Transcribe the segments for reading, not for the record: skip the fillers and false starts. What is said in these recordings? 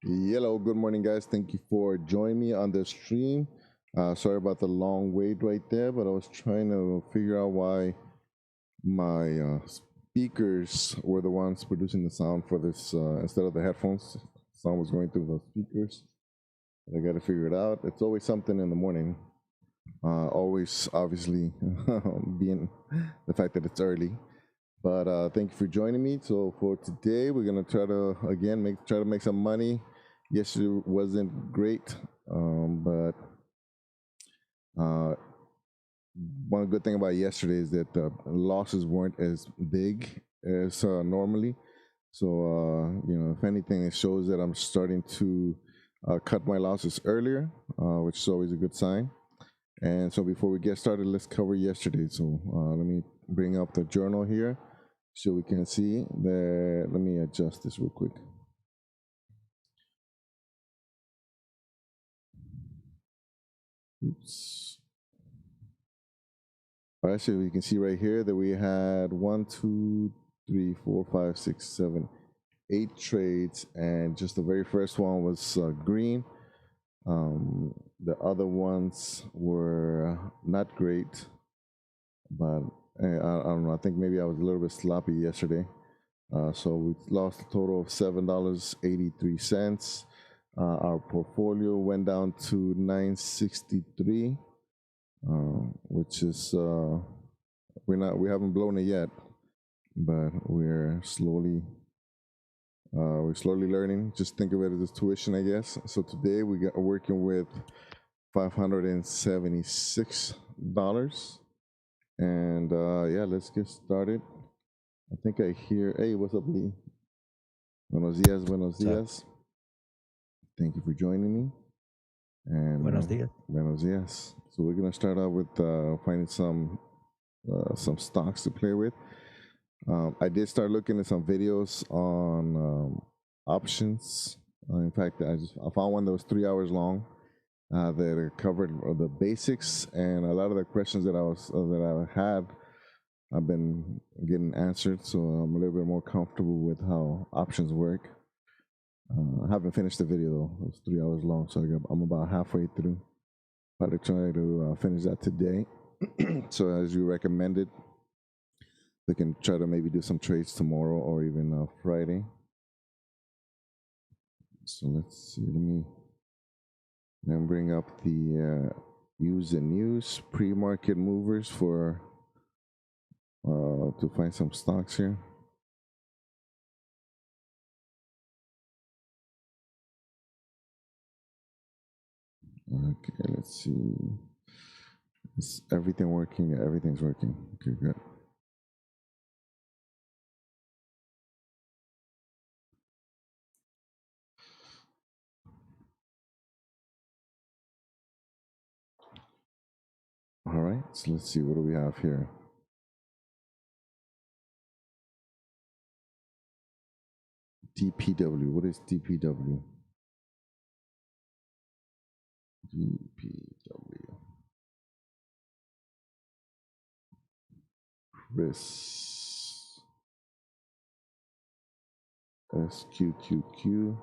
Hello, good morning, guys. Thank you for joining me on the stream. Sorry about the long wait right there, but I was trying to figure out why my speakers were the ones producing the sound for this instead of the headphones. Sound was going through the speakers. I got to figure it out. It's always something in the morning. Always, obviously, being the fact that it's early. But thank you for joining me. So for today, we're gonna try to again try to make some money. Yesterday wasn't great, but uh, one good thing about yesterday is that the losses weren't as big as normally. So if anything, it shows that I'm starting to cut my losses earlier, which is always a good sign. And so before we get started, let's cover yesterday. So let me bring up the journal here so we can see that. Let me adjust this real quick. Oops. All right, so you can see right here that we had 1, 2, 3, 4, 5, 6, 7, 8 trades, and just the very first one was green. The other ones were not great, but I don't know. I think maybe I was a little bit sloppy yesterday. So we lost a total of $7.83. Our portfolio went down to 963, which is we haven't blown it yet, but we're slowly learning. Just think of it as tuition, I guess. So today we're working with $576, and yeah, let's get started. I think I hear. Hey, what's up, Lee? Buenos dias, buenos dias. Thank you for joining me. And Buenos dias. Buenos dias. So we're gonna start out with finding some stocks to play with. I did start looking at some videos on options. In fact, I found one that was 3 hours long that covered the basics, and a lot of the questions that I had, I've been getting answered. So I'm a little bit more comfortable with how options work. I haven't finished the video though. It was 3 hours long, so I'm about halfway through. Probably try to finish that today. So as you recommended, we can try to maybe do some trades tomorrow or even Friday. So let's see. Let me then bring up the use and news pre-market movers for to find some stocks here. Okay, let's see. Is everything working? Yeah, everything's working. Okay, good. All right, so let's see. What do we have here? DPW. What is DPW? DPW. Chris. SQQQ.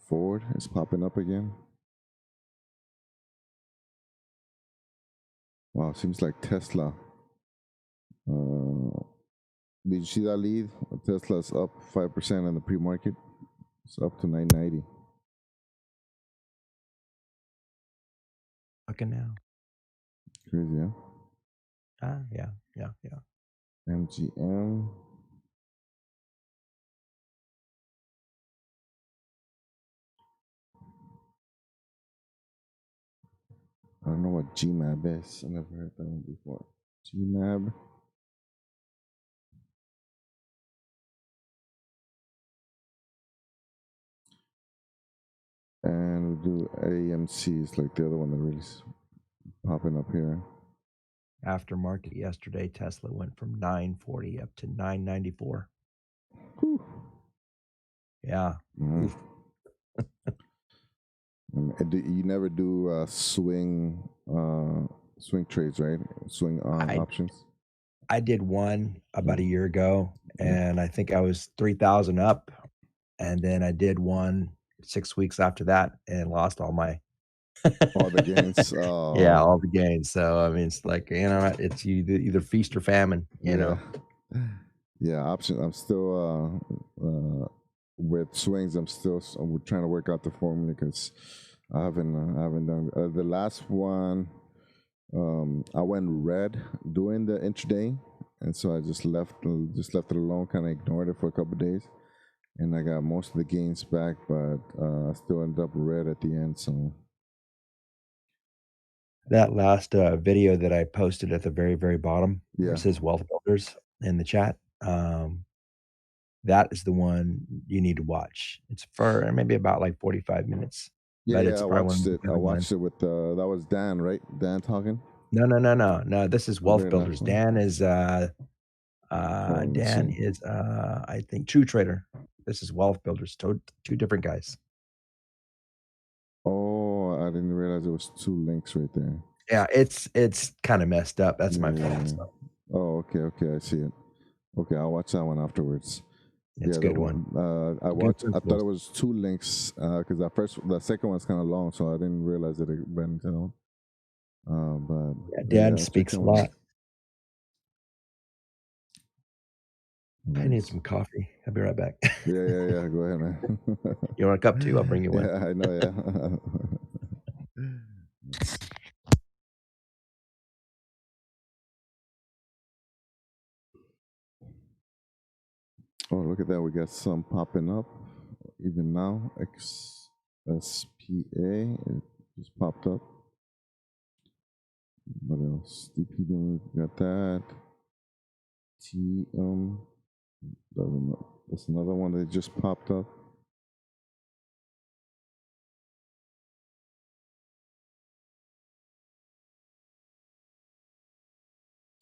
Ford is popping up again. Wow, seems like Tesla. Did you see that lead? Tesla's up 5% in the pre-market. It's up to 990. Looking now. Crazy, huh? Yeah. MGM. I don't know what GMAB is. I never heard that one before. GMAB. And we'll do AMCs like the other one that really popping up here. After market yesterday, Tesla went from 940 up to 994. Whew. Yeah. You never do swing trades, right? Swing on options. I did one about a year ago, and I think I was 3,000 up, and then I did one 6 weeks after that and lost all my All the gains. yeah, Oh, all the gains. So, I mean, it's like, it's either feast or famine, you yeah. know? Yeah, option. I'm still with swings. I'm trying to work out the formula because I haven't done the last one. I went red during the intraday, and so I just left it alone. Kind of ignored it for a couple of days, and I got most of the gains back, but I still ended up red at the end. So That last, video that I posted at the very, very bottom where it yeah, says Wealth Builders in the chat, that is the one you need to watch. It's for maybe about, like, 45 minutes, yeah, but yeah. it's I probably one of watched the it. I better ones. watched it with that was Dan, right? Dan talking. No, no, no, no, no, this is The Wealth very last Builders. one. Oh, let me Dan see. is, I think, True Trader. This is Wealth Builders, 2 different guys. Oh, I didn't realize there was two links right there. Yeah, it's kinda messed up, that's Yeah, my yeah, fault, yeah. so Oh, okay, okay, I see it. Okay, I'll watch that one afterwards. it's Yeah, a the good one. one I Good watched. I thought principles. it was two links because the second one's kind of long, so I didn't realize that it went into one. Yeah, But yeah, Dan I'll check speaks that a one out. lot. I need Nice. some coffee. I'll be right back. Yeah, yeah, yeah. Go ahead, man. You want a cup too? I'll bring you one. Yeah, I know. Yeah. Oh, look at that. We got some popping up even now. XSPA. It just popped up. What else? DP got that. T doesn't know. That's another one that just popped up.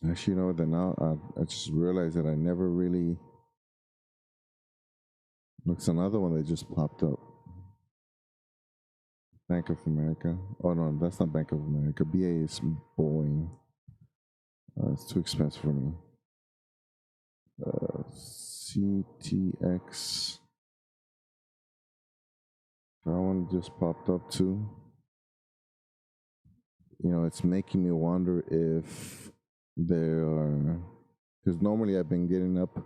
Actually, you know, then now I just realized that I never really. Looks another one that just popped up. Bank of America. Oh no, that's not Bank of America. BA is Boeing. It's too expensive for me. CTX. That one just popped up too. You know, it's making me wonder if there are, because normally I've been getting up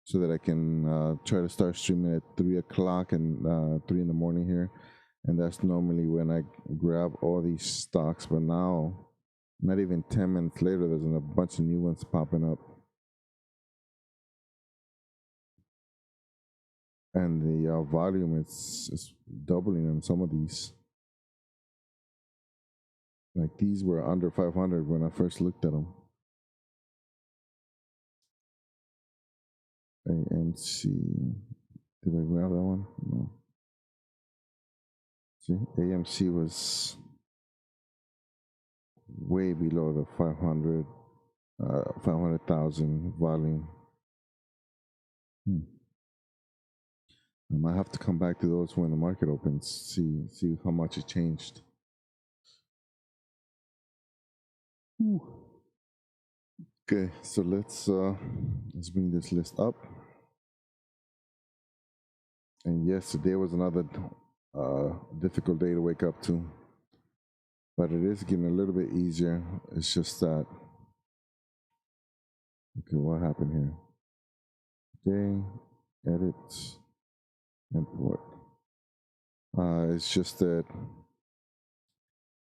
so that I can try to start streaming at 3 o'clock and 3 in the morning here, and that's normally when I grab all these stocks. But now, not even 10 minutes later, there's a bunch of new ones popping up, and the volume is doubling on some of these. Like these were under 500 when I first looked at them. AMC. Did I grab that one? No. See, AMC was way below the 500,000 volume. I might have to come back to those when the market opens. See how much it changed. Ooh. Okay, so let's bring this list up. And yes, today was another difficult day to wake up to, but it is getting a little bit easier. It's just that. Okay, what happened here? Day, edit, import. It's just that.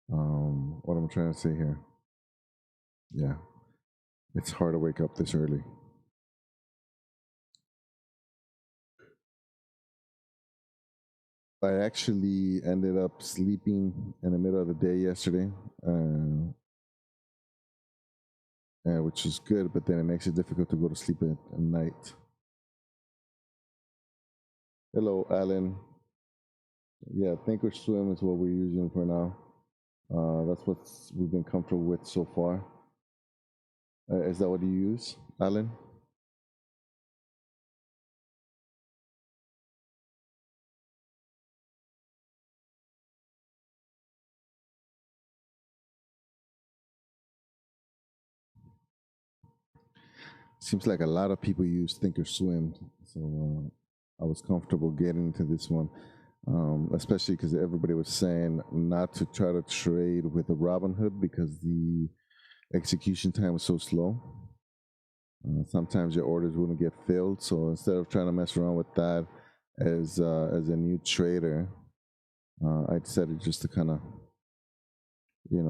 What I'm trying to say here. Yeah, it's hard to wake up this early. I actually ended up sleeping in the middle of the day yesterday, which is good, but then it makes it difficult to go to sleep at night. Hello, Alan. Yeah, Thinkorswim is what we're using for now. That's what we've been comfortable with so far. Is that what you use, Alan? Seems like a lot of people use Thinkorswim. So I was comfortable getting into this one, especially because everybody was saying not to try to trade with the Robinhood because the execution time was so slow. Sometimes your orders wouldn't get filled, so instead of trying to mess around with that as a new trader, I decided just to kind of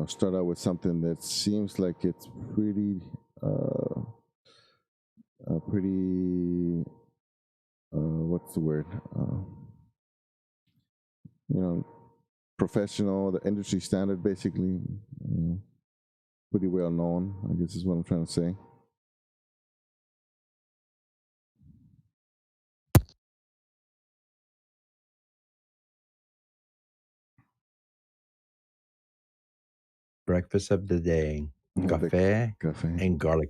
start out with something that seems like it's pretty what's the word you know professional, the industry standard, basically, pretty well known, I guess is what I'm trying to say. Breakfast of the day: The cafe cafe, and garlic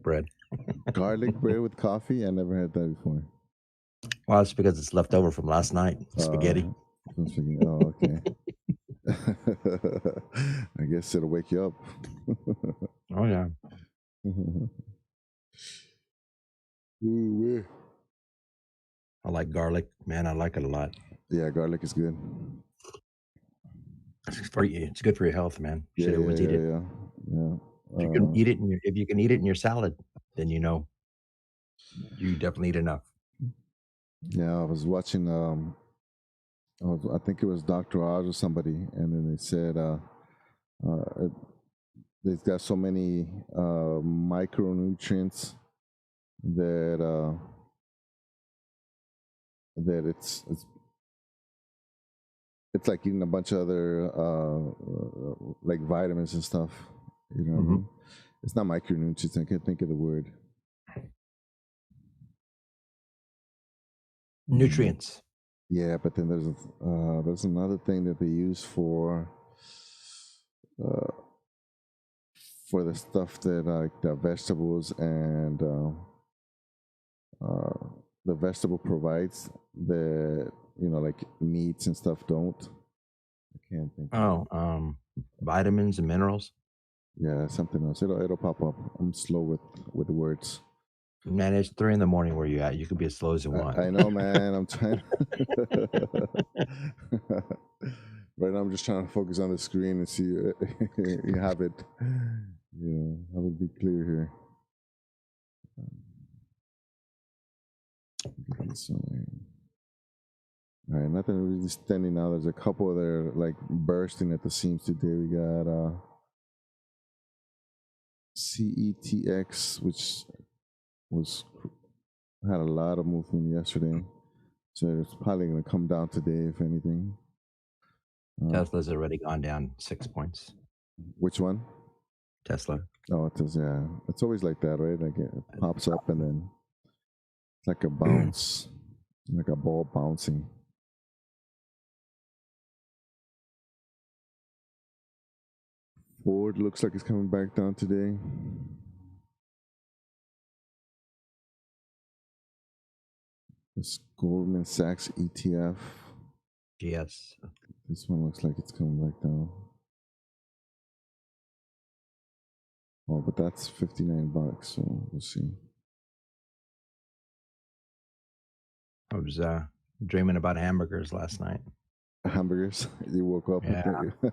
bread. garlic bread with coffee. I never had that before. Well, it's because it's left over from last night. Spaghetti. Oh, okay. I guess it'll wake you up. Oh yeah. Ooh, I like garlic, man. I like it a lot. yeah, garlic is good. It's for you. It's good for your health, man. You should always eat it. Yeah. If you can eat it if you can eat it in your salad, then you definitely eat enough. Yeah, I was watching. I think it was Dr. Oz or somebody, and then they said they've got so many micronutrients that that it's like eating a bunch of other like vitamins and stuff. You know what I mean? It's not micronutrients. I can't think of the word. Nutrients. Yeah, but then there's another thing that they use uh, for the stuff that like the vegetables and the vegetable provides that like meats and stuff don't. I can't think. Oh, vitamins and minerals. Yeah, something else. It'll pop up. I'm slow with the words. Man, it's 3 in the morning where you at. You could be as slow as you want. I know, man. I'm trying. Right now, I'm just trying to focus on the screen and see you have it. Have it be clear here. All right, nothing really standing out. There's a couple that are like bursting at the seams today. We got CETX, which had a lot of movement yesterday, so it's probably going to come down today, if anything. Tesla's already gone down 6 points. Which one? Tesla. Oh, it is. Yeah, it's always like that, right? Like it pops up and then it's like a bounce, like a ball bouncing. Ford looks like it's coming back down today. This Goldman Sachs ETF. GS. This one looks like it's coming back down. Oh, but that's $59, so we'll see. I was dreaming about hamburgers last night. Hamburgers? You woke up Yeah. with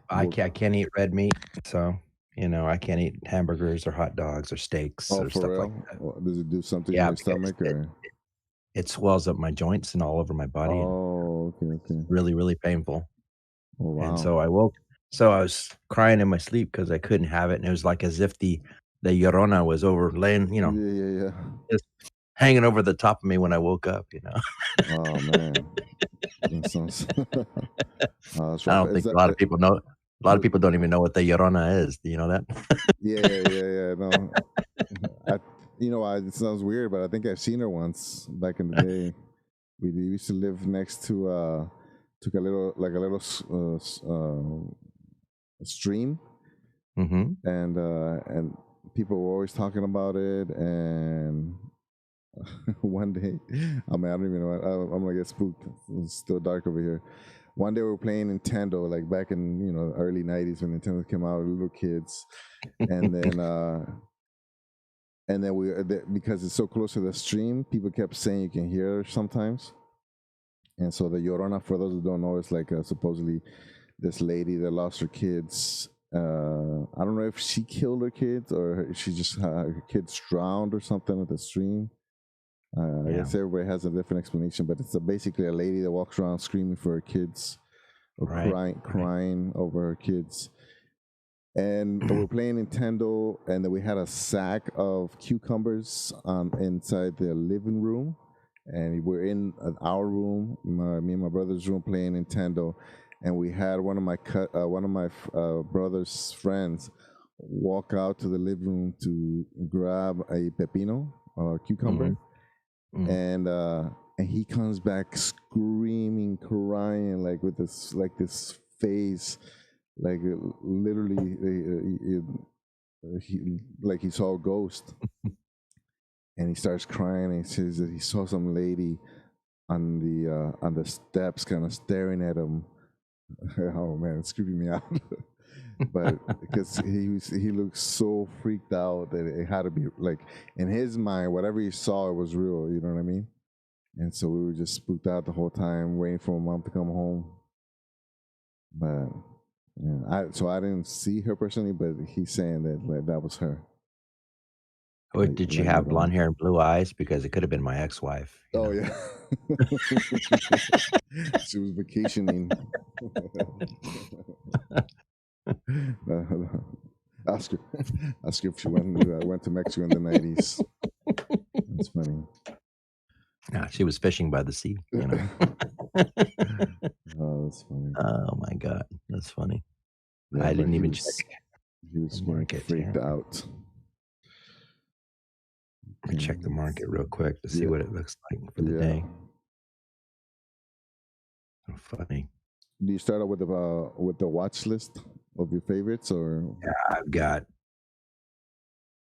I can't eat red meat, so I can't eat hamburgers or hot dogs or steaks Oh, or for stuff real? like that. Well, does it do something in Yeah, your because stomach or? it swells up my joints and all over my body, and Oh, okay. really, really painful. Oh, And wow. so I was crying in my sleep because I couldn't have it, and it was like as if the Llorona was over laying, Yeah. just hanging over the top of me when I woke up. Oh, man. That sounds. That's I rough. don't Is think that? a lot of people know. A lot of people don't even know what the Llorona is. Do you know that? Yeah. No, it sounds weird, but I think I've seen her once back in the day. We used to live next to took a little stream, Mm-hmm. and people were always talking about it. And one day, I don't even know. I'm gonna get spooked. It's still dark over here. One day we were playing Nintendo, like back in early '90s when Nintendo came out, we were little kids, and then and then because it's so close to the stream, people kept saying you can hear her sometimes. And so the Llorona, for those who don't know, is like supposedly this lady that lost her kids. I don't know if she killed her kids or she just her kids drowned or something at the stream. I guess everybody has a different explanation, but it's basically a lady that walks around screaming for her kids or crying over her kids. And we're playing Nintendo, and then we had a sack of cucumbers inside the living room, and we're in our room, me and my brother's room, playing Nintendo, and we had one of my brother's friends walk out to the living room to grab a pepino, cucumber, and he comes back screaming, crying, like with this face. Like literally, he saw a ghost, and he starts crying. And he says that he saw some lady on the steps, kind of staring at him. Oh man, it's creeping me out. But because he looked so freaked out that it had to be like in his mind, whatever he saw, it was real. You know what I mean? And so we were just spooked out the whole time, waiting for my mom to come home. But. Yeah, I didn't see her personally, but he's saying that that was her. Or did she have blonde hair and blue eyes? Because it could have been my ex-wife. Oh yeah, she was vacationing. Ask her if she went to Mexico in the 90s. That's funny. Yeah, she was fishing by the sea. You know. Oh, that's funny. Oh my god, that's funny. Yeah, I didn't even check. He was freaked out. Check the market real quick to see what it looks like for the day. Oh, funny. Do you start out with the watch list of your favorites, or? Yeah,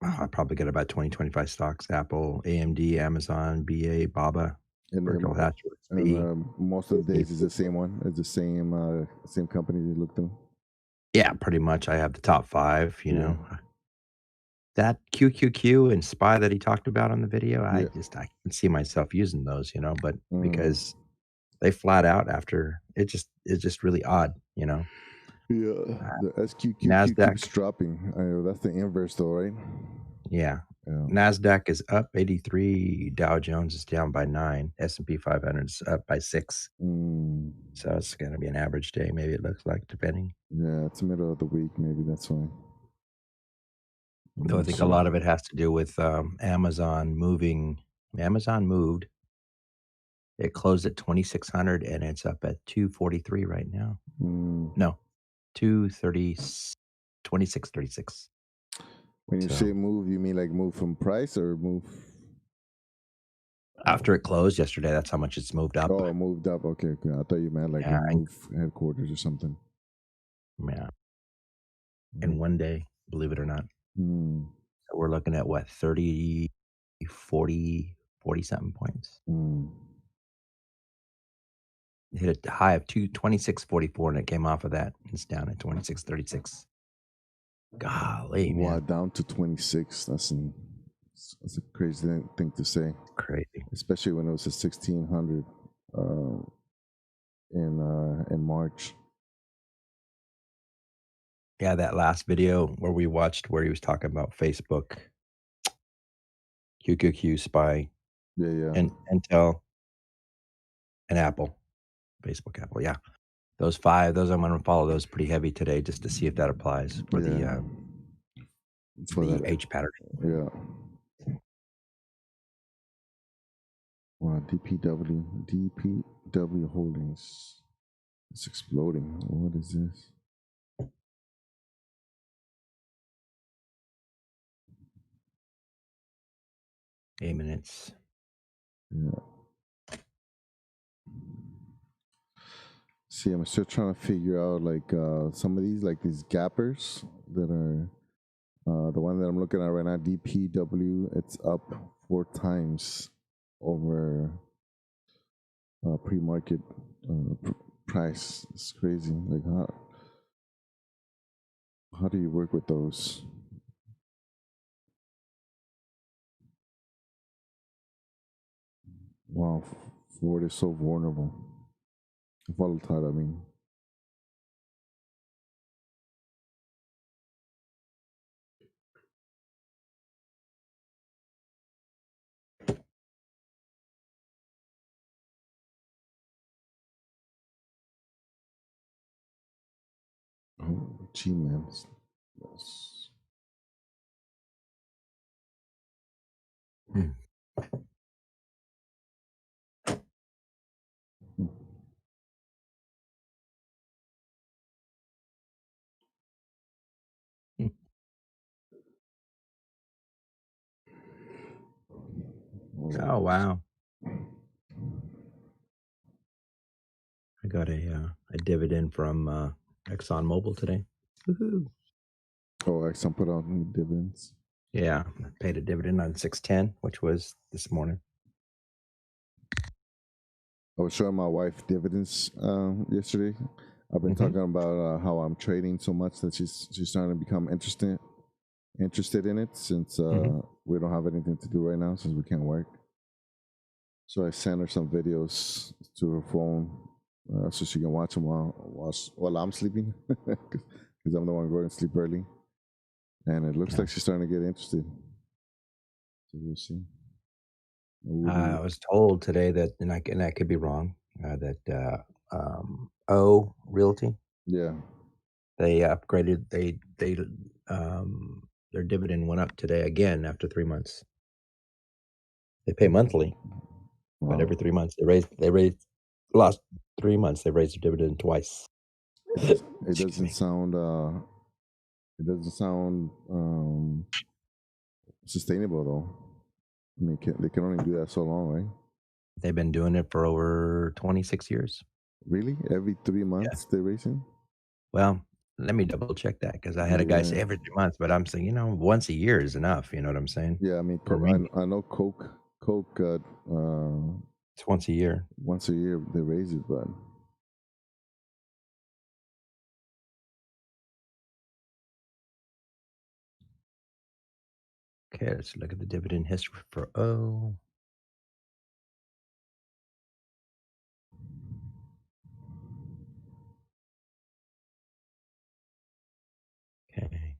I probably got about 20, 25 stocks: Apple, AMD, Amazon, BA, BABA, Berkshire Hathaway. Most of the days is the same one. It's the same company you looked through. Yeah, pretty much. I have the top 5. You know, that QQQ and SPY that he talked about on the video. I can see myself using those. You know, but because they flat out after it's just really odd. You know. Yeah, the SQQQ NASDAQ keeps dropping. That's the inverse, though, right? Yeah. NASDAQ is up 83. Dow Jones is down by 9. S&P 500 is up by 6. So it's going to be an average day, maybe it looks like, depending. Yeah, it's the middle of the week. Maybe that's why. Though I think a lot of it has to do with Amazon moving. Amazon moved. It closed at 2,600 and it's up at 243 right now. No, 230, 2636. When you say move, you mean like move from price or move? After it closed yesterday, that's how much it's moved up. Oh, moved up. Okay. I thought you meant like move headquarters or something. Yeah. In one day, believe it or not. So we're looking at what, 30, 40 something points. It hit a high of 2644 and it came off of that. It's down at 2636. Golly, man. Wow, down to 26. That's a crazy thing to say. Crazy. Especially when it was at 1600 in March. Yeah, that last video where we watched where he was talking about Facebook, QQQ, SPY, and Intel, and Apple. Facebook, Apple, yeah. Those 5, those I'm going to follow those pretty heavy today just to see if that applies for the H pattern. Yeah. Wow, DPW Holdings. It's exploding. What is this? 8 minutes. Yeah. See, I'm still trying to figure out like some of these, like these gappers that are the one that I'm looking at right now, DPW. It's up 4 times over pre-market price. It's crazy. Like how do you work with those? Wow, Ford is so vulnerable. Volatile, I mean. Oh, G-Mans. Yes. Hmm. Hmm. Oh wow! I got a dividend from ExxonMobil today. Woohoo! Oh, Exxon put out new dividends. Yeah, I paid a dividend on 610, which was this morning. I was showing my wife dividends yesterday. I've been Mm-hmm. talking about how I'm trading so much that she's starting to become interested in it since Mm-hmm. we don't have anything to do right now since we can't work. So I sent her some videos to her phone so she can watch them while I'm sleeping because I'm the one going to sleep early. And it looks Yeah. like she's starting to get interested. So we'll see. I was told today that, and I could be wrong, that O Realty, Yeah. they upgraded. Their dividend went up today again after 3 months. They pay monthly, but every Wow. 3 months they raised last 3 months they raised their dividend twice. It Excuse doesn't me. sound sustainable though. I mean, they can only do that so long, right? They've been doing it for over 26 years. Really? Every 3 Yeah. months they're racing? Well, let me double check that because I had a guy say Yeah. every 3 months, but I'm saying, once a year is enough. You know what I'm saying? Yeah, I mean, For me, I know Coke it's once a year. once a year they raise it, but Okay, let's look at the dividend history for O. Okay.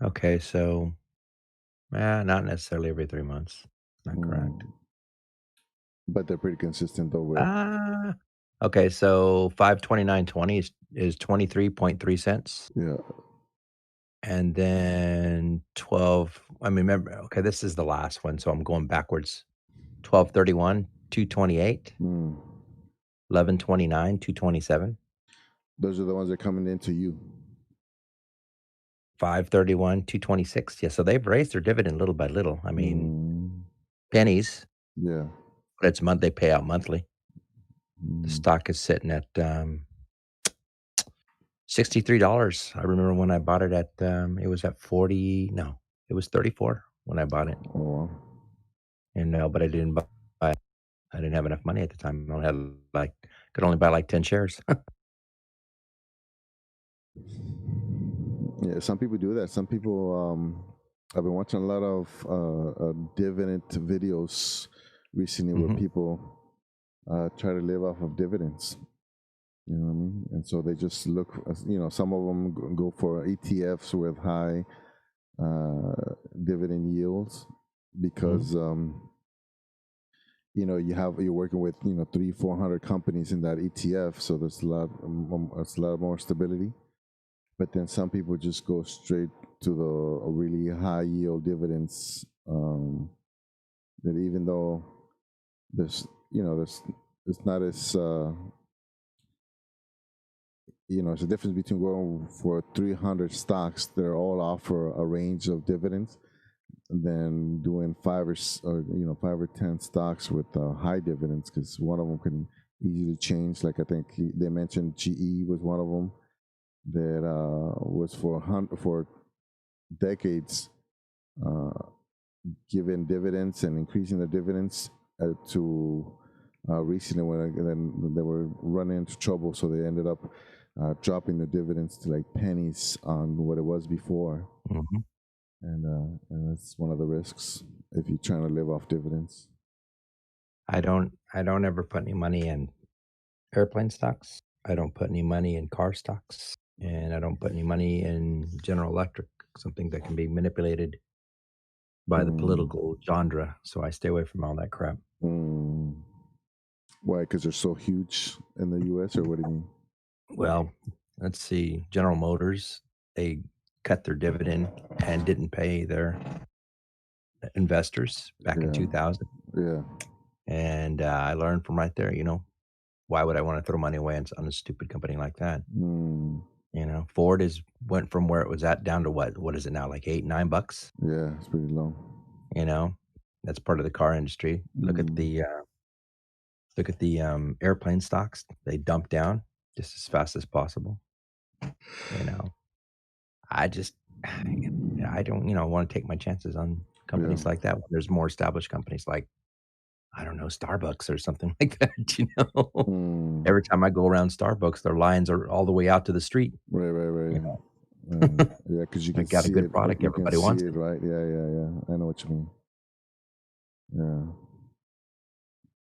Okay, so not necessarily every 3 months. Not correct. mm, but they're pretty consistent though with Ah, okay, so 529.20 is 23.3 cents. yeah. And then 12, I mean, remember, okay, this is the last one, so I'm going backwards. 1231, 228, Mm. 1129, 227, Those are the ones that are coming into you. 531, 226. Yeah, so they've raised their dividend little by little. I mean, Mm. pennies, Yeah. but it's month they pay out monthly. The Mm. stock is sitting at $63. I remember when I bought it at it was at 40, no, it was 34 when I bought it. Oh wow. And no, but I didn't buy it. I didn't have enough money at the time. I only had like could only buy like 10 shares. Yeah, some people do that. Some people, I've been watching a lot of dividend videos recently where Mhm. people try to live off of dividends. You know what I mean? And so they just look, some of them go for ETFs with high dividend yields Mhm. because, you're working with, 300-400 companies in that ETF. So there's it's a lot more stability. But then some people just go straight to the really high yield dividends. That even though there's it's not as it's a difference between going for 300 stocks that all offer a range of dividends, and then doing 5 or 10 stocks with high dividends because one of them can easily change. Like I think they mentioned GE was one of them that was for decades uh, giving dividends and increasing the dividends to recently and then they were running into trouble, so they ended up dropping the dividends to like pennies on what it was before, Hmm. and that's one of the risks if you're trying to live off dividends. I don't ever put any money in airplane stocks. I don't put any money in car stocks, and I don't put any money in General Electric, something that can be manipulated by the Mm, political genre. So I stay away from all that crap. mm. Why? Because they're so huge in the U.S., or what do you mean? Well, let's see. General Motors, they cut their dividend and didn't pay their investors back in Yeah, 2000. yeah. And I learned from right there, why would I want to throw money away on a stupid company like that? Mm, Ford is went from where it was at down to what? What is it now? Like 8, $9? yeah, it's pretty low. You know, that's part of the car industry. Mm, Look at the airplane stocks. They dump down just as fast as possible. You know, I just, I don't, want to take my chances on yeah. companies like that when there's more established companies like, I don't know, Starbucks or something like that. Mm, Every time I go around Starbucks, their lines are all the way out to the street. right, right, You right. know, Yeah, because you they can got a see good it. product, You can everybody see wants it, it. right? Yeah, yeah, yeah. I know what you mean. Yeah.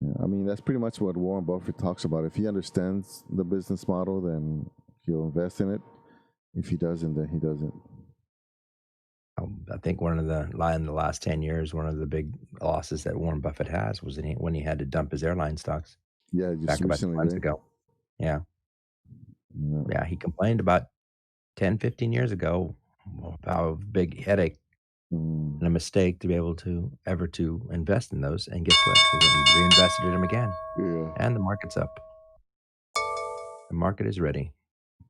Yeah, I mean, that's pretty much what Warren Buffett talks about. If he understands the business model, then he'll invest in it. If he doesn't, then he doesn't. I think in the last 10 years, one of the big losses that Warren Buffett has was when he had to dump his airline stocks Yeah, just back about 2 recently, months right? ago. Yeah. Yeah. Yeah, he complained about 10, 15 years ago about a big headache Mm, and a mistake to be able to invest in those, and guess what? He went and reinvested in them again, yeah. and the market's up. The market is ready.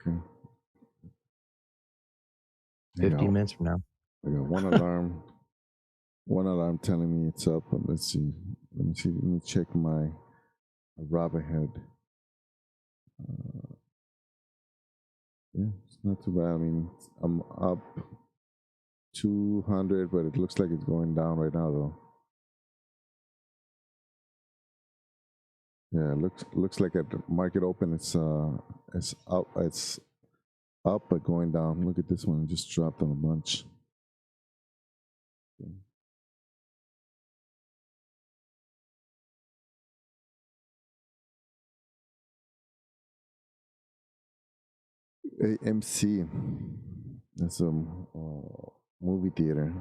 Okay. I got, 15 minutes from now. I got one alarm telling me it's up. But let's see. Let me see. Let me check my Robinhood. Uh, yeah, it's not too bad. I mean, I'm up 200, but it looks like it's going down right now, though. Yeah, looks like at the market open, it's up but going down. Look at this one, it just dropped on a bunch. AMC, that's a movie theater.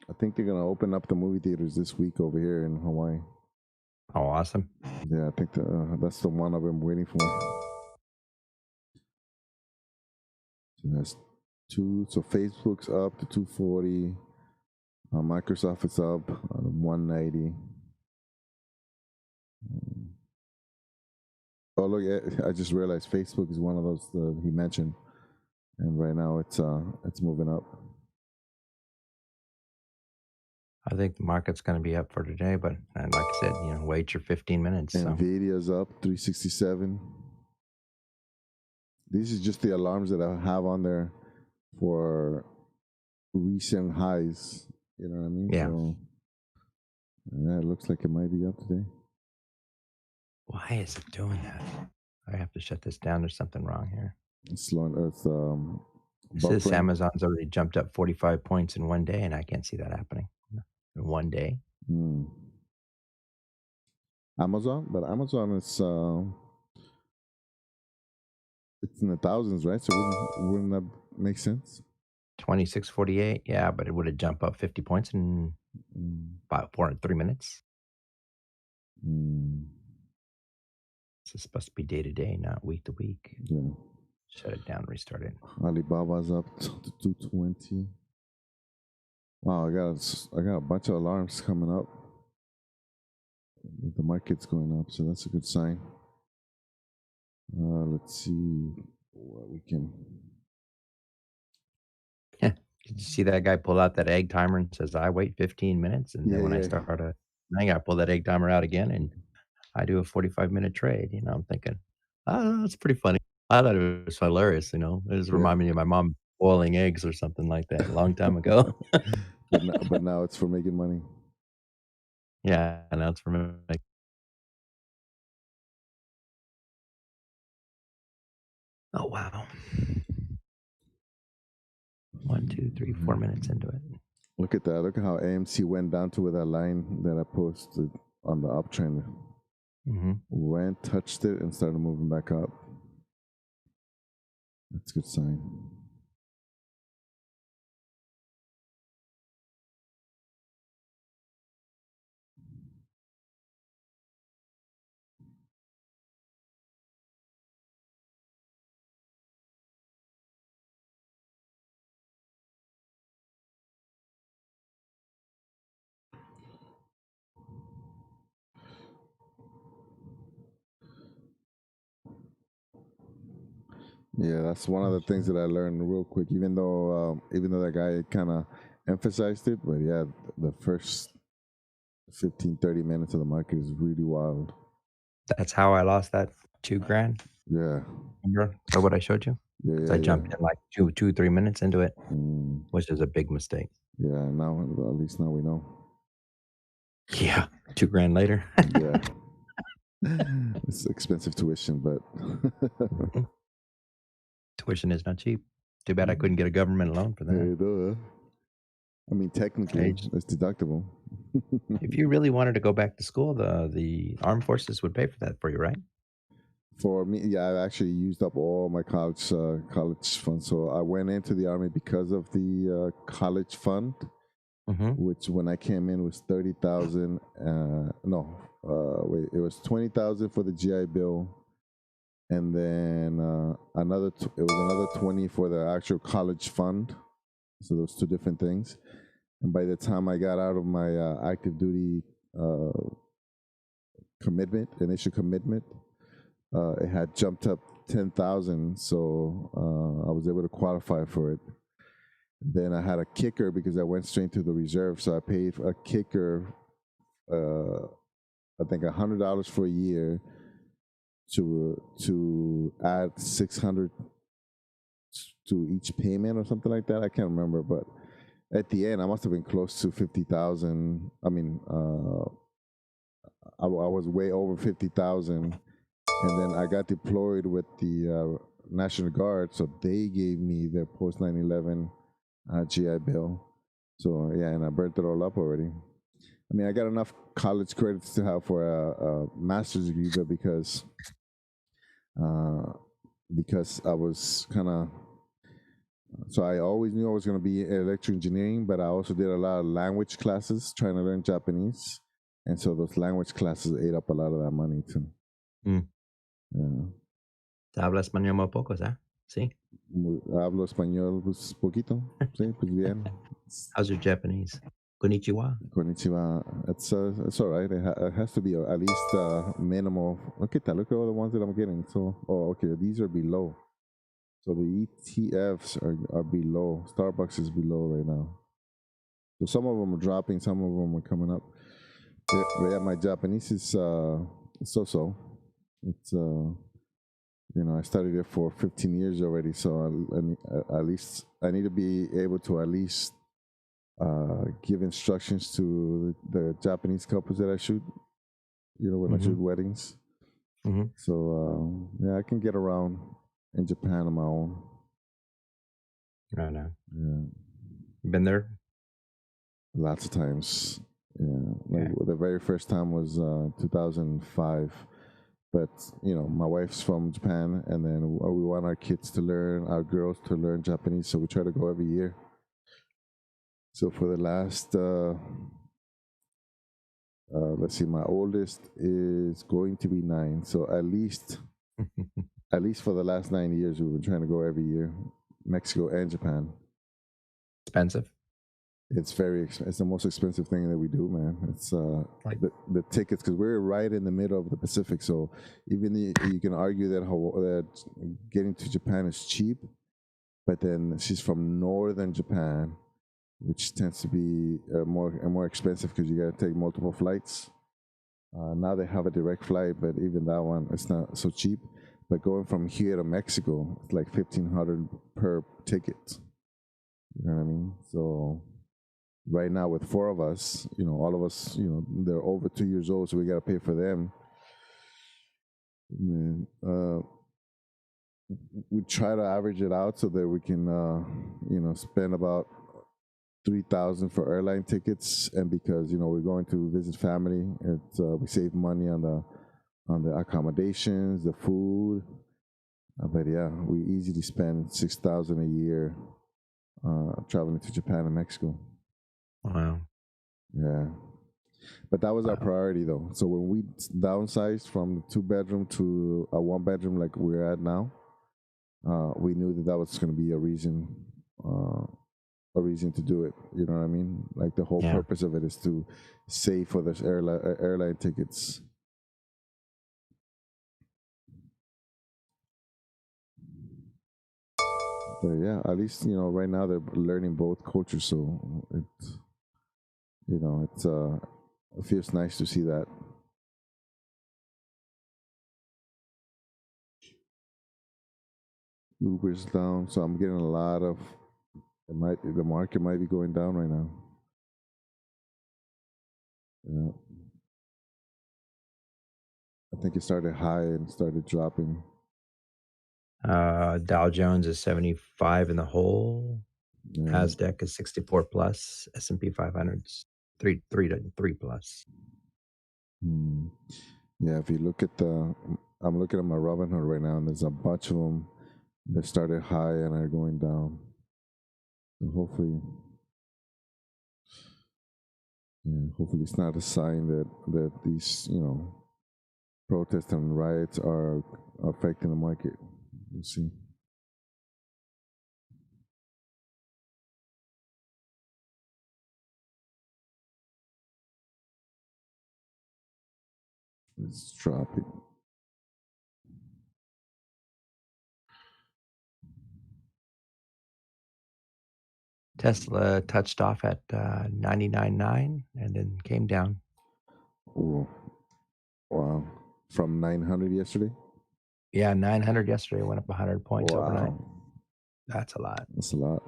I think they're gonna open up the movie theaters this week over here in Hawaii. Oh, awesome. Yeah, I think that's the one I've been waiting for. So that's two. So Facebook's up to 240. Microsoft is up 190. Oh look, I just realized Facebook is one of those he mentioned, and right now it's moving up. I think the market's gonna be up for today, but like I said, wait your 15 minutes, so Nvidia's up 367. These is just the alarms that I have on there for recent highs. You know what I mean? yeah. So yeah, it looks like it might be up today. Why is it doing that? I have to shut this down. There's something wrong here. It's It says buffering. Amazon's already jumped up 45 points in one day, and I can't see that happening in one day. Hmm. Amazon, but Amazon is it's in the thousands, right? So wouldn't that make sense? 26.48. Yeah, but it would have jumped up 50 points in Mm, about 403 minutes. mm, This is supposed to be day to day, not week to week. yeah. Shut it down, restart it. Alibaba's up to 220. Wow, I got a bunch of alarms coming up. The market's going up, so that's a good sign. Let's see what we can. Did you see that guy pull out that egg timer and says, I wait 15 minutes? And then Yeah, when I yeah, start I got to pull that egg timer out again and I do a 45-minute trade. I'm thinking, oh, that's pretty funny. I thought it was hilarious. It just yeah. reminded me of my mom boiling eggs or something like that a long time ago. But now it's for making money. Yeah, and that's for me. Oh, wow. 1, 2, 3, 4 minutes into it. Look at that. Look at how AMC went down to where that line that I posted on the uptrend went, touched it, and started moving back up. That's a good sign. Yeah, that's one of the things that I learned real quick. Even though that guy kind of emphasized it, but yeah, the first 15, 30 minutes of the market is really wild. That's how I lost that $2,000. Yeah. Remember what I showed you? Yeah, I yeah, jumped in like 3 minutes into it, Mm, which is a big mistake. yeah, now at least now we know. Yeah, $2,000 later. Yeah. It's expensive tuition, but Tuition is not cheap. Too bad I couldn't get a government loan for there that. you go. I mean, technically, it's deductible. If you really wanted to go back to school, the armed forces would pay for that for you, right? For me, yeah, I actually used up all my college fund. So I went into the army because of the college fund, which when I came in was 30,000. It was 20,000 for the GI Bill, and then it was another 20 for the actual college fund. So those two different things. And by the time I got out of my active duty initial commitment, it had jumped up 10,000, so I was able to qualify for it. Then I had a kicker because I went straight to the reserve, so I paid a kicker, I think $100 for a year to add 600 to each payment or something like that. I can't remember, but at the end, I must have been close to 50,000. I mean, I was way over 50,000. And then I got deployed with the National Guard, so they gave me their post 9/11 GI Bill. So yeah, and I burnt it all up already. I mean, I got enough college credits to have for a master's degree, but because I was kind of so I always knew I was going to be electrical engineering, but I also did a lot of language classes trying to learn Japanese, and so those language classes ate up a lot of that money too. Yeah. Te habla español muy poco, ¿sabes? Sí. Hablo español pues poquito. Sí, pues bien. How's your Japanese? Konnichiwa. Konnichiwa. It's all right. It has to be at least minimal. Look at that. Look at all the ones that I'm getting. So, okay. These are below. So the ETFs are below. Starbucks is below right now. So some of them are dropping. Some of them are coming up. But yeah, my Japanese is so-so. It's I studied it for 15 years already, so at least I need to be able to at least give instructions to the Japanese couples that I shoot. When I shoot weddings. So yeah, I can get around in Japan on my own. I know. Yeah. Been there? Lots of times. Yeah. The very first time was 2005. But my wife's from Japan, and then we want our kids to learn, our girls to learn Japanese, so we try to go every year. So for the last, let's see, my oldest is going to be 9. So at least for the last 9 years, we've been trying to go every year, Mexico and Japan. Expensive? It's very expensive. It's the most expensive thing that we do, man. It's like the tickets, because we're right in the middle of the Pacific. So even you can argue that getting to Japan is cheap, but then she's from northern Japan, which tends to be more expensive because you got to take multiple flights. Now they have a direct flight, but even that one, it's not so cheap. But going from here to Mexico, it's like $1,500 per ticket. You know what I mean? So right now with 4 of us, all of us, they're over 2 years old, so we got to pay for them. we try to average it out so that we can, spend about 3,000 for airline tickets, and because we're going to visit family, we save money on the accommodations, the food. But yeah, we easily spend 6,000 a year traveling to Japan and Mexico. Wow. Yeah, but that was our Wow. priority though. So when we downsized from the 2 bedroom to a 1 bedroom like we're at now, we knew that was going to be uh, a reason to do it. You know what I mean? Like the whole Yeah. purpose of it is to save for the airline tickets. But yeah, at least right now they're learning both cultures, so it feels nice to see that. Uber's down, so I'm getting a lot of. The market might be going down right now. Yeah, I think it started high and started dropping. Dow Jones is 75 in the hole. Yeah. Nasdaq is 64 plus. S&P 500's 3 plus. Yeah, if you look at I'm looking at my Robinhood right now, and there's a bunch of them that started high and are going down. So hopefully it's not a sign that these protests and riots are affecting the market. We'll see. It's dropping. Tesla touched off at 99.9 and then came down. Ooh. Wow. From 900 yesterday? Yeah, 900 yesterday, went up 100 points overnight. Wow. That's a lot. That's a lot.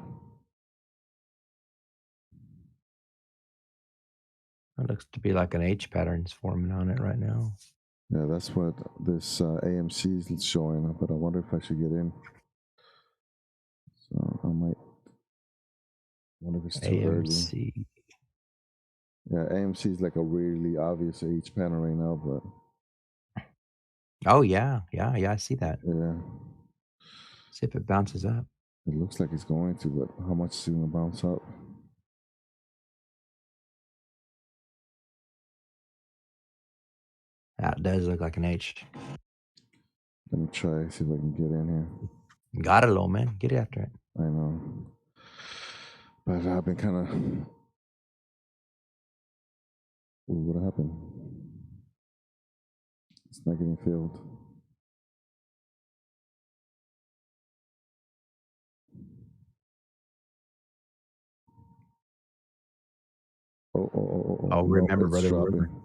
It looks to be like an H pattern's forming on it right now. Yeah, that's what this AMC is showing, but I wonder if I should get in. So I might. Wonder if it's too early. AMC. Yeah, AMC is like a really obvious H pattern right now, but Oh, yeah. I see that. yeah, See if it bounces up. it looks like it's going to, but how much is it going to bounce up? That does look like an H. Let me try, see if I can get in here. Got it, low man. Get after it. I know. But I've been kind of. What happened? It's not getting filled. Oh, remember, it's brother, dropping.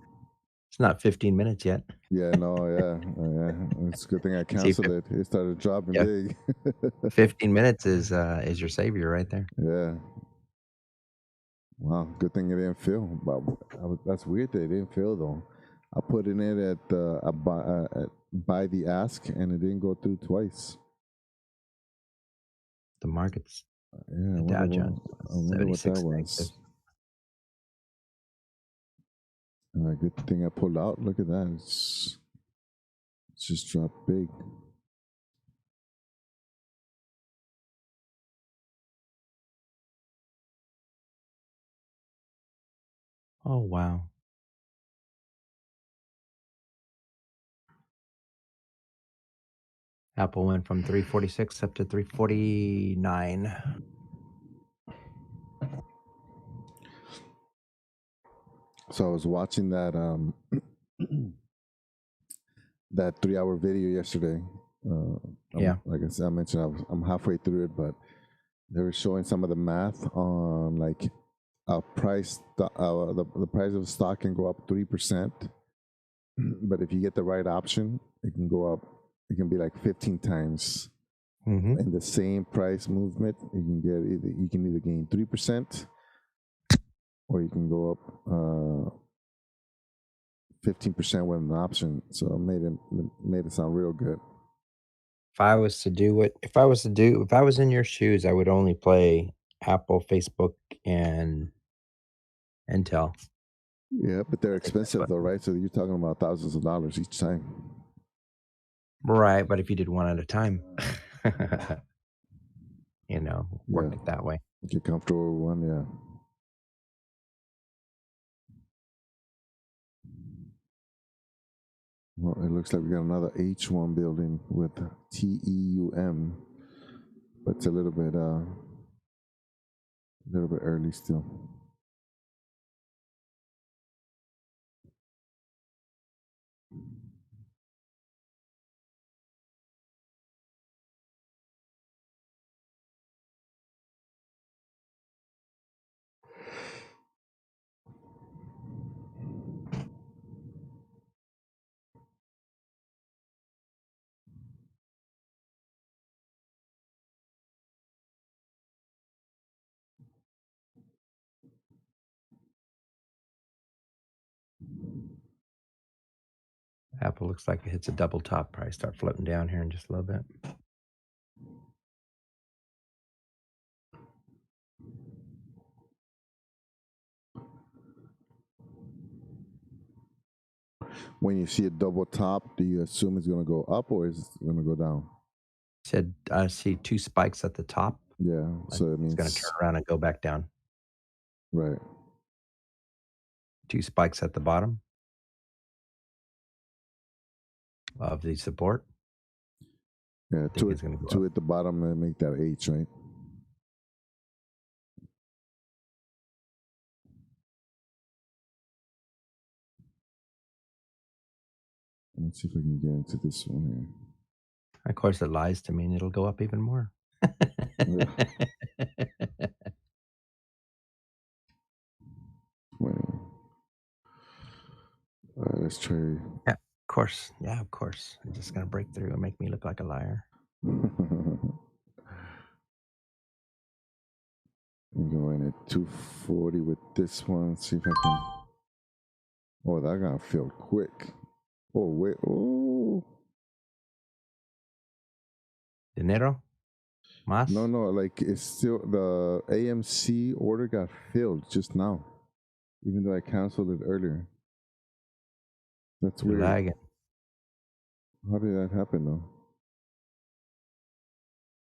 It's not 15 minutes yet. Yeah, no, yeah. It's a good thing I canceled it. It started dropping big. 15 minutes is your savior right there. Yeah. Wow, good thing it didn't fill. But that's weird that it didn't fill though. I put in it at buy the ask, and it didn't go through twice. The market's Yeah, Dow Jones, I wonder what that 76 was. negative. Good thing I pulled out. Look at that. It's just dropped big. Oh, wow. Apple went from 346 up to 349. So I was watching that that 3-hour video yesterday. Yeah. Like I mentioned, I'm halfway through it, but they were showing some of the math on like a price. The price of a stock can go up 3%, but if you get the right option, it can go up. It can be like 15 times. Mm-hmm. In the same price movement, you can either gain 3%, or you can go up 15% with an option. So it made it sound real good. if I was in your shoes, I would only play Apple, Facebook, and Intel. Yeah, but they're I think that's expensive what though, right? So you're talking about thousands of dollars each time. right, but if you did one at a time, Yeah, work it that way. get comfortable with one. Yeah. Well, it looks like we got another H1 building with TEUM, but it's a little bit early still. Apple looks like it hits a double top. Probably start floating down here in just a little bit. When you see a double top, do you assume it's going to go up or is it going to go down? Said I see two spikes at the top. Yeah, so it It's going to turn means around and go back down. right. Two spikes at the bottom of the support. Yeah, I think it's going to go two up. at the bottom and make that H, right? Let's see if I can get into this one Of course, it lies to me, and it'll go up even more. here. Well, let's try. Yeah, of course. Yeah, of course. It's just gonna break through and make me look like a liar. I'm going at 240 with this one. See if I can. Oh, that got filled quick. Oh, wait. Oh. Dinero? Mas? No, like it's still the AMC order got filled just now, even though I canceled it earlier. That's You're weird. lagging. How did that happen though?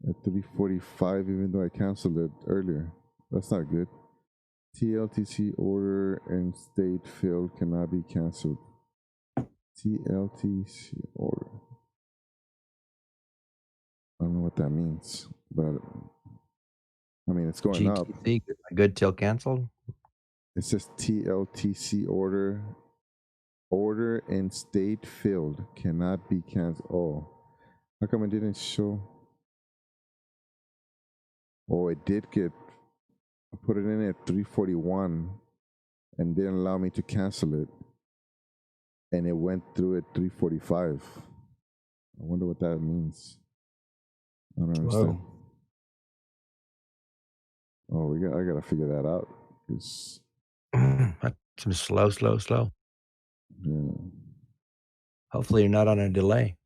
At 3:45, even though I canceled it earlier. That's not good. TLTC order and state filled cannot be canceled. TLTC order. I don't know what that means, but I mean it's going up. GTC, good till canceled? It says TLTC order and state filled cannot be canceled. Oh, how come it didn't show? Oh, it did get. I put it in at 3:41 and didn't allow me to cancel it, and it went through at 3:45. I wonder what that means. I don't understand. Oh, I gotta figure that out. Cause That's slow. yeah, Hopefully you're not on a delay.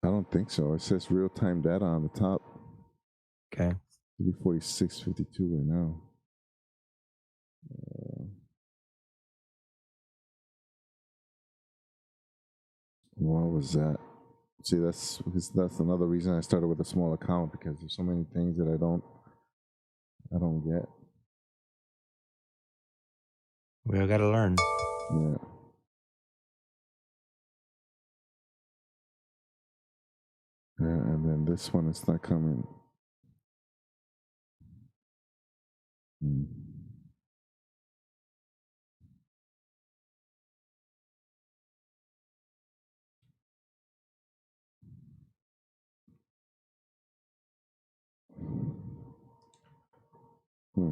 I don't think so. It says real time data on the top. Okay. 3:46:52 right now. What was that? See, that's another reason I started with a small account because there's so many things that I don't get. We all gotta learn. Yeah. Yeah, and then this one is not coming. Hmm. Hmm.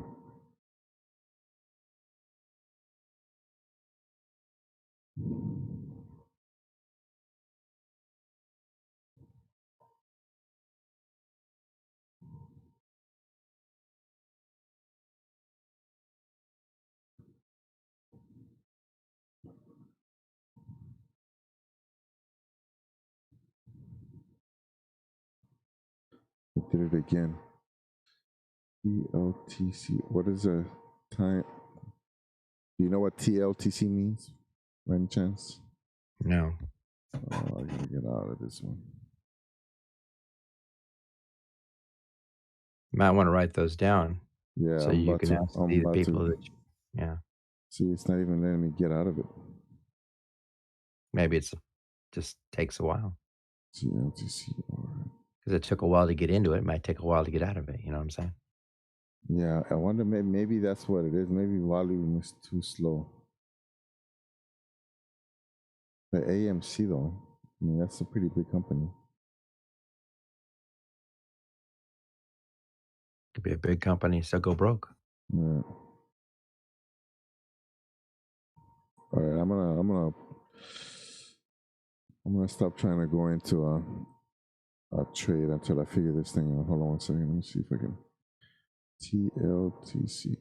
did it again. TLTC. What is a time? Do you know what TLTC means, by any chance? No. Oh, I gotta get out of this one. Might want to write those down. Yeah, so I'm you about can to. ask I'm the about people to. that yeah. See, it's not even letting me get out of it. Maybe it's just takes a while. TLTC. All right. Because it took a while to get into it. It might take a while to get out of it. You know what I'm saying? Yeah, I wonder, maybe that's what it is. Maybe volume is too slow. The AMC though, I mean, that's a pretty big company. Could be a big company, so go broke. Yeah. All right, I'm gonna stop trying to go into a trade until I figure this thing out. Hold on one second. Let me see if I can. TLTC.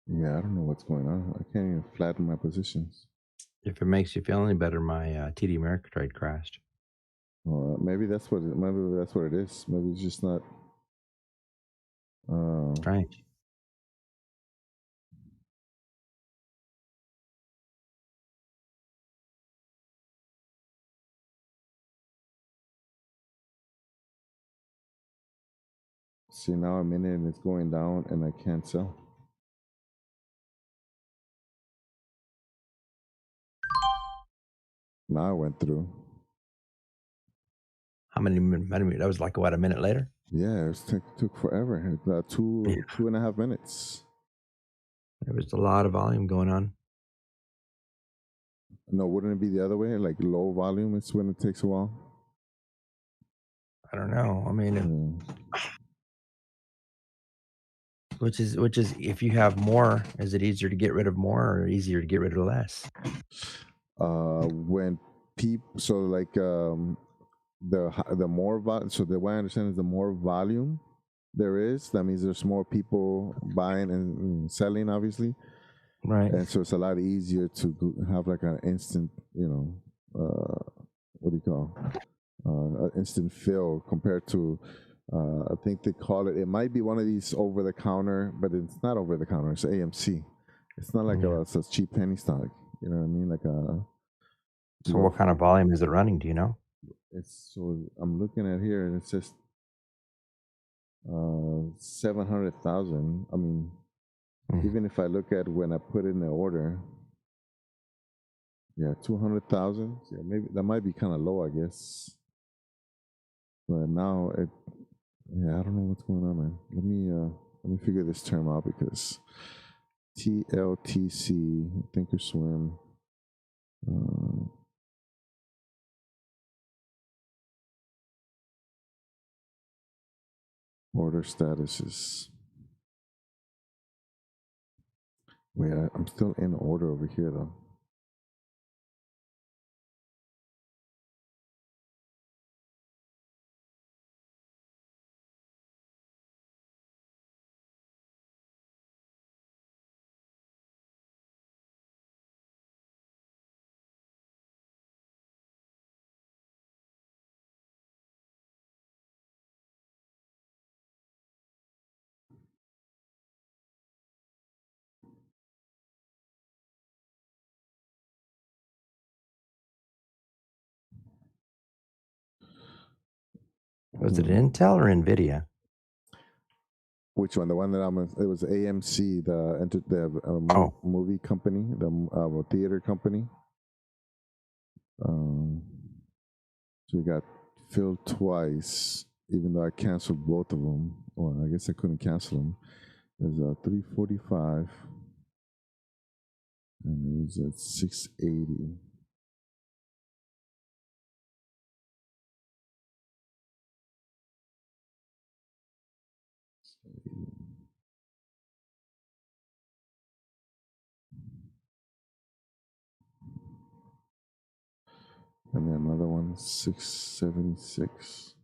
Yeah, I don't know what's going on. I can't even flatten my positions. If it makes you feel any better, my TD Ameritrade crashed. Maybe that's what it is. Maybe it's just not. Strange. See, now I'm in it and it's going down and I can't sell. Now I went through. How many minutes? That was like, what, a minute later? Yeah, it took forever. Two and a half minutes. There was a lot of volume going on. No, wouldn't it be the other way? Like low volume is when it takes a while? I don't know. I mean, which is if you have more, is it easier to get rid of more or easier to get rid of less? When people, so like the more volume. So the way I understand is the more volume there is, that means there's more people buying and selling, obviously. Right. And so it's a lot easier to have like an instant, what do you call, an instant fill compared to, I think they call it. It might be one of these over the counter, but it's not over the counter. It's AMC. It's not like it's a cheap penny stock. You know what I mean? Like a. So what kind of volume is it running? Do you know? So I'm looking at here, and it says 700,000. I mean, even if I look at when I put in the order, yeah, 200,000. Yeah, maybe that might be kind of low, I guess. But now I don't know what's going on, man. Let me figure this term out, because TLTC, Thinkorswim. Order statuses. Wait, I'm still in order over here though. Was it Intel or Nvidia? Which one? The one that it was AMC, the movie company, the theater company. So we got filled twice, even though I canceled both of them. Well, I guess I couldn't cancel them. There's a 345, and it was at 680. And then another one, 676.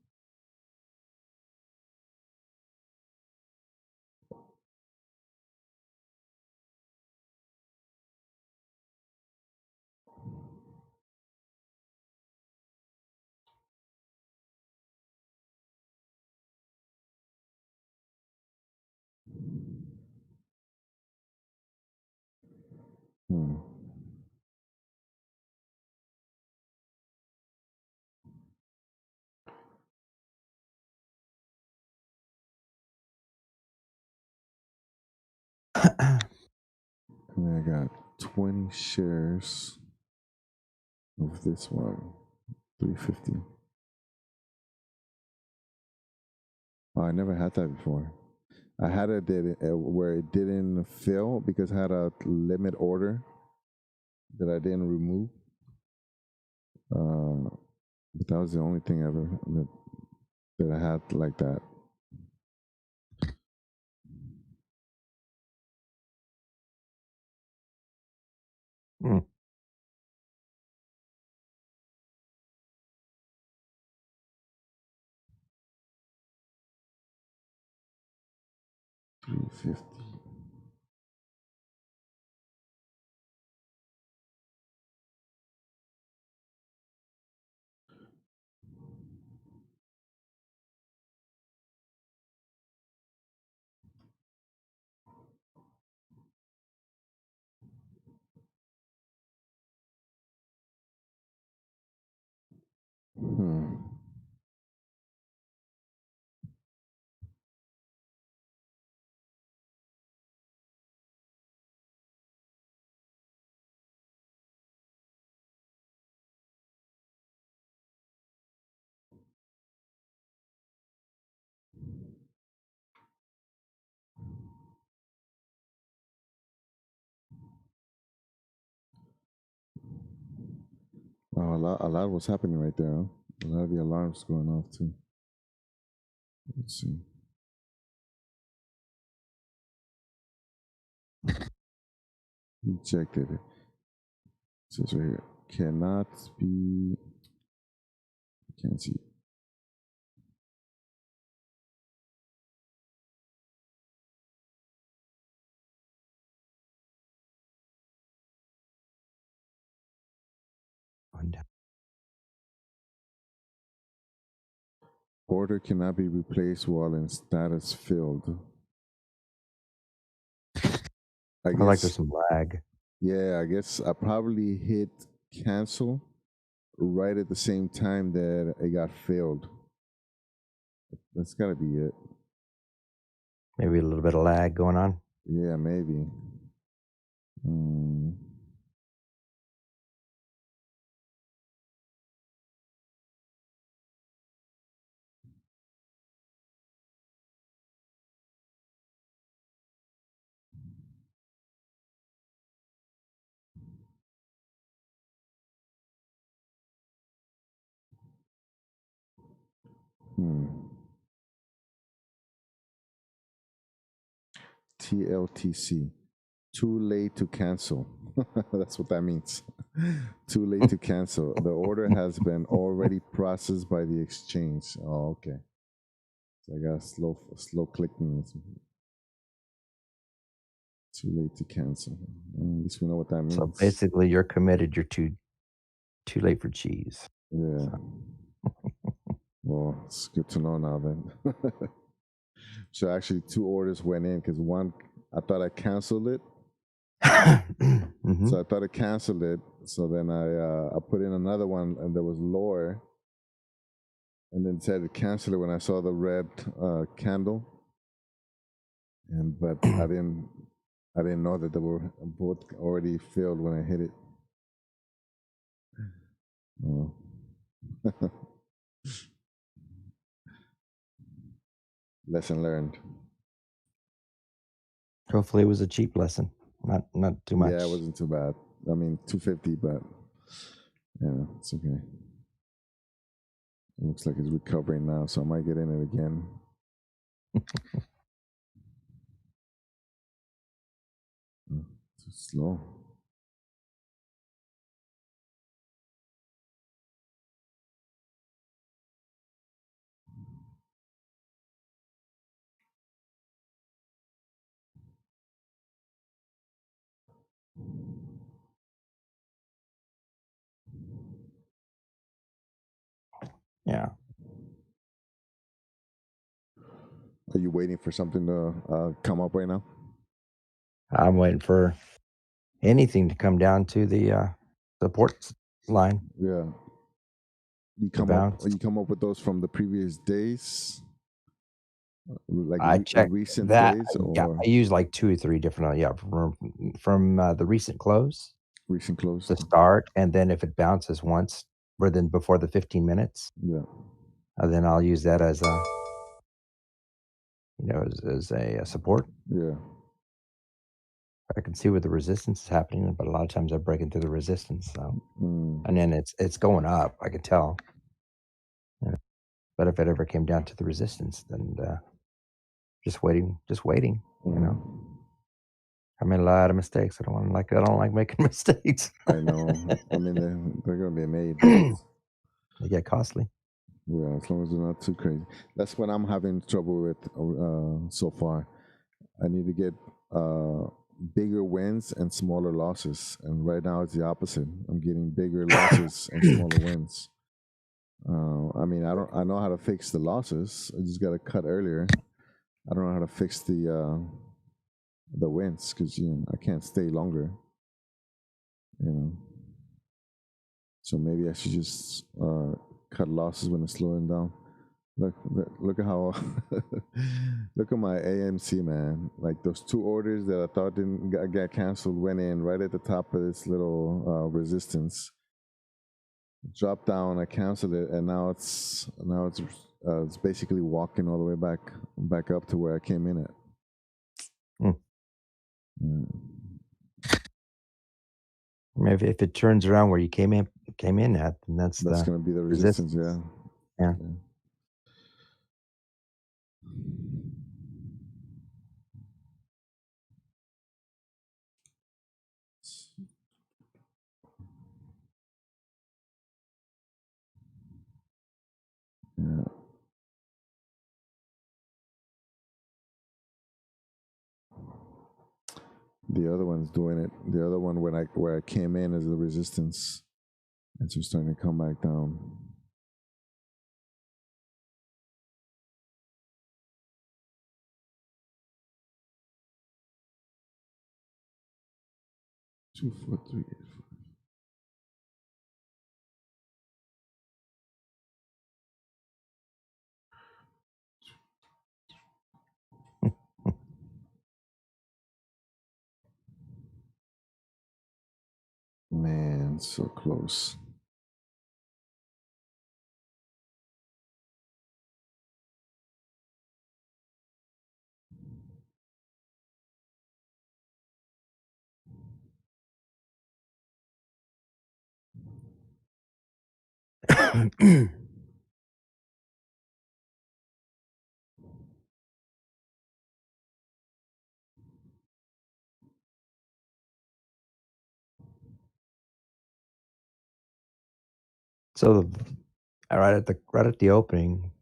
Hmm. And then I got 20 shares of this one, 350. Oh, I never had that before. I had it where it didn't fill because I had a limit order that I didn't remove. But that was the only thing ever that I had like that. Hmm. $350. Hmm. Oh, a lot was happening right there. Huh? A lot of the alarms going off too. Let's see. Rejected it. It says right here, cannot be. Can't see. Order cannot be replaced while in status filled. I I like there's guess. some lag. Yeah, I guess I probably hit cancel right at the same time that it got filled. That's gotta be it. Maybe a little bit of lag going on. Yeah, maybe. Mm. Hmm. TLTC. Too late to cancel. That's what that means. Too late to cancel. The order has been already processed by the exchange. Oh, okay. So I got slow clicking. Too late to cancel. At least we know what that So means. basically, you're committed. You're too late for cheese. Yeah. So. Well, it's good to know now then. So actually, two orders went in because one, I thought I canceled it. Mm-hmm. So I thought I canceled it. So then I put in another one, and there was lower, and then decided to cancel it when I saw the red candle. But I didn't know that they were both already filled when I hit it. Oh. Lesson learned. Hopefully, it was a cheap lesson, not too much. Yeah, it wasn't too bad. I mean, 250, but yeah, it's okay. It looks like it's recovering now, so I might get in it again. Too slow. Yeah, Are you waiting for something to come up right now? I'm waiting for anything to come down to the support line Yeah. to bounce. You come up with those from the previous days, like I checked recent that. days Yeah, or I use like 2 or 3 different, yeah, from the recent close, recent close. the start, and then if it bounces once or then before the 15 minutes, Yeah. then I'll use that as a, as a support. Yeah. I can see where the resistance is happening, but a lot of times I'm breaking through the resistance, so Mm. and then it's going up, I can tell. Yeah. But if it ever came down to the resistance, then, just waiting, Mm. I made a lot of mistakes. I don't like making mistakes. I know. I mean, they're gonna be made. They get costly. Yeah, as long as they're not too crazy. That's what I'm having trouble with so far. I need to get bigger wins and smaller losses, and right now it's the opposite. I'm getting bigger losses and smaller wins. I mean, I know how to fix the losses. I just got to cut earlier. I don't know how to fix the wins because I can't stay longer. You know, so maybe I should just cut losses when it's slowing down. Look at how look at my AMC, man. Like those 2 orders that I thought didn't get canceled went in right at the top of this little resistance. Dropped down, I canceled it, and now it's basically walking all the way back up to where I came in at. Hmm. Yeah. Maybe if it turns around where you came in at, then that's That's the gonna be the resistance, resistance. yeah. Yeah. Yeah. The other one's doing it. The other one where I came in as the resistance, it's just starting to come back down. Two, 4, 3, 8, 4. Man, so close. So, right at the opening,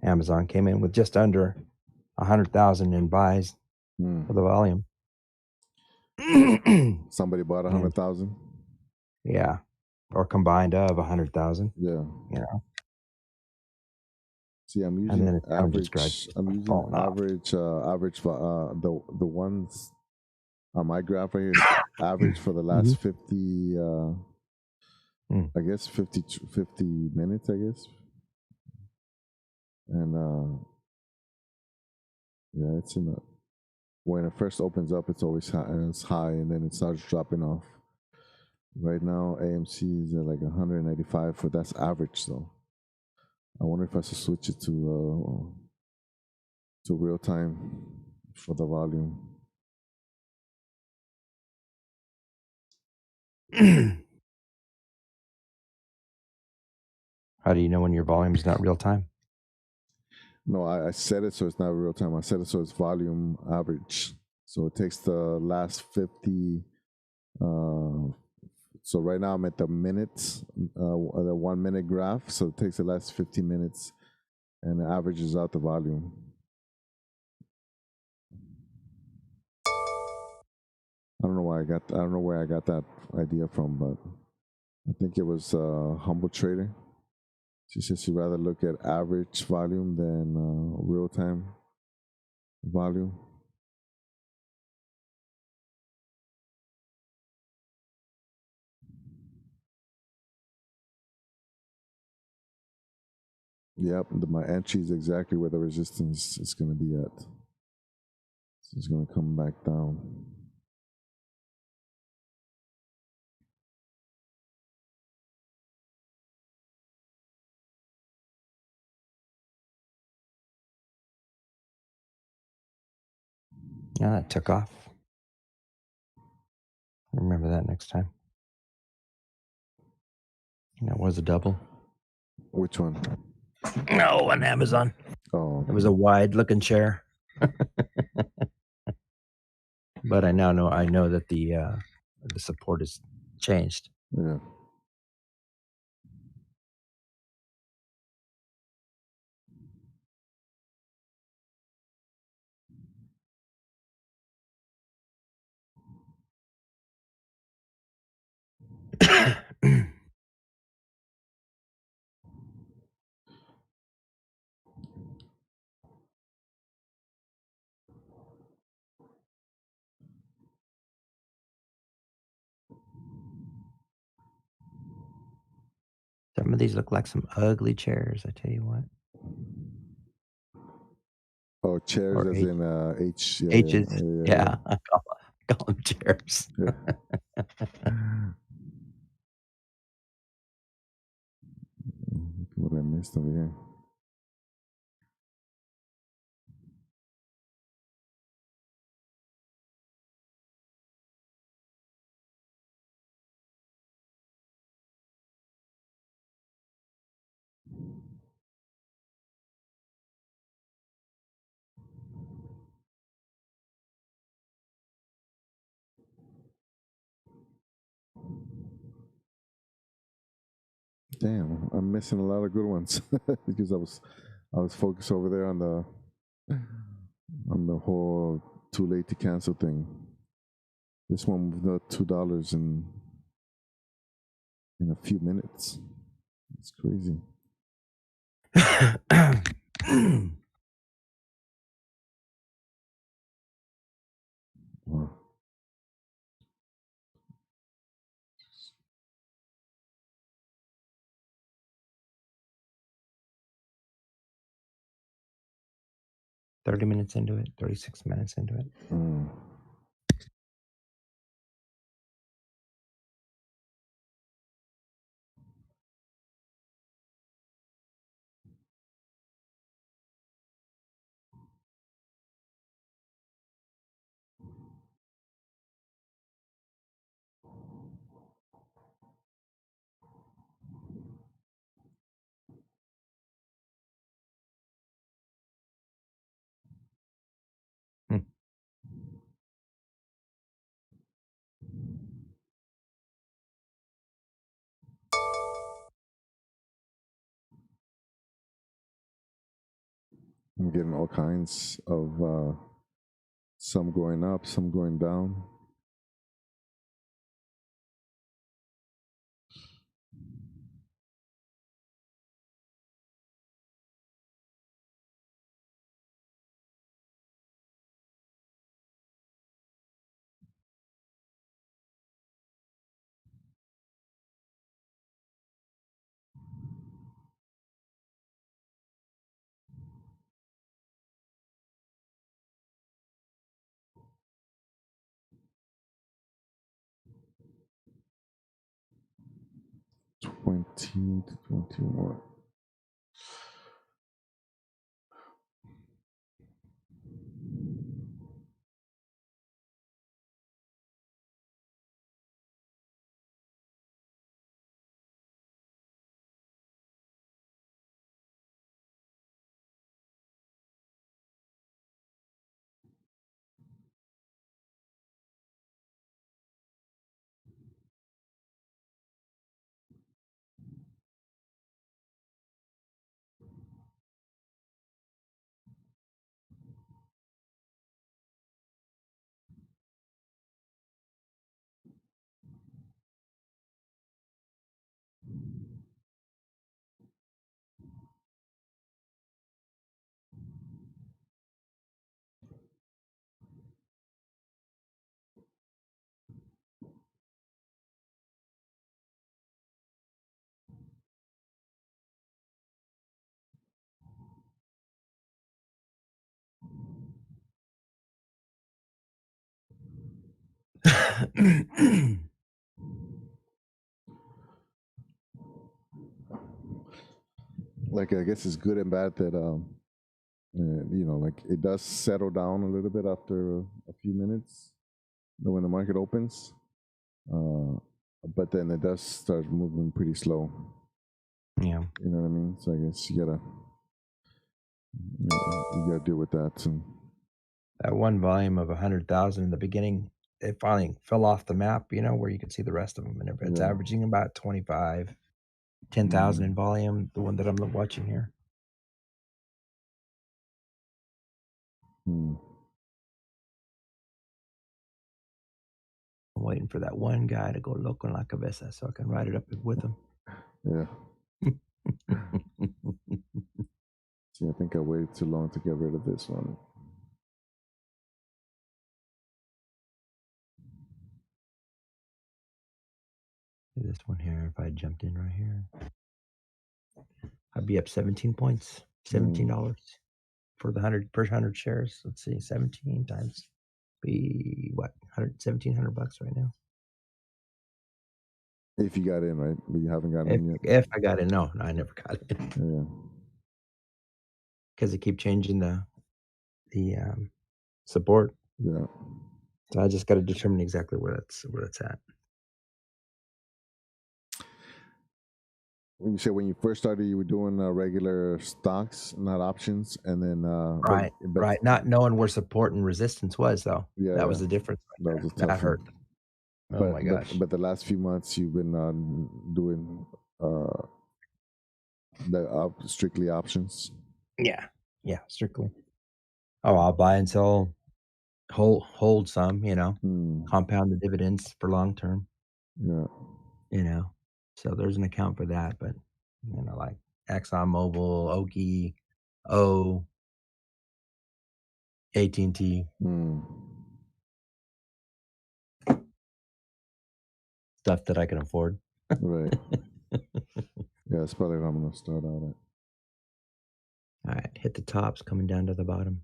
Amazon came in with just under 100,000 in buys for the volume. Somebody bought And 100,000. yeah, or combined of 100,000, Yeah. you know, See, I'm and using then it's kind of just average. I'm using falling off. average. The ones on my graph right here is average for the Mhm. last 50. Mm. I guess 50 minutes. I guess, and yeah, it's in the when it first opens up, it's always high, and it's high, and then it starts dropping off. Right now, AMC is at like 185 for that's average though. I wonder if I should switch it to real time for the volume. How do you know when your volume is not real time? No, I set it so it's not real time. I set it so it's volume average. So it takes the last 50. So right now I'm at the minutes, the 1 minute graph. So it takes the last 50 minutes and averages out the volume. I don't know why I don't know where I got that idea from, but I think it was Humble Trader. She says she'd rather look at average volume than real time volume. Yep, my entry is exactly where the resistance is going to be at. So it's going to come back down. Yeah, that took off. Remember that next time. That was a double. Which one? No, on Amazon. Oh, It was a wide looking chair. But I now know that the support has changed. yeah. Some of these look like some ugly chairs, I tell you what. Oh, chairs Or as in H. Yeah, H's. yeah. Yeah, I call them chairs. Yeah. What I missed over here. Damn, I'm missing a lot of good ones because I was focused over there on the whole too late to cancel thing. This one with the $2 in a few minutes. It's crazy. Wow. 30 minutes into it, 36 minutes into it. Mm. Hmm. I'm getting all kinds of some going up, some going down. $20 to $21. Like, I guess it's good and bad that you know, like it does settle down a little bit after a few minutes, you know, when the market opens, but then it does start moving pretty slow. Yeah. You know what I mean? So I guess you gotta deal with that too. That one volume of 100,000 in the beginning, it finally fell off the map, you know, where you could see the rest of them, and it's Yeah. averaging about 25, 10,000 in volume, the one that I'm watching here. Hmm. I'm waiting for that one guy to go loco en la cabeza so I can ride it up with him. Yeah. See, I think I waited too long to get rid of this one. This one here, if I jumped in right here, I'd be up 17 points, $17 for the 100 shares. Let's see, 17 times be what, 100, $1,700 right now. If you got in, right? But you haven't gotten in yet. If I got in, no, I never got in Yeah. because they keep changing the support. Yeah. So I just got to determine exactly where it's at. You said when you first started, you were doing regular stocks, not options, and then Right, but right. Not knowing where support and resistance was, though. Yeah, That yeah. was the difference That right was a there. tough That hurt. one. Oh my gosh. But the last few months you've been doing the strictly options. Yeah. Yeah, strictly. Oh, I'll buy and sell, hold some, you know, compound the dividends for long term, Yeah. you know. So there's an account for that, but you know, like ExxonMobil, Oki, O, AT&T, stuff that I can afford. Right. Yeah, that's probably what I'm gonna start out at. All right, hit the tops, coming down to the bottom.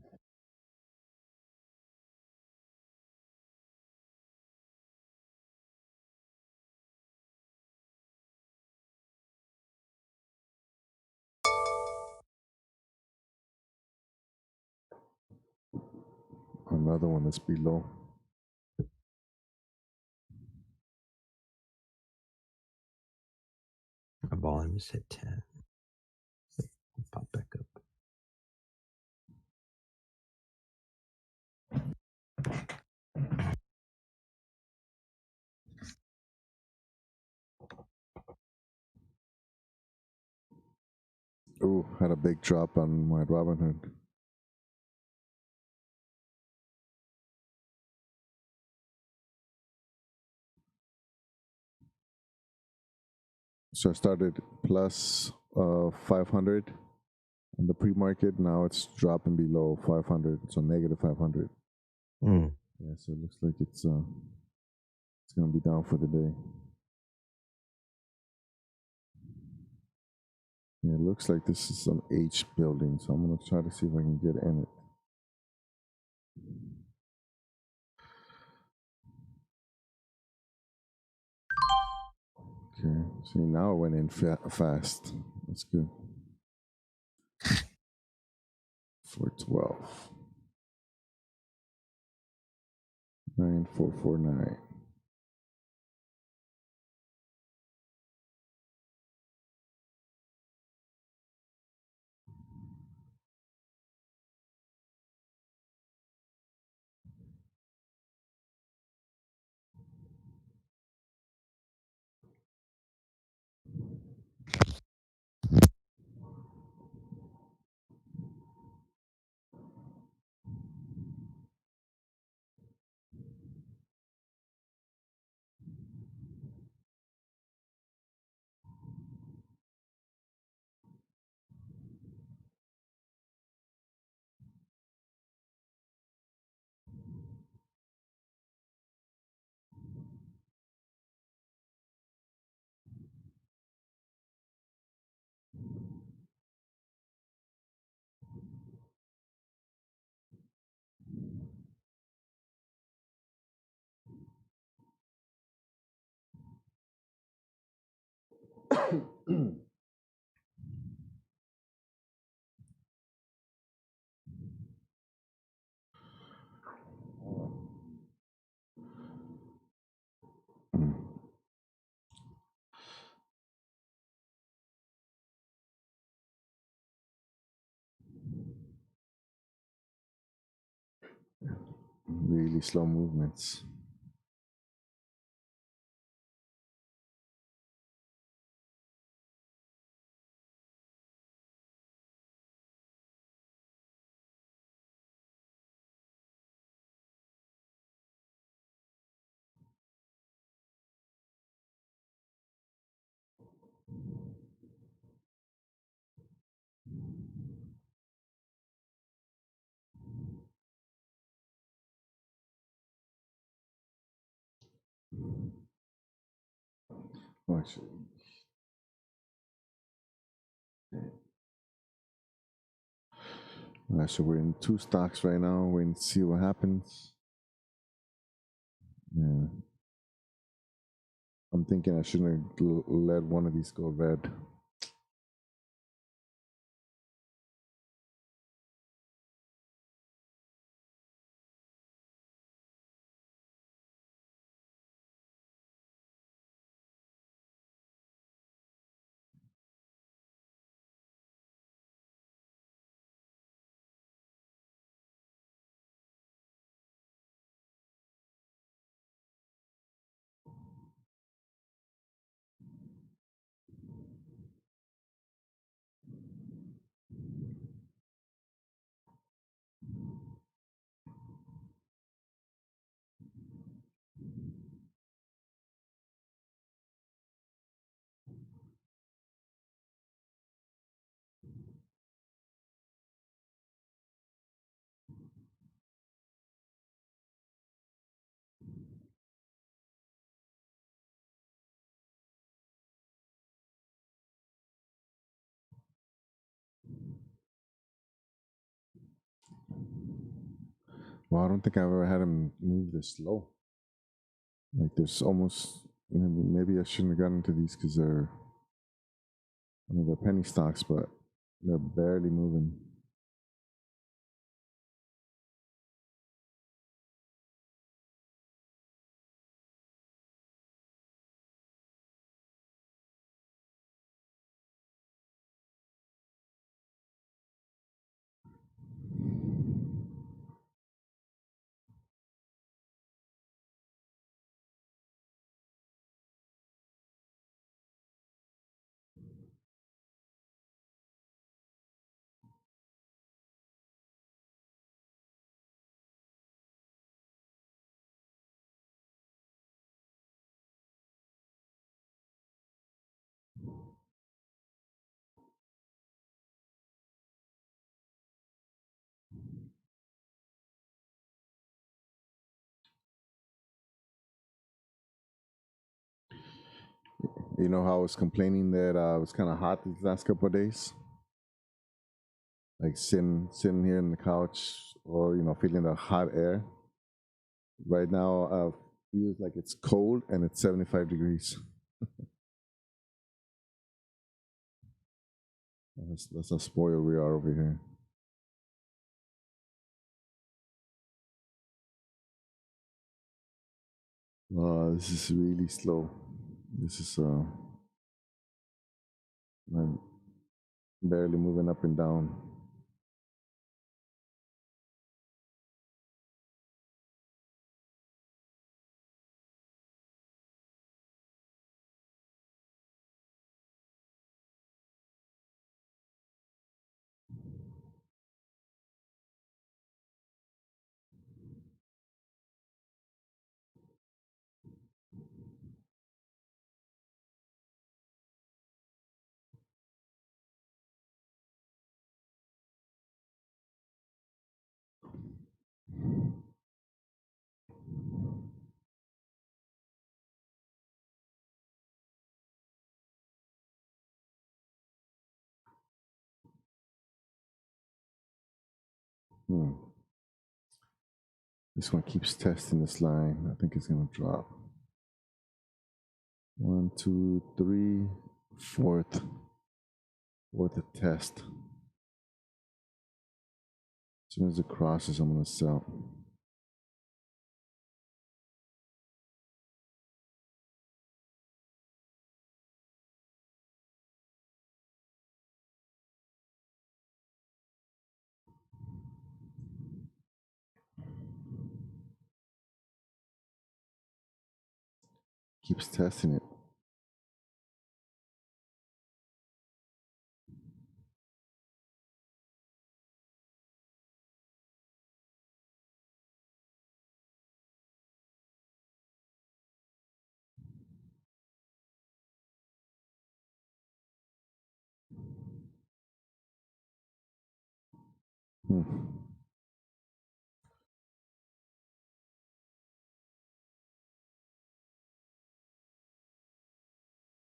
Another one that's below. My volume is hit 10. Pop back up. Ooh, had a big drop on my Robinhood. So I started plus 500 on the pre-market. Now it's dropping below 500, so negative 500. Yeah, so it looks like it's gonna be down for the day. Yeah, it looks like this is some H building, so I'm gonna try to see if I can get in it. Okay, see now it went in fast. That's good. 412. 9449. Really slow movements. Watch. Alright, so we're in 2 stocks right now. Waiting to see what happens. Yeah. I'm thinking I shouldn't have let one of these go red. Well, I don't think I've ever had him move this slow. Like there's almost, maybe I shouldn't have gotten into these because they're, they're penny stocks, but they're barely moving. You know how I was complaining that it was kind of hot these last couple of days? Like sitting here in the couch or, feeling the hot air. Right now, feels like it's cold and it's 75 degrees. That's how spoiled we are over here. This is really slow. This is I'm barely moving up and down. Hmm. This one keeps testing this line. I think it's gonna drop. 1, 2, 3. fourth test. As soon as it crosses, I'm gonna sell. Keeps testing it.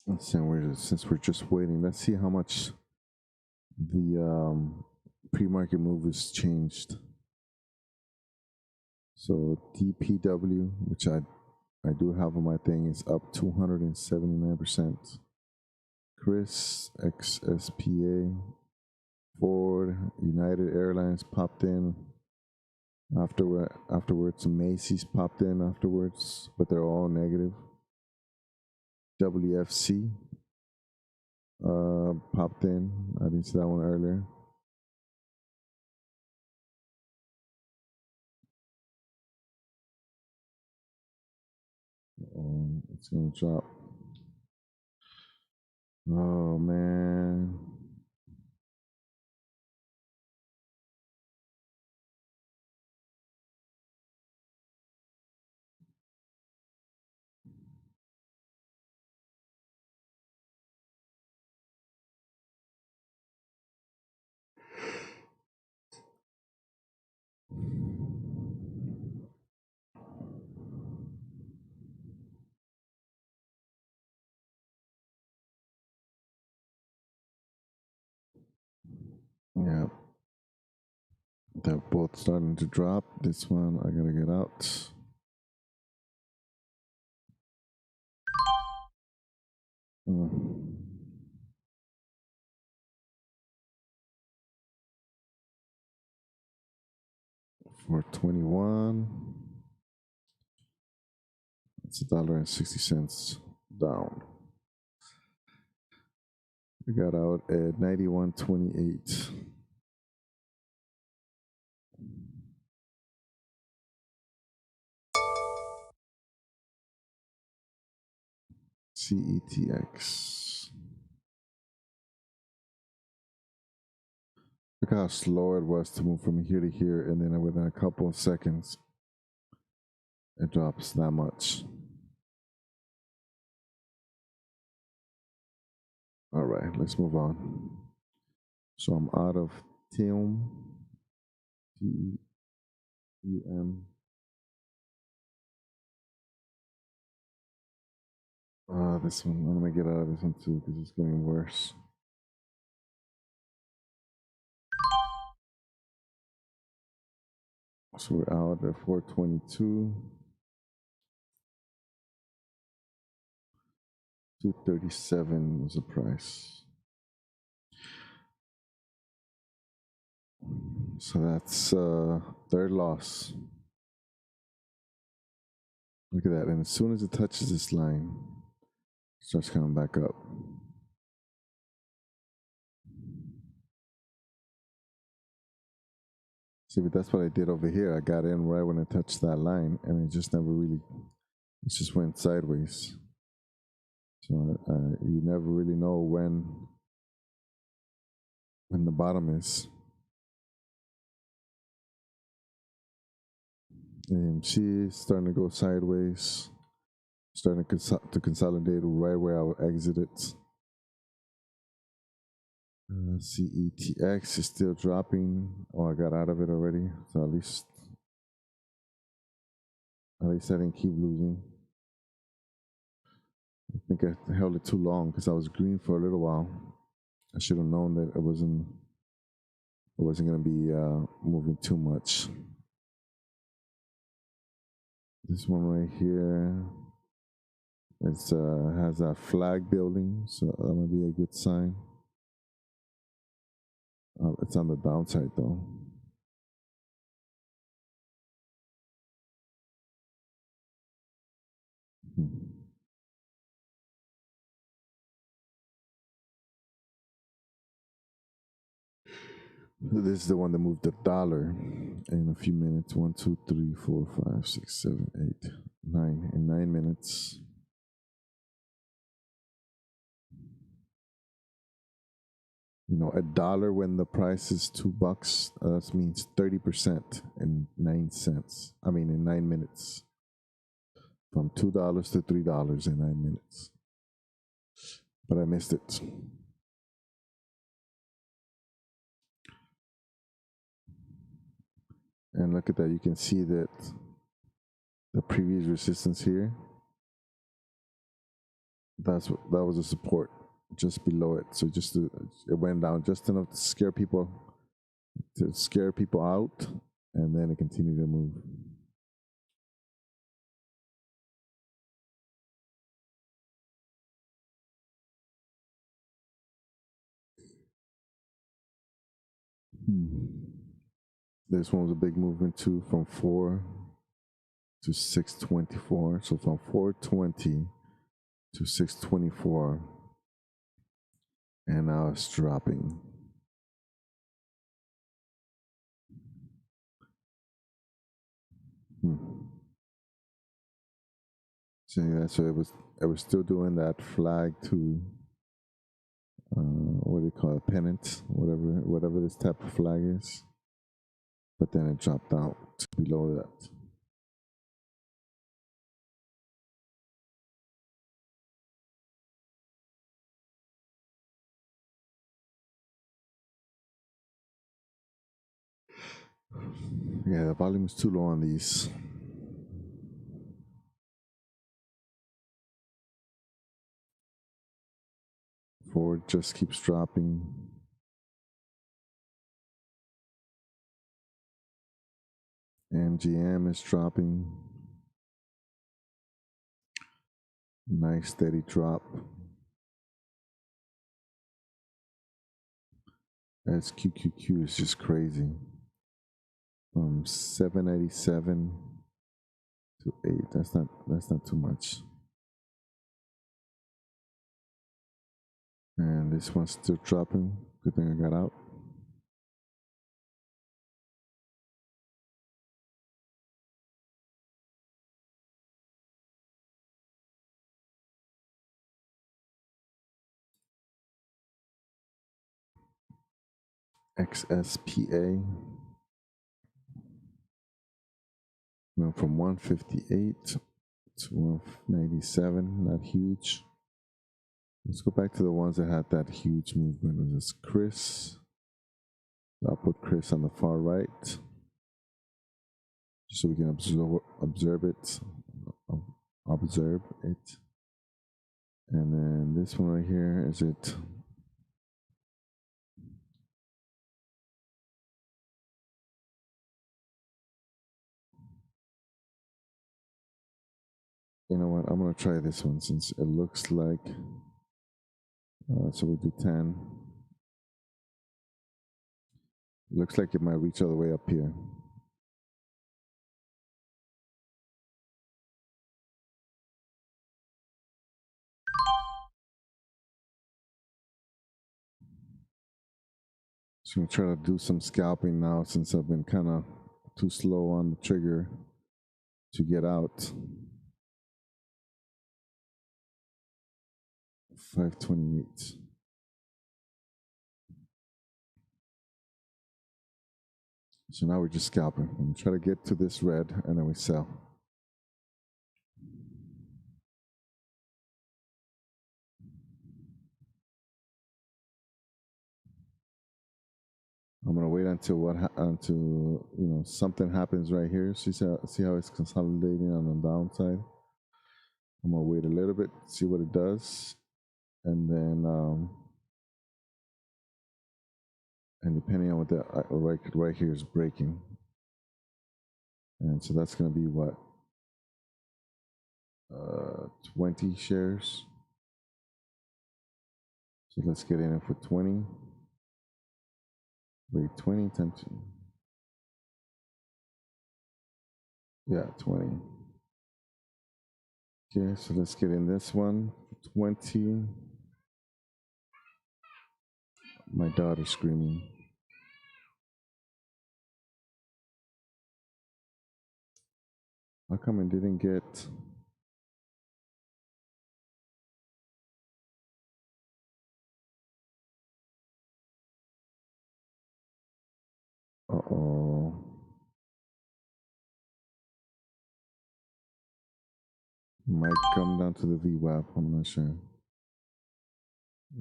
Let's see, since we're just waiting, let's see how much the pre-market move has changed. So DPW, which I do have on my thing, is up 279%. Chris, XSPA, Ford, United Airlines popped in afterwards. Macy's popped in afterwards, but they're all negative. WFC popped in. I didn't see that one earlier. It's gonna drop. Oh man. Yeah. They're both starting to drop. This one I gotta get out. Mm. 421. It's $1.60 down. We got out at 91.28. CETX. Look how slow it was to move from here to here, and then within a couple of seconds, it drops that much. All right, let's move on. So I'm out of TEUM. TEUM. This one, I'm gonna get out of this one too because it's getting worse. So we're out at 422. 237 was the price. So that's third loss. Look at that. And as soon as it touches this line, it starts coming back up. See, but that's what I did over here. I got in right when I touched that line, and it just never really, it just went sideways. So you never really know when the bottom is. AMC is starting to go sideways, starting to consolidate right where I exited. CETX is still dropping. Oh, I got out of it already. So at least I didn't keep losing. I think I held it too long because I was green for a little while. I should have known that it wasn't going to be moving too much. This one right here, It's has that flag building, so that might be a good sign. It's on the downside though. This is the one that moved the dollar in a few minutes. 1, 2, 3, 4, 5, 6, 7, 8, 9. In 9 minutes. You know, a dollar when the price is $2, that means 30% in 9 cents. I mean, in 9 minutes. From $2 to $3 in 9 minutes. But I missed it. And look at that, you can see that the previous resistance here, that was a support just below it. So it went down just enough to scare people out, and then it continued to move. This one was a big movement too, from 4 to 624. So from 420 to 624, and now it's dropping. So yeah, so it was still doing that flag to what do you call it, pennant, whatever this type of flag is. But then it dropped out to below that. Yeah, the volume is too low on these. Ford just keeps dropping. MGM is dropping. Nice steady drop. SQQQ is just crazy. From 787 to 8. That's not too much. And this one's still dropping. Good thing I got out. XSPA went from 158 to 197. Not huge. Let's go back to the ones that had that huge movement. This is Chris. I'll put Chris on the far right, so we can observe it. And then this one right here, is it? You know what? I'm gonna try this one since it looks like. So we do 10. Looks like it might reach all the way up here. So I'm gonna try to do some scalping now since I've been kind of too slow on the trigger to get out. 528. So now we're just scalping. I'm gonna try to get to this red and then we sell. I'm gonna wait until something happens right here. See how it's consolidating on the downside. I'm gonna wait a little bit, see what it does, and then and depending on what the right here is breaking, and so that's gonna be what 20 shares. So let's get in it for 20. Wait, 20 times 2. Yeah, 20. Okay, so let's get in this one for 20. My daughter's screaming. How come I didn't get... Uh-oh. Might come down to the VWAP, I'm not sure.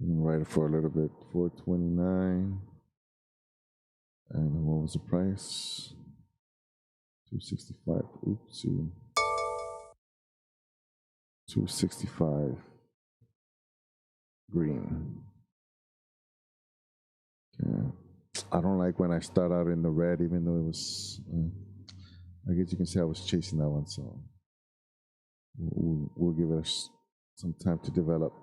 Write it for a little bit. 429. And what was the price? 265. Oopsie. 265. Green. Okay. I don't like when I start out in the red, even though it was. I guess you can say I was chasing that one, so we'll give it some time to develop.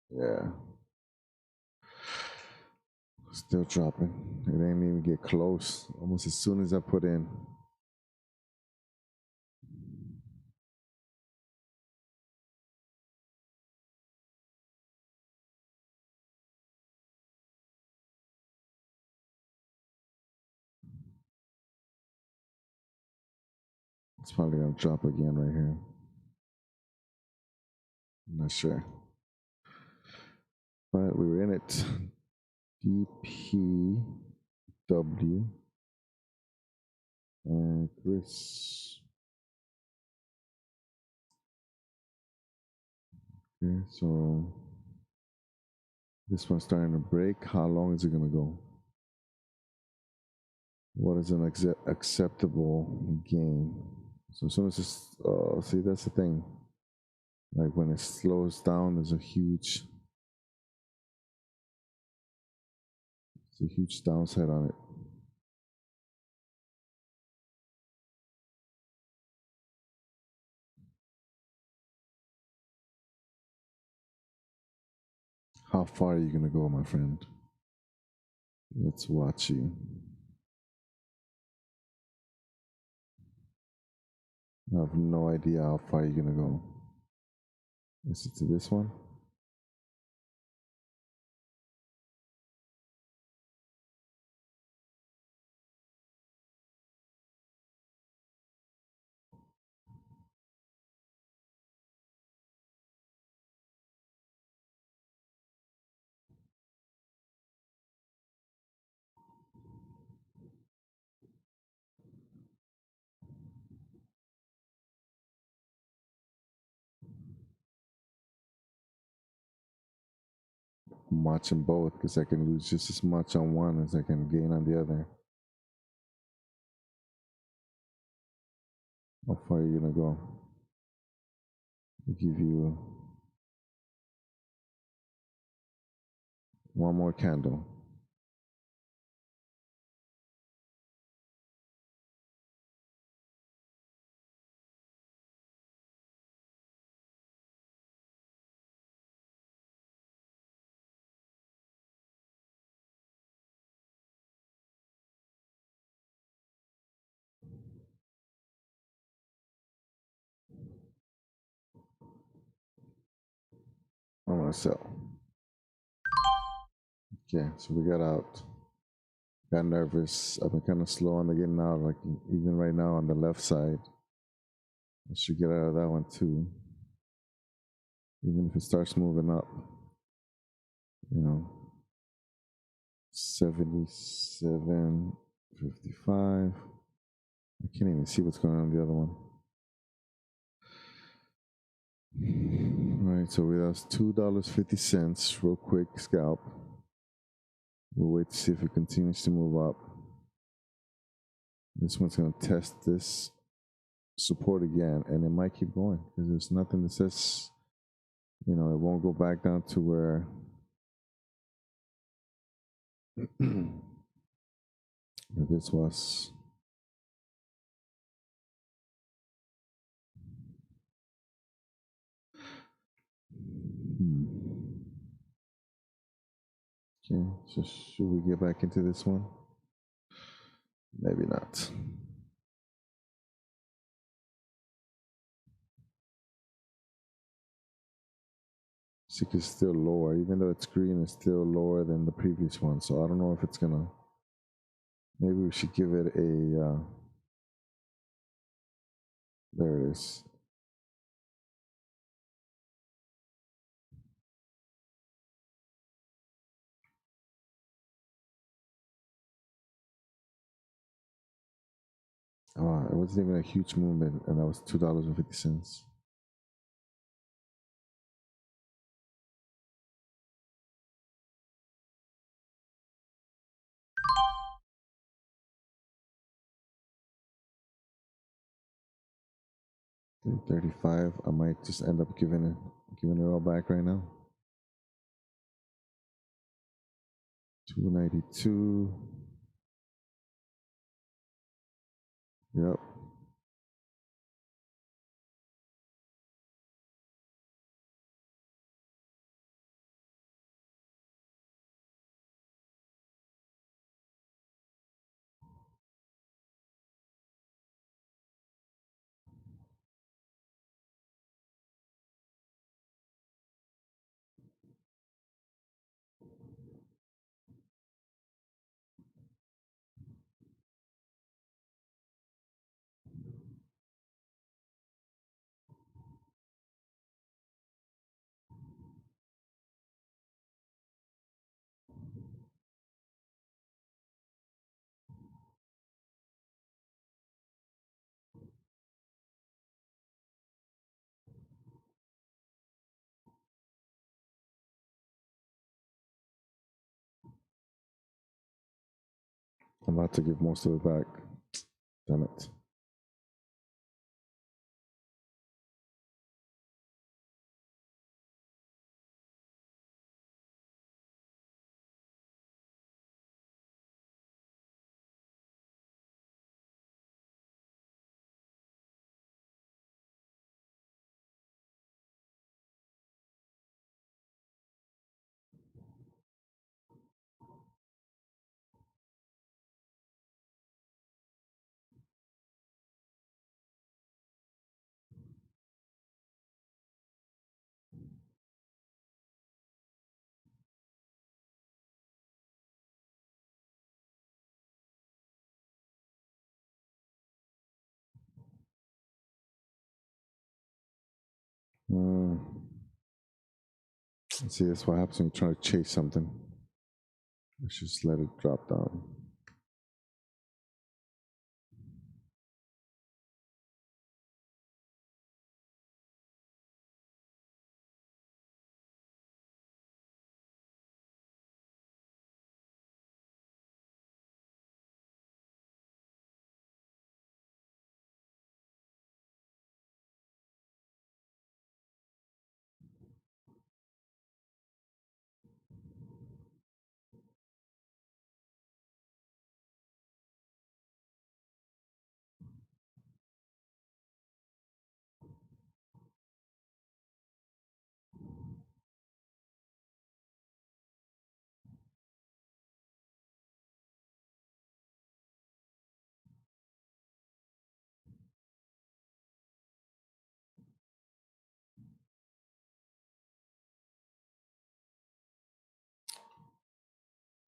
Yeah. Still dropping. It ain't even get close. Almost as soon as I put in. It's probably gonna drop again right here. I'm not sure. But we were in it. DPW and Chris. Okay, so this one's starting to break. How long is it gonna go? What is an acceptable gain? So as soon as it's, see, that's the thing. Like when it slows down, there's a huge downside on it. How far are you gonna go, my friend? Let's watch you. I have no idea how far you're gonna go. Is it to this one? I'm watching both because I can lose just as much on one as I can gain on the other. How far are you gonna go? I'll give you one more candle. I'm gonna sell. Okay, so we got out. Got nervous. I've been kind of slow on the getting out, like even right now on the left side. I should get out of that one too. Even if it starts moving up, you know, 77.55. I can't even see what's going on the other one. All right, so we lost $2.50 real quick scalp. We'll wait to see if it continues to move up. This one's going to test this support again, and it might keep going because there's nothing that says, you know, it won't go back down to where This was okay, so should we get back into this one? Maybe not. SIG is still lower, even though it's green, it's still lower than the previous one. So I don't know if it's gonna. Maybe we should give it a. There it is. It wasn't even a huge movement, and that was $2.50. $3.35. I might just end up giving it all back right now. $2.92. Yep. I'm about to give most of it back. Damn it. See, that's what happens when you try to chase something. Let's just let it drop down.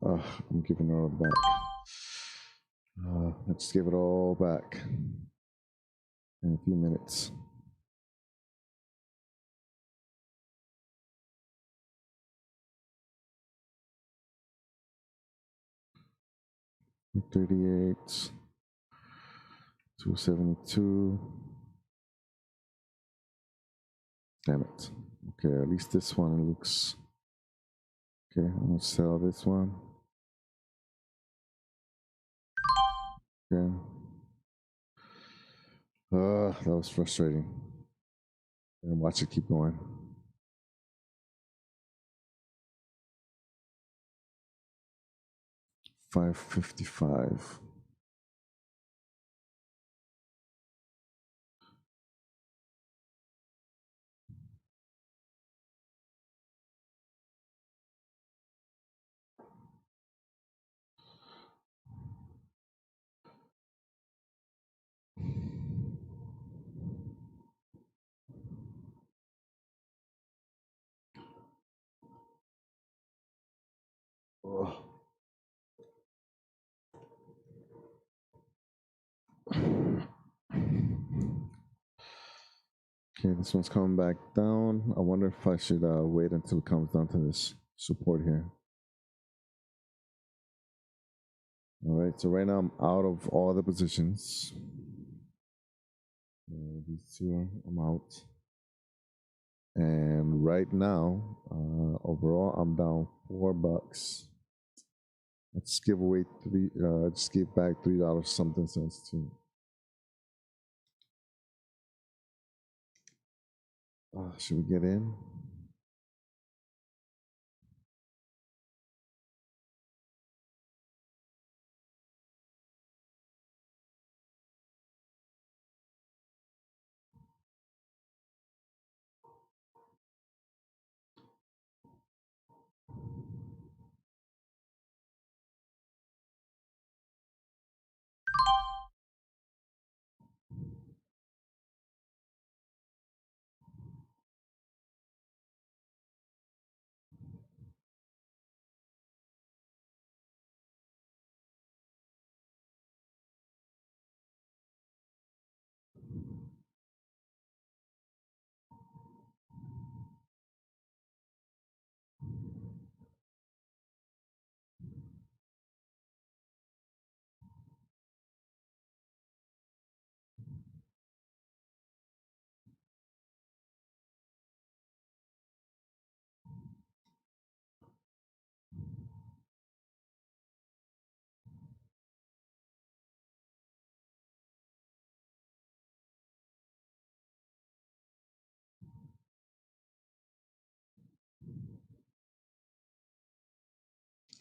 I'm giving it all back. Let's give it all back in a few minutes. $38, $2.72. Damn it. Okay, at least this one looks okay. I'm gonna sell this one. Okay. That was frustrating. And watch it keep going. 555. Oh. Okay, this one's coming back down. I wonder if I should wait until it comes down to this support here. All right, so right now I'm out of all the positions. These two, I'm out. And right now, overall, I'm down $4. Let's give away just give back $3 something cents too. Should we get in?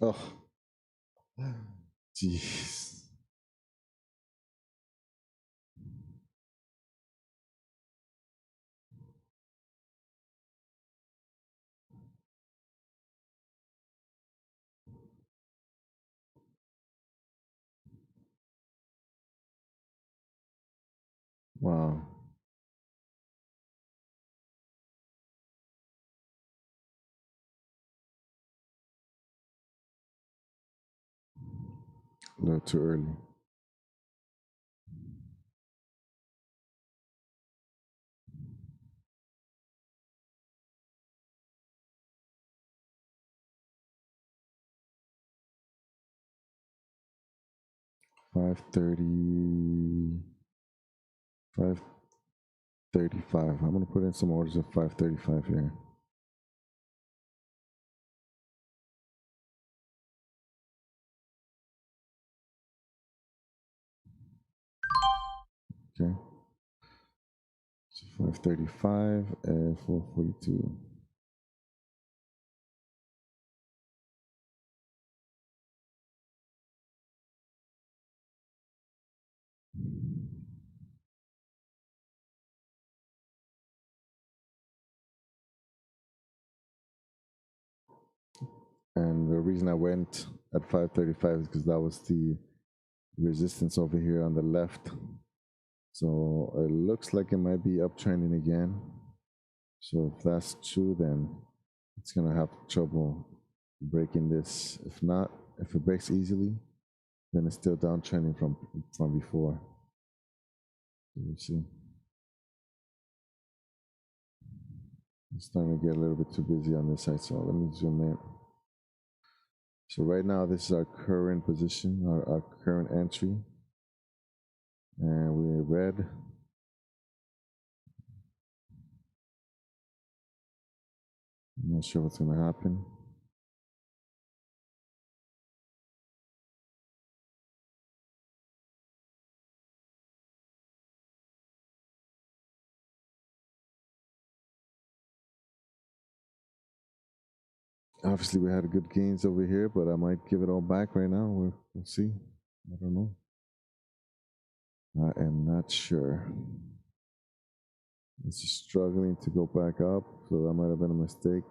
Oh, jeez. Wow. A little too early. $5.30. $5.35. I'm gonna put in some orders at $5.35 here. Okay. So 535 and 442. And the reason I went at 535 is because that was the resistance over here on the left. So it looks like it might be uptrending again. So if that's true, then it's gonna have trouble breaking this. If not, if it breaks easily, then it's still downtrending from before. Let me see. It's starting to get a little bit too busy on this side, so let me zoom in. So right now, this is our current position, our current entry, and we're red. I'm not sure what's gonna happen. Obviously, we had good gains over here, but I might give it all back right now. We'll see. I don't know. I am not sure. It's just struggling to go back up, so that might have been a mistake.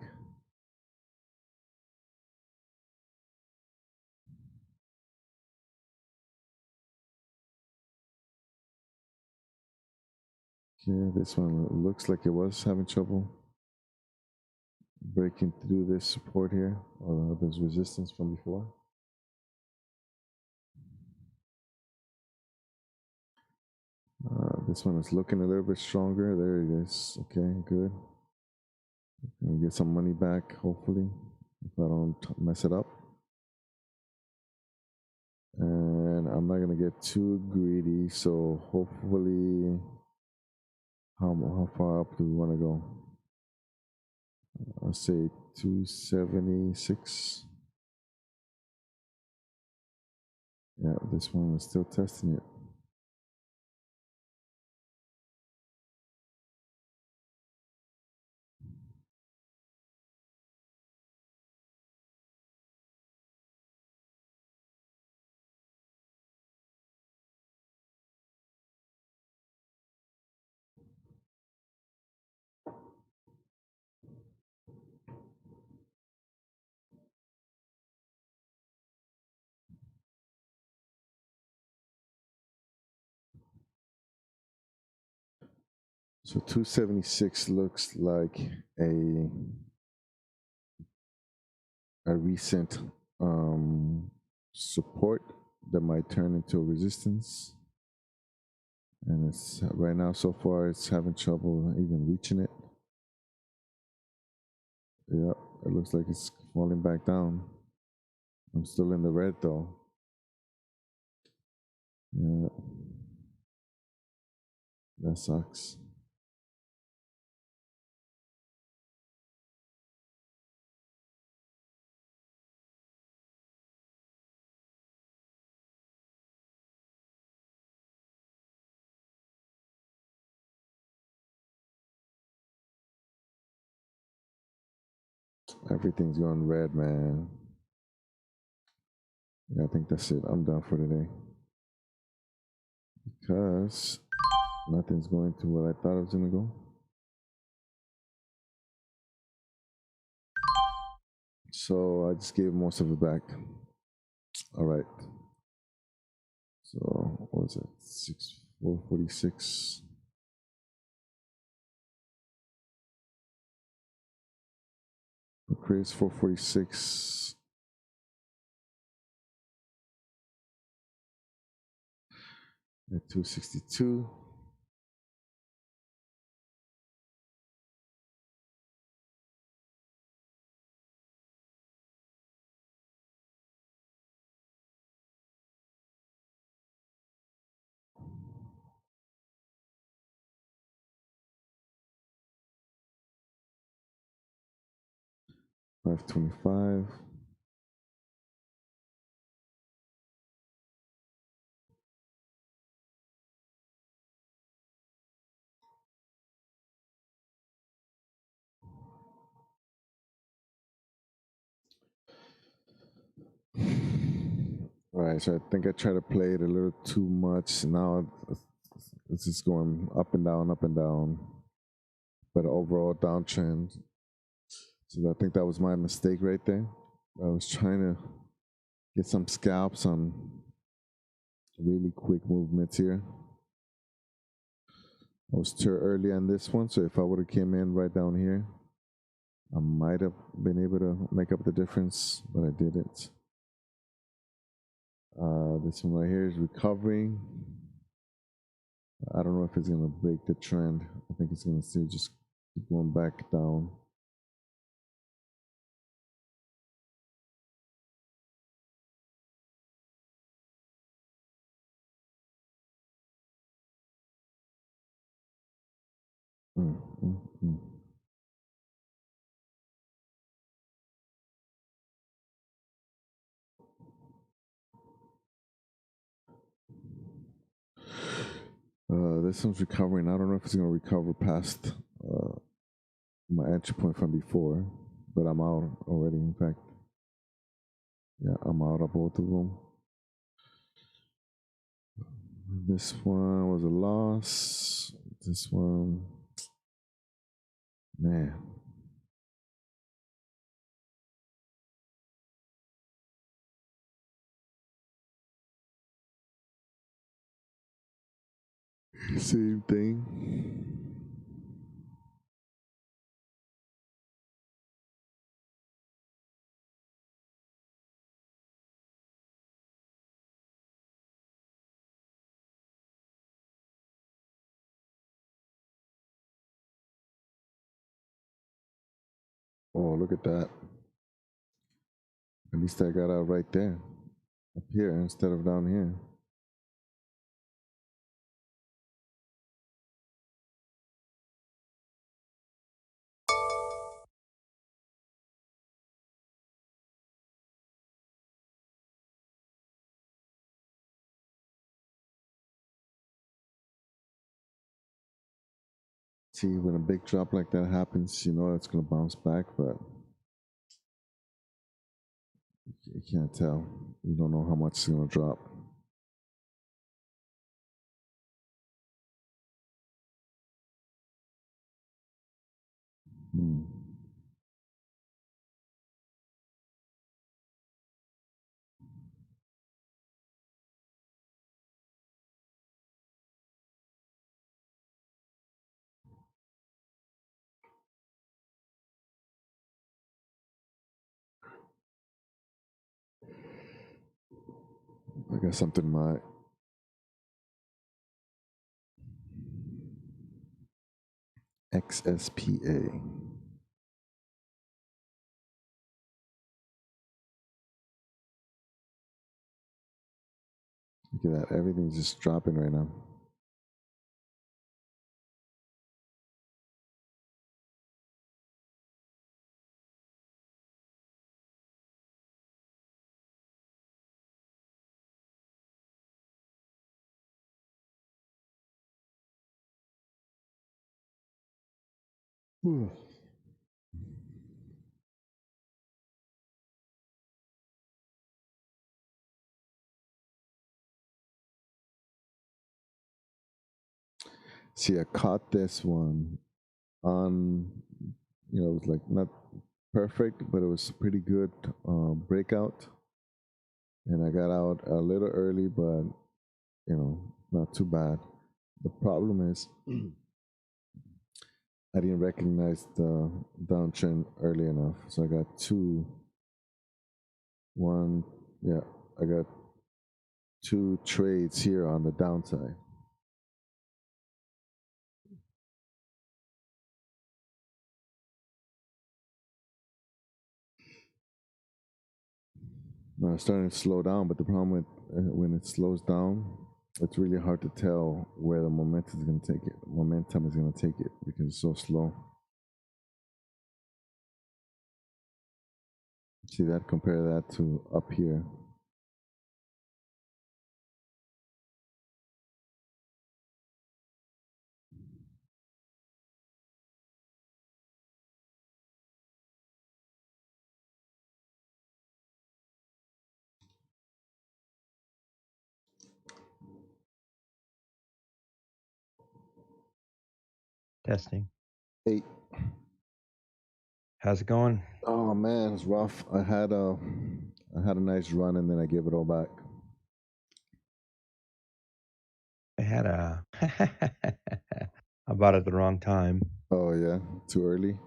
Yeah, this one looks like it was having trouble breaking through this support here, or this resistance from before. This one is looking a little bit stronger. There it is. Okay, good. Gonna get some money back, hopefully, if I don't mess it up. And I'm not gonna get too greedy, so hopefully, how far up do we want to go? I'll say 276. Yeah, this one is still testing it. So 276 looks like a recent support that might turn into a resistance. And it's right now, so far, it's having trouble even reaching it. Yeah, it looks like it's falling back down. I'm still in the red though. Yeah, that sucks. Everything's going red, man. Yeah, I think that's it. I'm done for today. Because nothing's going to what I thought it was going to go. So I just gave most of it back. All right. So what was it? 446. Creates 446. At 262. $525. All right, so I think I tried to play it a little too much. Now it's just going up and down, but overall downtrend. So I think that was my mistake right there. I was trying to get some scalps on really quick movements here. I was too early on this one, so if I would have came in right down here, I might have been able to make up the difference, but I didn't. This one right here is recovering. I don't know if it's gonna break the trend. I think it's gonna still just keep going back down. Mm, mm, mm. This one's recovering. I don't know if it's gonna recover past my entry point from before. but I'm out already. In fact, yeah, I'm out of both of them. This one was a loss. This one, man. Same thing. Oh, look at that. At least I got out right there. Up here instead of down here. See, when a big drop like that happens, you know it's going to bounce back, but you can't tell. You don't know how much it's going to drop. Hmm. I got something my XSPA. Look at that. Everything's just dropping right now. See, I caught this one on, it was like not perfect, but it was pretty good breakout. And I got out a little early, but, not too bad. The problem is I didn't recognize the downtrend early enough. So I got I got two trades here on the downside. Now it's starting to slow down, but the problem with when it slows down, it's really hard to tell where the momentum is going to take it. Momentum is going to take it because it's so slow. See that? Compare that to up here. Testing. 8. How's it going? Oh man, it's rough. I had a nice run and then I gave it all back. I had a I bought it at the wrong time. Oh yeah, too early.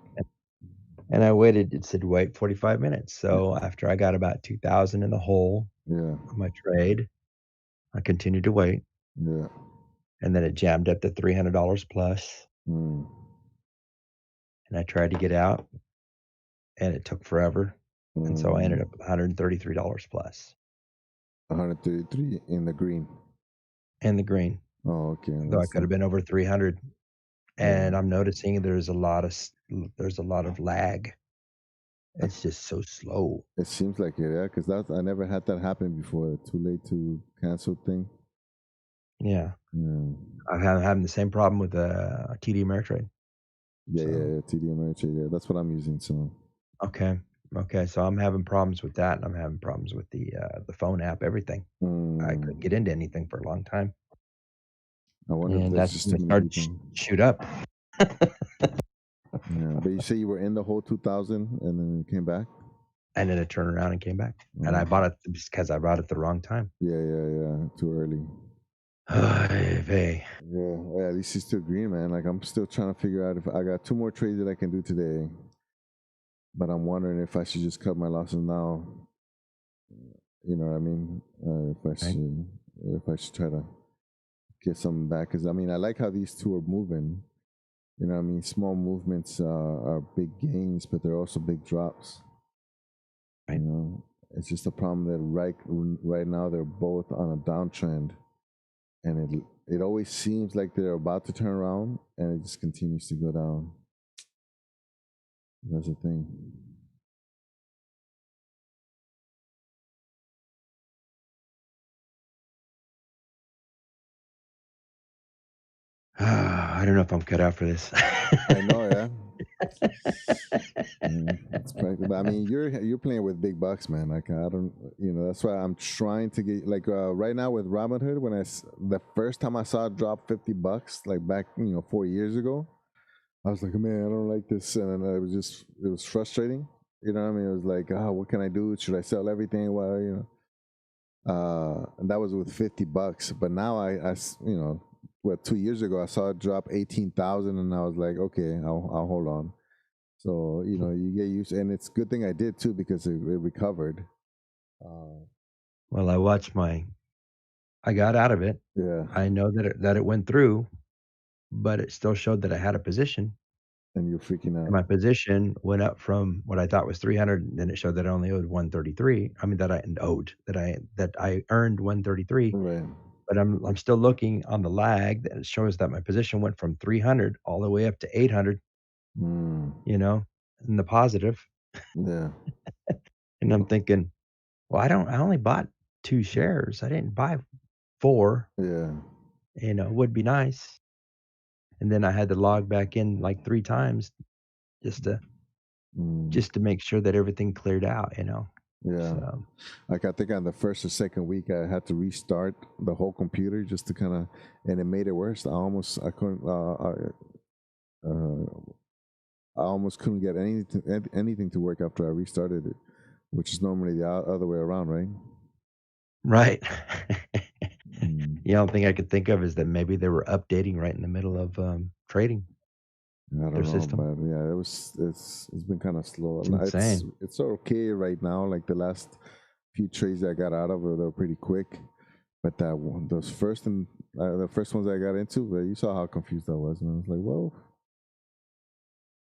And I waited, it said wait 45 minutes. So after I got about 2,000 in the hole Yeah, on my trade, I continued to wait. yeah. And then it jammed up to $300 plus. Mm. And I tried to get out and it took forever. And so I ended up with $133 plus 133 in the green. in the green. Oh, okay. Though I could have been over 300. And Yeah. I'm noticing there's a lot of lag. It's just so slow. It seems like it, yeah, because I never had that happen before. Too late to cancel thing. Yeah. Yeah. I'm having the same problem with TD Ameritrade. Yeah, So. yeah, TD Ameritrade. Yeah, that's what I'm using. So Okay. Okay. So I'm having problems with that, and I'm having problems with the phone app, everything. I couldn't get Mm, into anything for a long time, I wonder if and there's that's just when too it many started people. shoot up. Yeah, but you say you were in the whole 2000 and then you came back? And then it turned around and came back, and I Oh, bought it just 'cause I bought it the wrong time. yeah. Too early. Ay vey. Yeah, well, at least he's still green, man. Like I'm still trying to figure out if I got two more trades that I can do today, but I'm wondering if I should just cut my losses now. You know what I mean? Right? If I should try to get something back, because I mean I like how these two are moving. You know what I mean? Small movements are big gains, but they're also big drops. You Right? know, it's just a problem that right now they're both on a downtrend, and it always seems like they're about to turn around, and it just continues to go down. That's the thing. I don't know if I'm cut out for this. I know, yeah. Yeah, it's practical. But I mean, you're playing with big bucks, man. Like I don't, you know, that's why I'm trying to get like right now with Robinhood. The first time I saw it drop $50, like back 4 years ago, I was like, man, I don't like this, and it was frustrating. You know what I mean? It was like, oh, what can I do? Should I sell everything? Well, and that was with $50. But now what 2 years ago I saw it drop 18,000, and I was like, okay, I'll hold on. So you get used, and it's a good thing I did too because it recovered. Uh, Well, I got out of it. yeah, I know that it went through, but it still showed that I had a position, and you're freaking and out, my position went up from what I thought was 300, and then it showed that I only owed 133. I mean, that I earned 133, right? but I'm still looking on the lag that it shows that my position went from 300 all the way up to 800, Mm, you know, in the positive, yeah, and I'm thinking, "Well, I only bought 2 shares. I didn't buy 4, yeah. it would be nice." And then I had to log back in like 3 times just to Mm, just to make sure that everything cleared out, yeah. So, Like I think on the first or second week, I had to restart the whole computer just to and it made it worse. I couldn't, uh, I almost couldn't get anything to work after I restarted it, which is normally the other way around, right? right. Mm. The only thing I could think of is that maybe they were updating right in the middle of, trading I their don't know, system. but yeah, it's been kind of slow. It's And insane. it's okay right now. Like the last few trades I got out of it, they were pretty quick. But the first ones I got into, but you saw how confused I was, and I was like, whoa.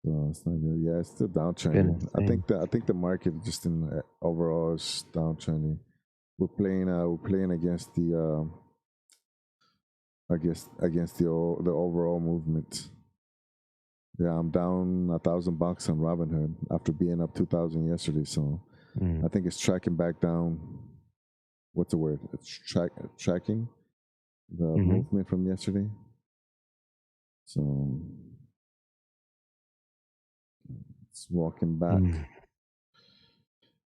So it's not good. Yeah, it's still It's been downtrending. insane. I think the market just in overall is downtrending. We're playing against the overall movement. Yeah, I'm down $1,000 on Robinhood after being up 2,000 yesterday. So Mm, I think it's tracking back down. What's the word? It's tracking the mhm, movement from yesterday. So it's walking back. mm.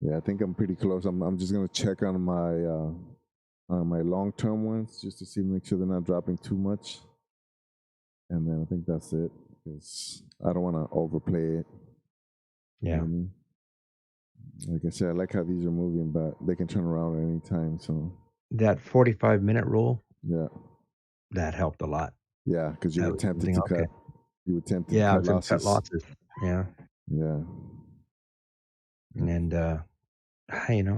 Yeah, I think I'm pretty close. I'm just gonna check on my long term ones just to see, make sure they're not dropping too much, and then I think that's it because I don't want to overplay it. You know Yeah. what I mean? Like I said, I like how these are moving, but they can turn around at any time. So That 45-minute rule, yeah, that helped a lot. yeah, because That was something okay. you were tempted to Yeah, I cut was gonna cut losses. losses. Yeah, Yeah, yeah, and,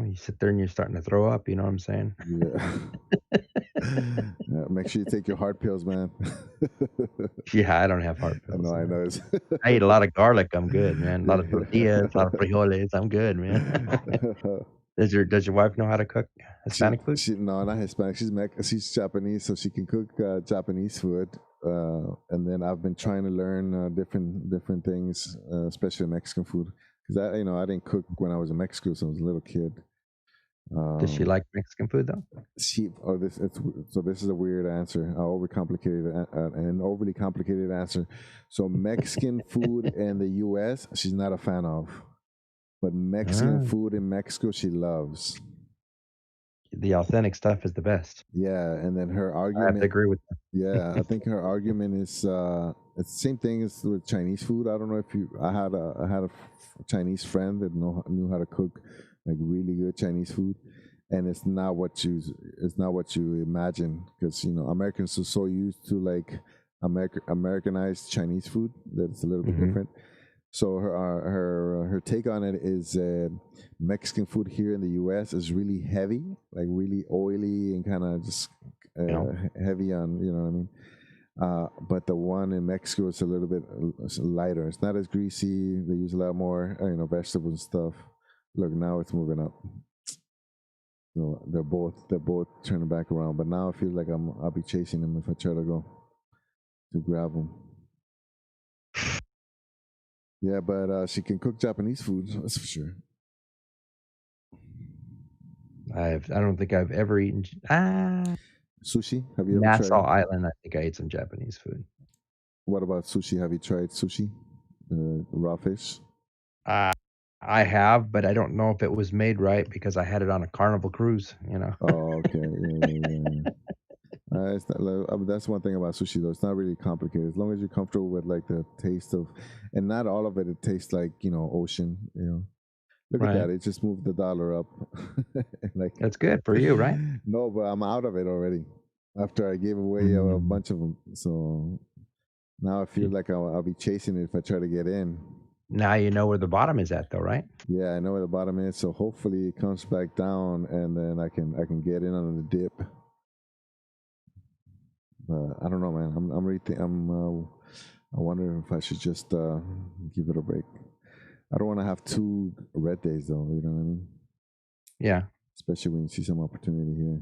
you sit there and you're starting to throw up, you know what I'm saying? yeah. Yeah, make sure you take your heart pills, man. Yeah, I don't have heart I pills, know, I no. know. It's I eat a lot of garlic, I'm good, man. A lot of tortillas, a lot of yeah. frijoles, I'm good, man. Does your wife know how to cook Hispanic food? She no, not Hispanic. She's Japanese, so she can cook Japanese food. And then I've been trying to learn different things, especially Mexican food, because I didn't cook when I was in Mexico, so I was a little kid. Does she Um, like Mexican food, though? she oh this is a weird answer, an overly complicated answer. So Mexican food in the U.S. she's not a fan of. but Mexican Ah, food in Mexico she loves. the authentic stuff is the best. Yeah, and then her I have to argument, agree with yeah, I that. think her argument is it's the same thing as with Chinese food. I don't know if you I had a Chinese friend that knew how to cook like really good Chinese food, and it's not what you imagine, because you know Americans are so used to like Americanized Chinese food that it's a little bit Mhm. different. So her take on it is Mexican food here in the U.S. is really heavy, like really oily and kind of just You know? heavy on, you know what I mean. But the one in Mexico is a little bit lighter. It's not as greasy. They use a lot more, you know, vegetables and stuff. Look, now it's moving up. So they're both turning back around. But now I feel like I'll be chasing them if I try to go to grab them. Yeah, but she can cook Japanese food. That's for sure. I don't think I've ever eaten Sushi? Have you ever Nassau tried? Island, I think I ate some Japanese food. What about sushi? Have you tried sushi? The raw fish? Uh, I have, but I don't know if it was made right because I had it on a Carnival cruise, you know? Oh, okay. Yeah. It's not, that's one thing about sushi, though. It's not really complicated. As long as you're comfortable with like the taste of, and not all of it. It tastes like, you know, ocean. You know, look at Right. that. It just moved the dollar up. Like, That's good for you, right? no, but I'm out of it already. After I gave away a Mm. bunch of them, so now I feel See, like I'll be chasing it if I try to get in. now you know where the bottom is at though, right? Yeah, I know where the bottom is, so hopefully it comes back down, and then I can get in on the dip. I don't know, man. I'm really I wonder if I should just give it a break. I don't want to have two red days though. You know what I mean? Yeah. Especially when you see some opportunity here.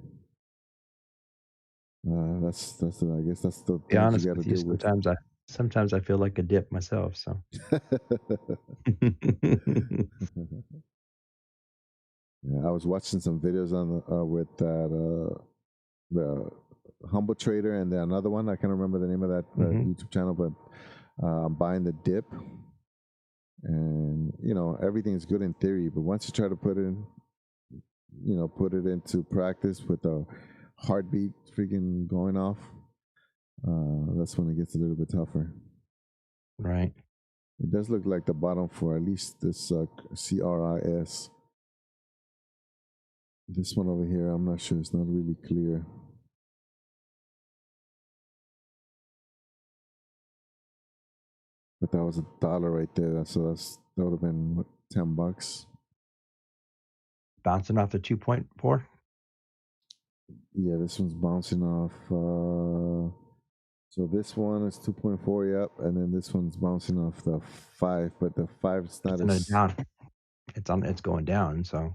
I guess that's the Be things you honest got to with you, deal with. sometimes I feel like a dip myself, so. Yeah, I was watching some videos on with that the Humble Trader, and then another one. I can't remember the name of that Mhm. YouTube channel, but I'm buying the dip, and you know everything's good in theory, but once you try to put it into practice with the heartbeat freaking going off, that's when it gets a little bit tougher. Right. It does look like the bottom for at least this CRIS. This one over here, I'm not sure. It's not really clear. But that was $1 right there. So that would have been what, $10. Bouncing off the 2.4? Yeah, this one's bouncing off. So this one is 2.4, yep, and then this one's bouncing off the 5, but the 5 is not It's in a as, down. It's going down, so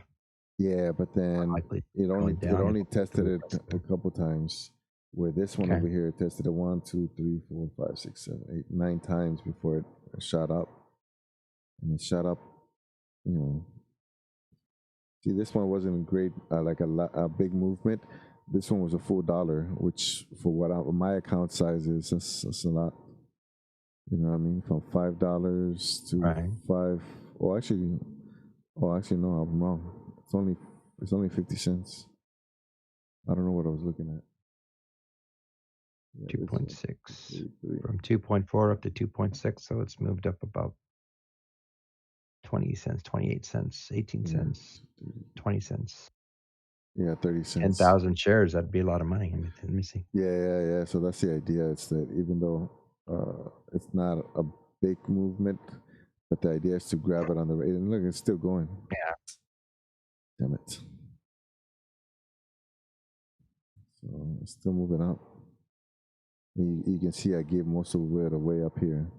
yeah, but more then likely it going down, only it'll move tested through it price a action. couple times. Where this one Okay. over here tested it 1, 2, 3, 4, 5, 6, 7, 8, 9 times before it shot up, and it shot up. You know, see, this one wasn't great, like a big movement. This one was a full dollar, which for what my account size is, that's a lot. You know what I mean? From $5 to Right. five. Oh, actually, no, I'm wrong. It's only 50 cents. I don't know what I was looking at. Yeah, this one. 2.6. 33. From 2.4 up to 2.6, so it's moved up about 20 cents, 28 cents, 18 Yeah, cents, 20 cents. yeah, 30 cents. 10,000 shares, that'd be a lot of money. Let me see. Yeah. So that's the idea. It's that even though it's not a big movement, but the idea is to grab it on the rate. And look, it's still going. Yeah. Damn it. So it's still moving up. You can see I gave most of it away up here.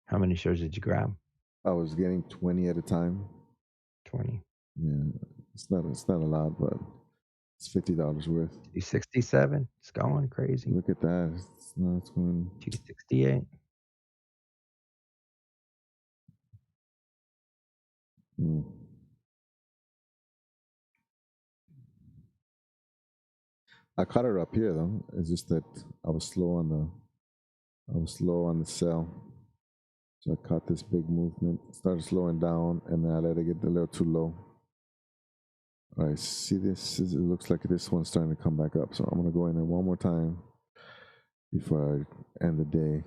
How many shares did you grab? I was getting 20 at a time. 20. Yeah, it's not a lot, but it's $50 worth. 267. It's going crazy. Look at that. It's going. 268. Mm. I caught her up here though. It's just that I was slow on the sell. So I caught this big movement, started slowing down, and then I let it get a little too low. All right, see this? It looks like this one's starting to come back up. So I'm gonna go in there one more time before I end the day.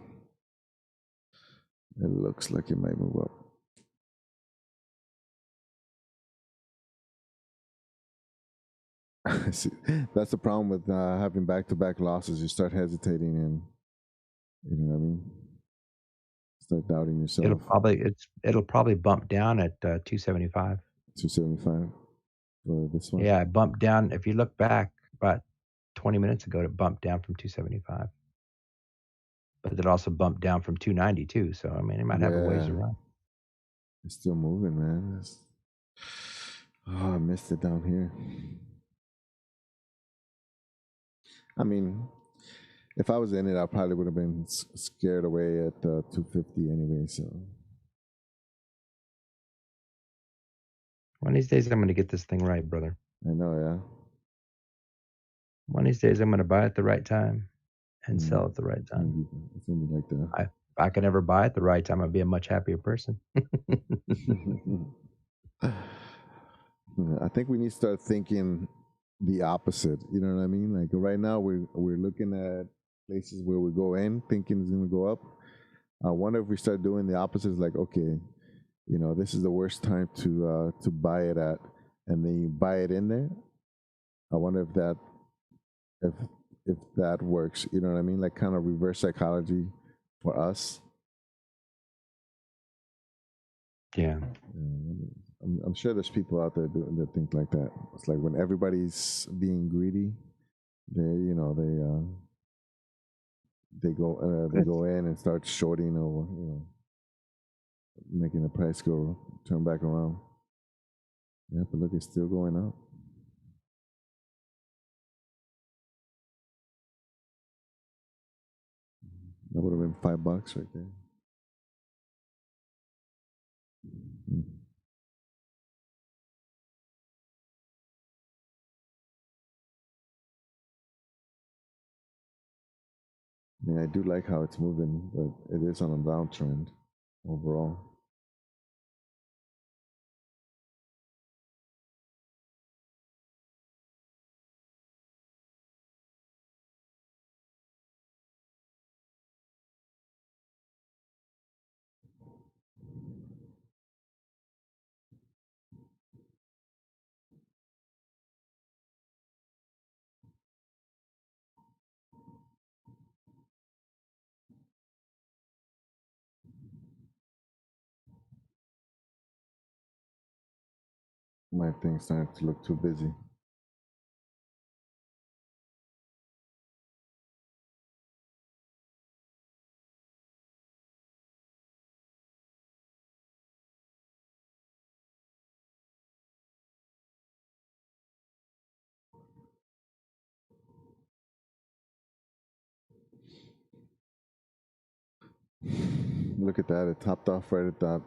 It looks like it might move up. See, that's the problem with having back-to-back losses. You start hesitating, and you know what I mean. Start doubting yourself. It'll probably bump down at 275. 275 for this one. Yeah, it bumped down. If you look back about 20 minutes ago, it bumped down from 275. But it also bumped down from 290 too. So I mean, it might have a ways Yeah, to run. it's still moving, man. Oh, I missed it down here. I mean, if I was in it, I probably would have been scared away at 250 anyway. So One of these days, I'm going to get this thing right, brother. I know, yeah. One of these days, I'm going to buy at the right time and sell at the right time. It's gonna be like that. If I can ever buy at the right time, I'd be a much happier person. I think we need to start thinking the opposite. You know what I mean? Like right now, we're looking at places where we go in thinking it's gonna go up. I wonder if we start doing the opposite. It's like, okay, you know, this is the worst time to buy it at, and then you buy it in there. I wonder if if that works. You know what I mean? Like kind of reverse psychology for us. Yeah. I'm sure there's people out there that think like that. It's like when everybody's being greedy, they go in and start shorting, or making the price go turn back around. Yeah, but look, it's still going up. That would have been $5 right there. Mm. I mean, I do like how it's moving, but it is on a downtrend overall. My thing's starting to look too busy. Look at that! It topped off right at that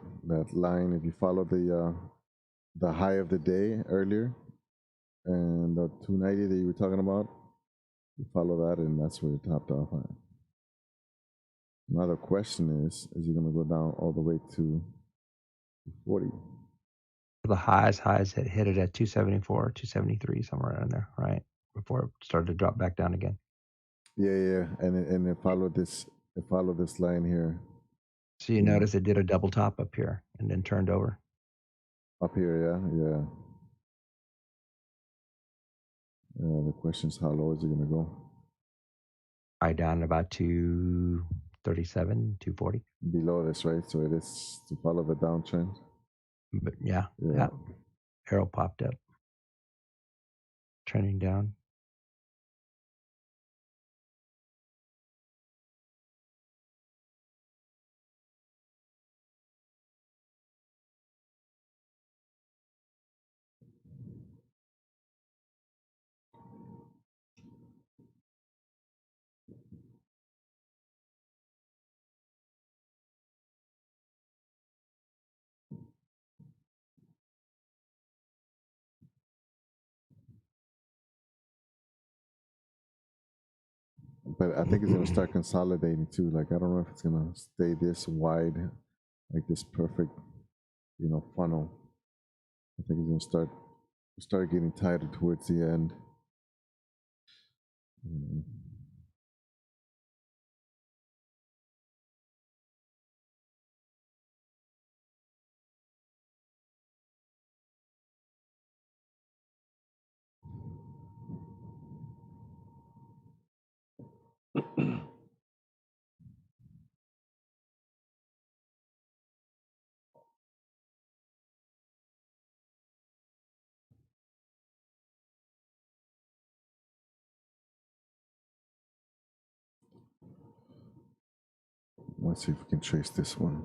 line. If you follow the high of the day earlier, and the 290 that you were talking about, you follow that, and that's where it topped off at. Now the question is it going to go down all the way to 40? The highs it hit it at 274, 273, somewhere around there, right? Before it started to drop back down again. Yeah, and it followed this line here. So you notice it did a double top up here and then turned over. Up here, yeah. The question is, how low is it going to go? Down about 237, 240. Below this, right? So it is to follow the downtrend. But yeah. Arrow popped up, trending down. But I think it's going to start consolidating too. Like, I don't know if it's going to stay this wide like this perfect, funnel. I think it's gonna start getting tighter towards the end. Mm. Let's see if we can trace this one.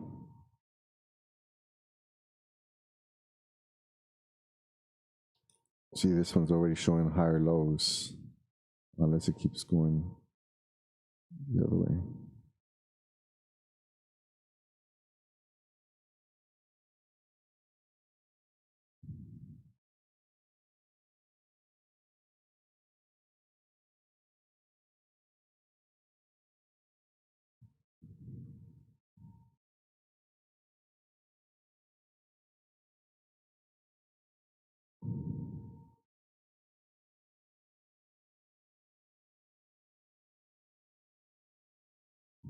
See, this one's already showing higher lows, unless it keeps going the other way.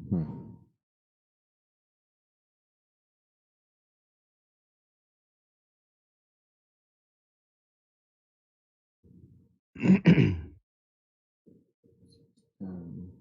Hmm. Um,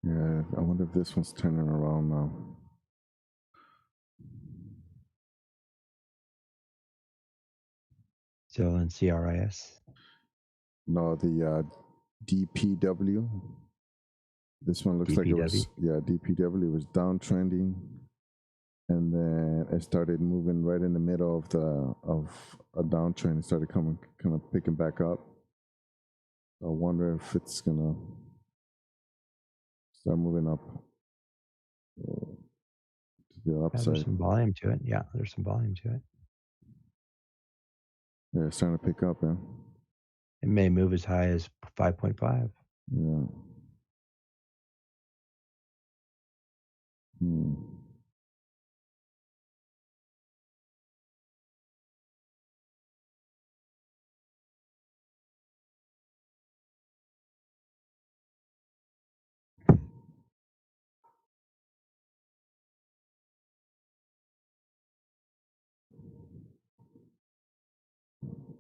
yeah, I wonder if this one's turning around now. Still in CRIS. No, the DPW. This one looks like it was, DPW was downtrending, and then it started moving right in the middle of a downtrend. It started kind of picking back up. I wonder if it's gonna start moving up to the Yeah, upside. there's some volume to it. Yeah, there's some volume to it. Yeah, it's starting to pick up, yeah. It may move as high as 5.5. Yeah. Hmm.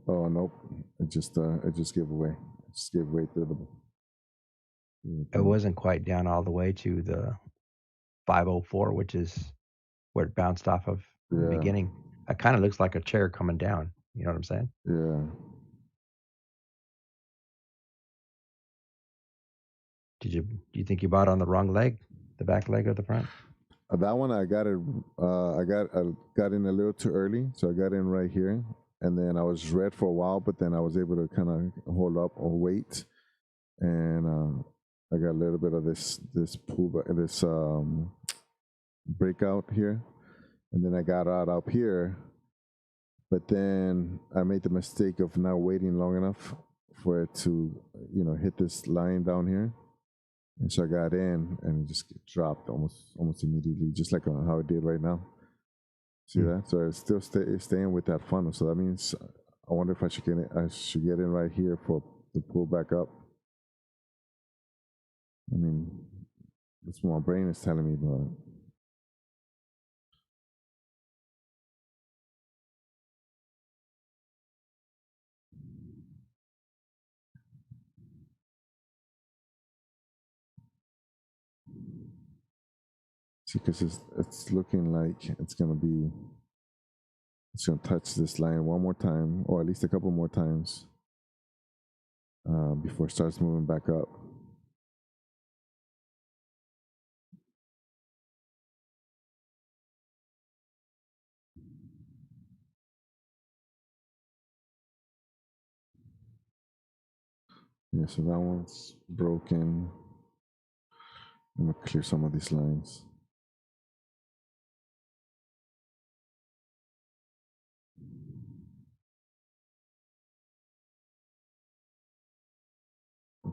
Oh nope! It just gave away. It just gave way to the It thing. wasn't quite down all the way to the 504, which is where it bounced off of in the Yeah, beginning. It kind of looks like a chair coming down. You know what I'm saying? yeah. Do you think you bought on the wrong leg, the back leg or the front? That one I got it. I got in a little too early, so I got in right here, and then I was red for a while, but then I was able to kind of hold up or wait, and I got a little bit of this breakout here, and then I got out up here, but then I made the mistake of not waiting long enough for it to hit this line down here. And so I got in and it just dropped almost immediately, just like how it did right now. See that? So it's still staying with that funnel. So that means I wonder if I should get in right here for the pull back up. I mean, that's what my brain is telling me, but See, because it's looking like it's gonna touch this line one more time, or at least a couple more times, before it starts moving back up. Yeah, so that one's broken. I'm gonna clear some of these lines.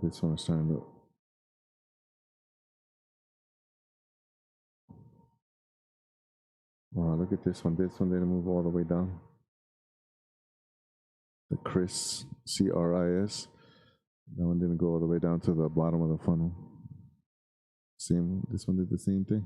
This one is starting to. Wow, look at this one. This one didn't move all the way down. The CRIS, CRIS. That one didn't go all the way down to the bottom of the funnel. Same, this one did the same thing.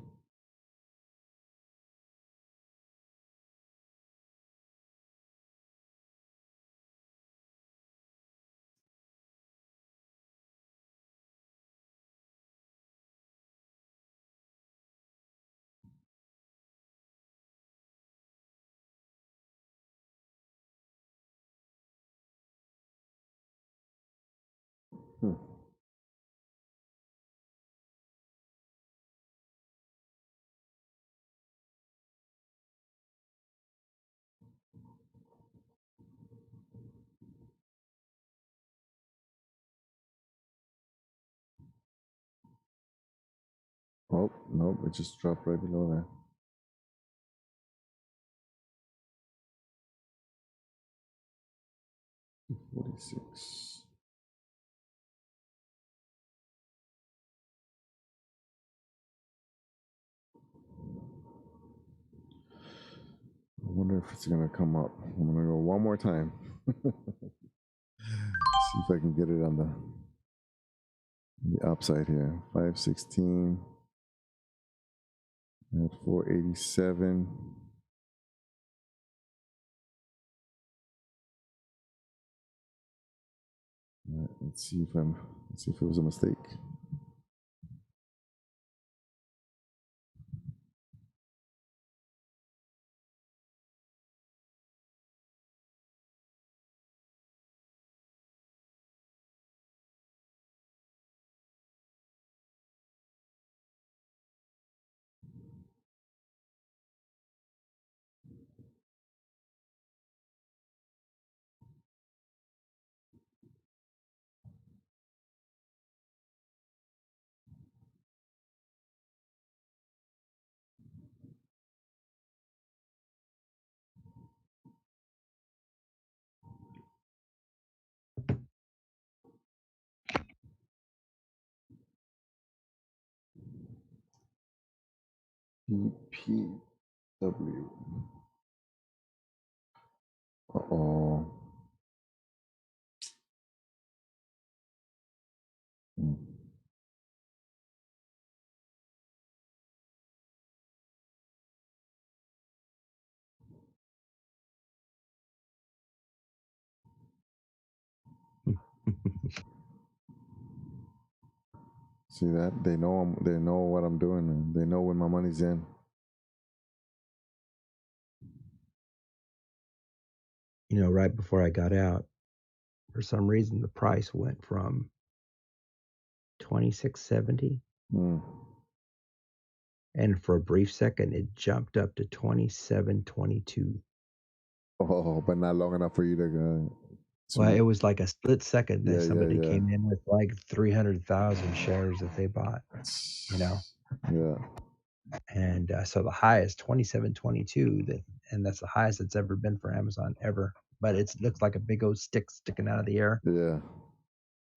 Hmm. Oh, nope, it just dropped right below that. $46. I wonder if it's gonna come up. I'm gonna go one more time. See if I can get it on the upside here. 516 at 487. All right, let's see if it was a mistake. EPW. Uh-oh. Hmm. See that? They know what I'm doing, and they know when my money's in. You know, right before I got out, for some reason the price went from 26.70, and for a brief second it jumped up to 27.22. Oh, but not long enough for you to. Well, it was like a split second that Yeah, somebody yeah. came in with like 300,000 shares that they bought, you know. Yeah. And so the high is 27.22, and that's the highest it's ever been for Amazon ever. But it looks like a big old stick sticking out of the air, Yeah.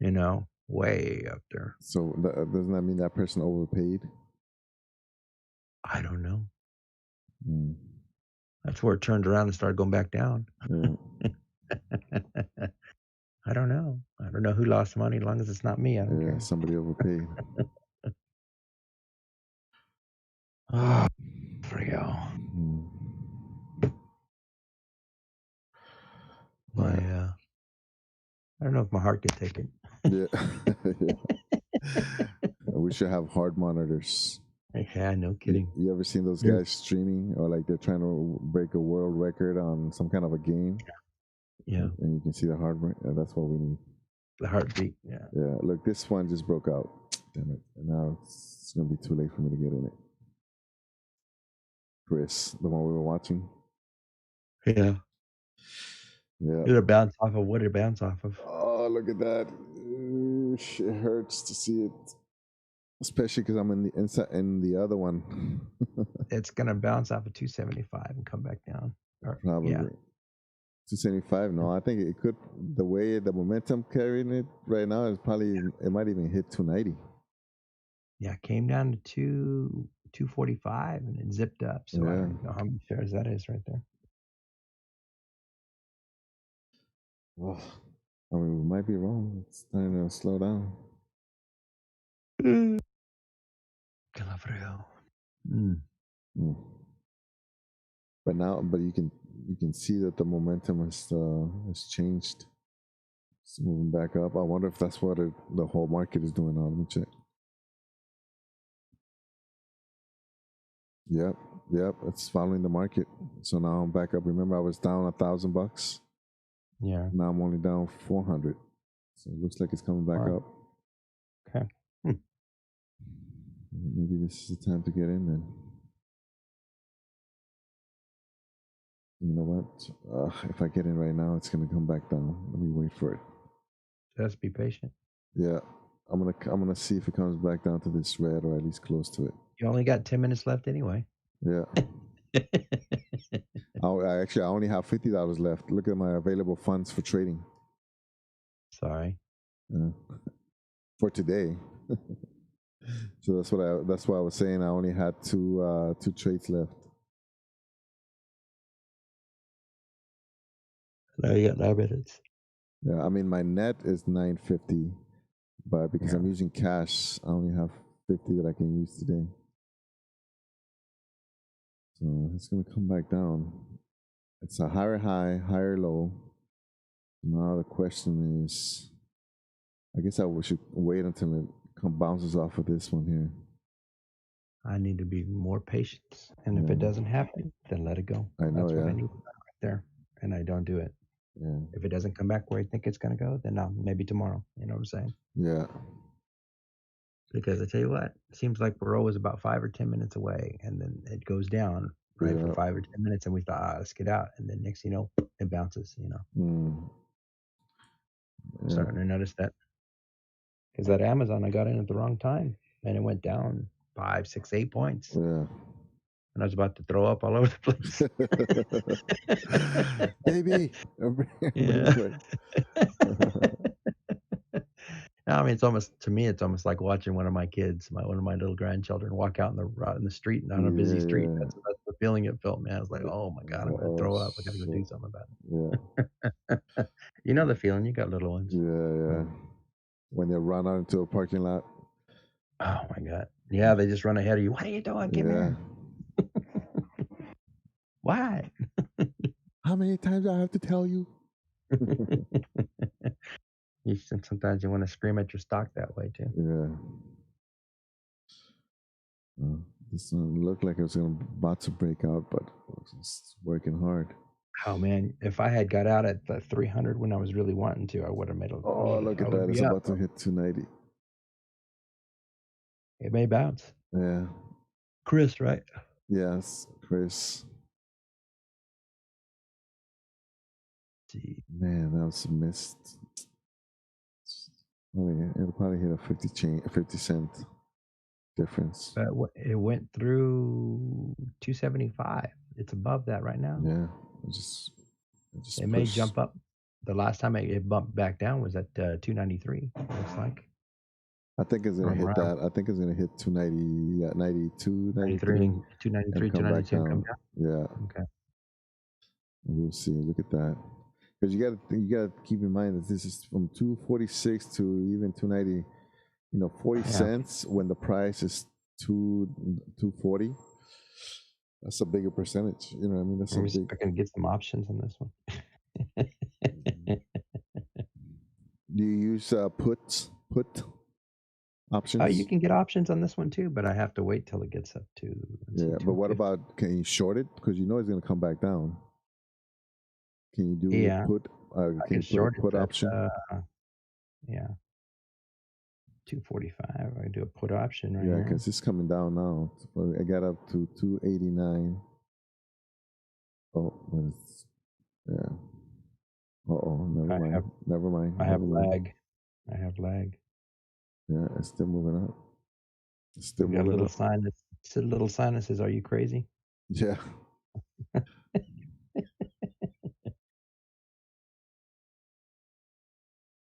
you know, way up there. So doesn't that mean that person overpaid? I don't know. Mm. That's where it turned around and started going back down. Yeah. I don't know. I don't know who lost money as long as it's not me. I don't Yeah, care. somebody overpaid. Oh, for you. Mm. My, Yeah. I don't know if my heart could take it. Yeah. Yeah. We should have hard monitors. Yeah, no kidding. You ever seen those Yeah. guys streaming, or like they're trying to break a world record on some kind of a game, Yeah, and you can see the heart rate? That's what we need. the heartbeat. Yeah. Yeah, look, this one just broke out. Damn it! And now it's gonna be too late for me to get in it. Chris, the one we were watching. Yeah. Yeah. Did it bounce off of? What did it bounce off of? Oh, look at that! It hurts to see it, especially because I'm in the inside in the other one. It's gonna bounce off of 275 and come back down. Or, Probably. yeah. 275. No, I think it could. The way the momentum carrying it right now is probably it might even hit 290. Yeah, it came down to 245 and it zipped up. So I Yeah. don't know how many shares that is right there. Well, I mean, we might be wrong. It's starting to slow down. Calafrio. Mm. Mm. But you can see that the momentum has changed. It's moving back up. I wonder if that's what the whole market is doing now. Let me check. Yep. It's following the market. So now I'm back up. Remember, I was down $1,000. Yeah. Now I'm only down 400. So it looks like it's coming back up. Okay. Maybe this is the time to get in then. You know what? If I get in right now, it's gonna come back down. Let me wait for it. Just be patient. Yeah, I'm gonna see if it comes back down to this red or at least close to it. You only got 10 minutes left anyway. Yeah. I only have $50 left. Look at my available funds for trading. Sorry. For today. So that's why I was saying I only had two trades left. Now you got 9 minutes. Yeah, I mean my net is 950, but because I'm using cash, I only have 50 that I can use today. So it's gonna come back down. It's a higher high, higher low. Now the question is, I guess I should wait until it bounces off of this one here. I need to be more patient, and if it doesn't happen, then let it go. I know, That's what I need right there, and I don't do it. Yeah. If it doesn't come back where I think it's gonna go, then maybe tomorrow. You know what I'm saying? Yeah. Because I tell you what, it seems like we're always about 5 or 10 minutes away, and then it goes down for 5 or 10 minutes, and we thought, let's get out, and then next you know, it bounces. You know. I'm starting to notice that because that Amazon, I got in at the wrong time, and it went down 5, 6, 8 points. Yeah. And I was about to throw up all over the place. Baby. Yeah. I mean, to me, it's almost like watching one of my kids, one of my little grandchildren, walk out in the street on a busy street. Yeah. That's the feeling it felt, man. I was like, oh my God, I'm gonna throw up. I gotta go do something about it. Yeah. You know the feeling. You got little ones. Yeah. When they run out into a parking lot. Oh my God. Yeah, they just run ahead of you. What are you doing? Give me here. Why? How many times do I have to tell you? Sometimes you want to scream at your stock that way too. Yeah. This one looked like it was about to break out, but it's working hard. Oh man, if I had got out at the 300 when I was really wanting to, I would have made a. Oh, look at that! It's about to hit 290. It may bounce. Yeah. Chris, right? Yes, Chris. Man, that was missed. It'll probably hit a 50 cent difference. But it went through 275. It's above that right now. Yeah, it may jump up. The last time it bumped back down was at 293. Looks like. I think it's gonna hit that. I think it's gonna hit 290, 92, 93, 293, 292. Come down. Yeah. Okay. We'll see. Look at that. Because you gotta keep in mind that this is from 246 to even 290. 40 cents when the price is 240. That's a bigger percentage. You know what I mean? That's Maybe I can get some options on this one. Do you use put You options? can get options on this one too, but I have to wait till it gets up to, let's see, Yeah, but what 250. about, can you short it? Because you know it's gonna come back down. Can you do a Yeah, put? I Can can you put a short it, put but option? yeah, 245. I do a put option right Yeah, here. because it's coming down now. So I got up to 289. Oh, but it's, yeah. Oh, never I mind. have Never mind. I have Never mind. lag. I have lag. Yeah, it's still moving up. It's still We got a moving little up. sign that said a little sign that says, "Are you crazy?" Yeah.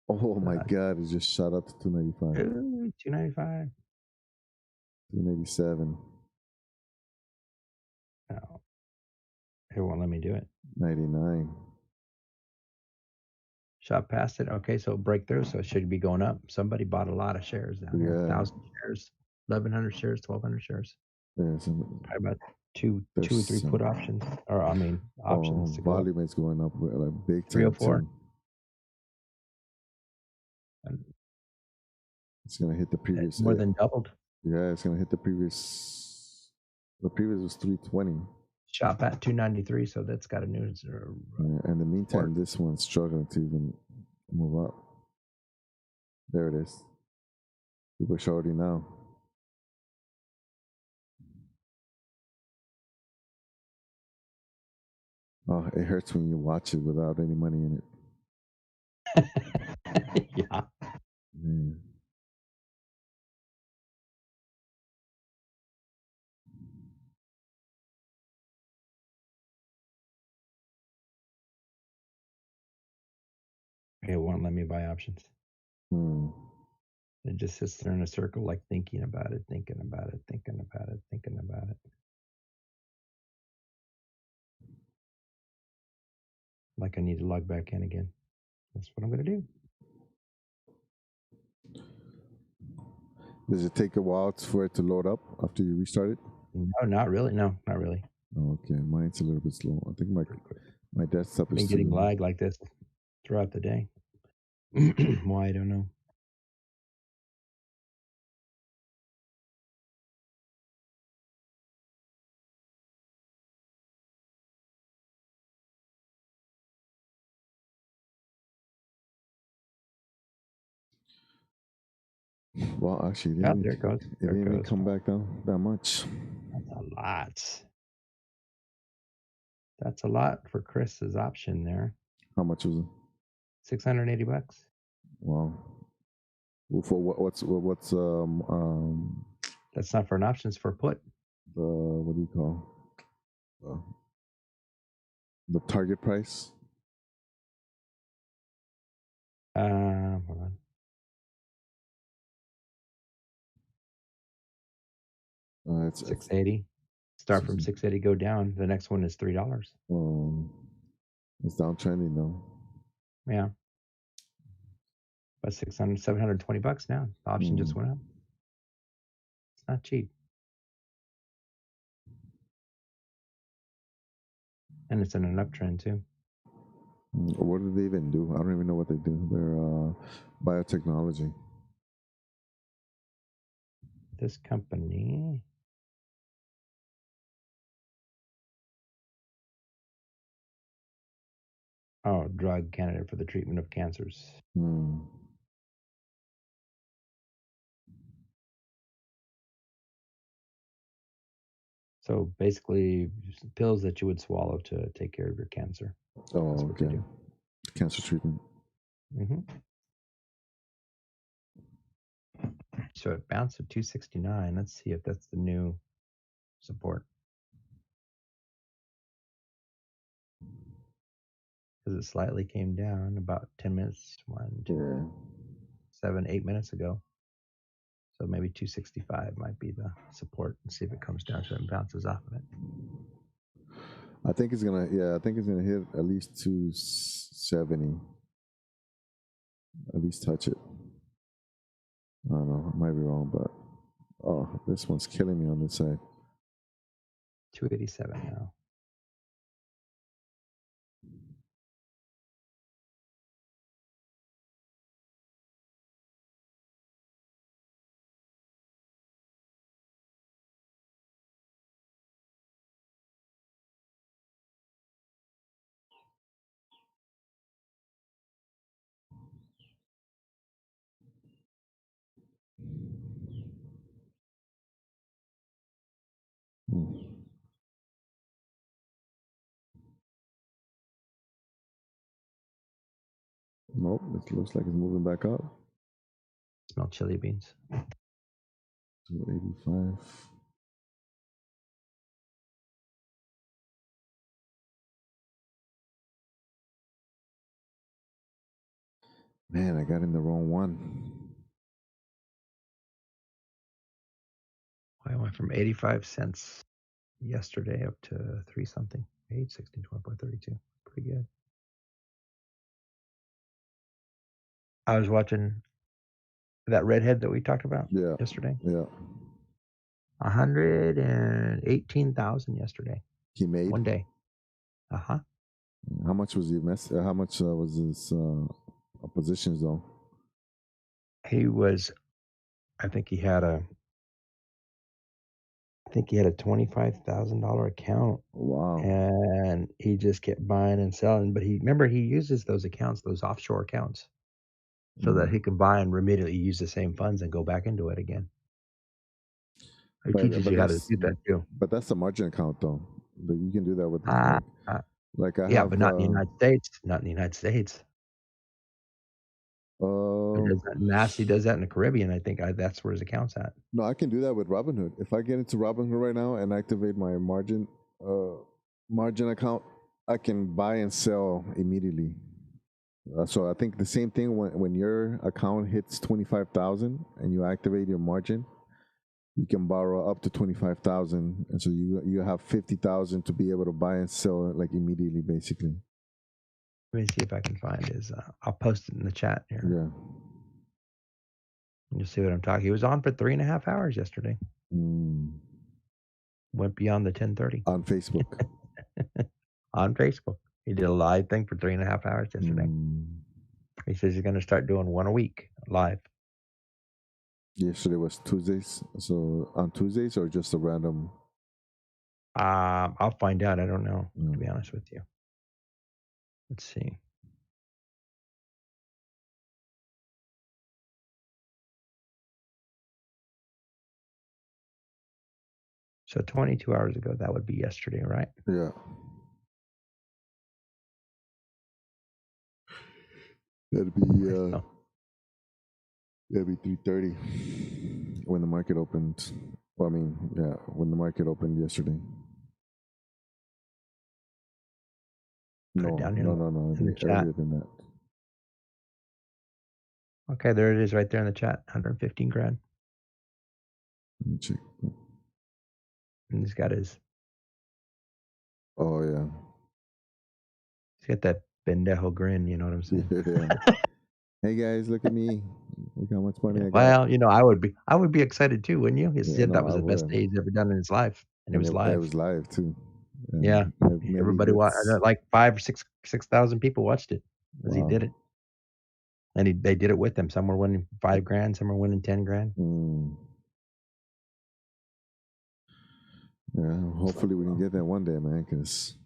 Oh my Uh, God, it just shot up to 295, ooh, 295. 287, Oh, it won't let me do it. 99. Shot past it. Okay, so breakthrough. So it should be going up. Somebody bought a lot of shares down here. Yeah. 1,000 shares, 1,100 shares, 1,200 shares. There's Probably about two or three there's put options, or I mean options to go up. volume is going up like big time 304. too. And It's gonna hit the it previous. more than doubled. Yeah, it's gonna hit the previous. The previous was 320. Shop at 293. So that's got a new Yeah, in the support. meantime, this one's struggling to even move up. There it is. People shorting now. Oh, it hurts when you watch it without any money in it. Yeah. Man. It won't let me buy options. Hmm. It just sits there in a circle, like thinking about it, thinking about it, thinking about it, thinking about it. Like I need to log back in again. That's what I'm going to do. Does it take a while for it to load up after you restart it? No, not really. No, not really. Okay, mine's a little bit slow. I think Pretty quick. my desktop I've is been getting too. lag like this throughout the day. Why, I don't know. Well, actually, Oh, there it goes. it There it didn't even goes. come back down that much. That's a lot. That's a lot for Chris's option there. How much was it? $680. Wow. Well, for what's That's not for an option, it's for a put. the what do you call uh, the target price? Hold on. It's 680. Start from 680, go down. The next one is $3. it's downtrending though. Yeah. About 600, $720 now. The option just went up. It's not cheap. And it's in an uptrend too. What do they even do? I don't even know what they do. They're biotechnology. This company. Oh, drug candidate for the treatment of cancers. So basically, pills that you would swallow to take care of your cancer. Oh, That's what they okay. do. Cancer treatment. So it bounced at 269. Let's see if that's the new support. Because it slightly came down about 10 minutes, 7, 8 minutes ago. So maybe 265 might be the support, and see if it comes down to it and bounces off of it. I think it's gonna. Yeah, I think it's gonna hit at least 270. At least touch it. I don't know. I might be wrong, but oh, this one's killing me on this side. 287 now. Nope, it looks like it's moving back up Smell chili beans. to 85. Man, I got in the wrong one. I went from 85 cents yesterday up to 3 something. 8, 16, 24, 32. Pretty good. I was watching that redhead that we talked about Yeah. yesterday. Yeah. 118,000 yesterday. He made. One day. Uh-huh. How much was he how much was his positions though? He was, I think he had a $25,000 account, Wow. and he just kept buying and selling. But he uses those accounts, those offshore accounts, so that he can buy and immediately use the same funds and go back into it again. He teaches you how to do that too. But that's a margin account though. But you can do that with Uh, like I yeah, have but not in the United States. Not in the United States. He does that Massey does that in the Caribbean. I think that's where his account's at. No, I can do that with Robinhood. If I get into Robinhood right now and activate my margin account, I can buy and sell immediately. So I think the same thing when your account hits 25,000 and you activate your margin, you can borrow up to 25,000, and so you have 50,000 to be able to buy and sell it like immediately, basically. Let me see if I can find his. I'll post it in the chat here. Yeah. You'll see what I'm talking. He was on for 3.5 hours yesterday. Went beyond the 10:30 on Facebook. On Facebook, he did a live thing for 3.5 hours yesterday. He says he's going to start doing one a week live. Yesterday was Tuesdays, so on Tuesdays or just a random? I'll find out. I don't know, to be honest with you. Let's see. So 22 hours ago, that would be yesterday, right? Yeah. That'd be 3:30 when the market opened. Well, I mean, yeah, when the market opened yesterday. No, down here no. in the chat. Earlier than that. Okay, there it is right there in the chat. 115 grand. Let me check. And he's got his. Oh yeah. He's got that pendejo grin. You know what I'm saying? Yeah. Hey guys, look at me. Look how much money I got. Well, I would be excited too, wouldn't you? He said that was the best day he's ever done in his life, and it was live. It was live too. Yeah, everybody watched. Like 5 or 6,000 people watched it as he did it, and they did it with him. Some were winning 5 grand, some were winning 10 grand. Yeah, hopefully we can get that one day, man. Cause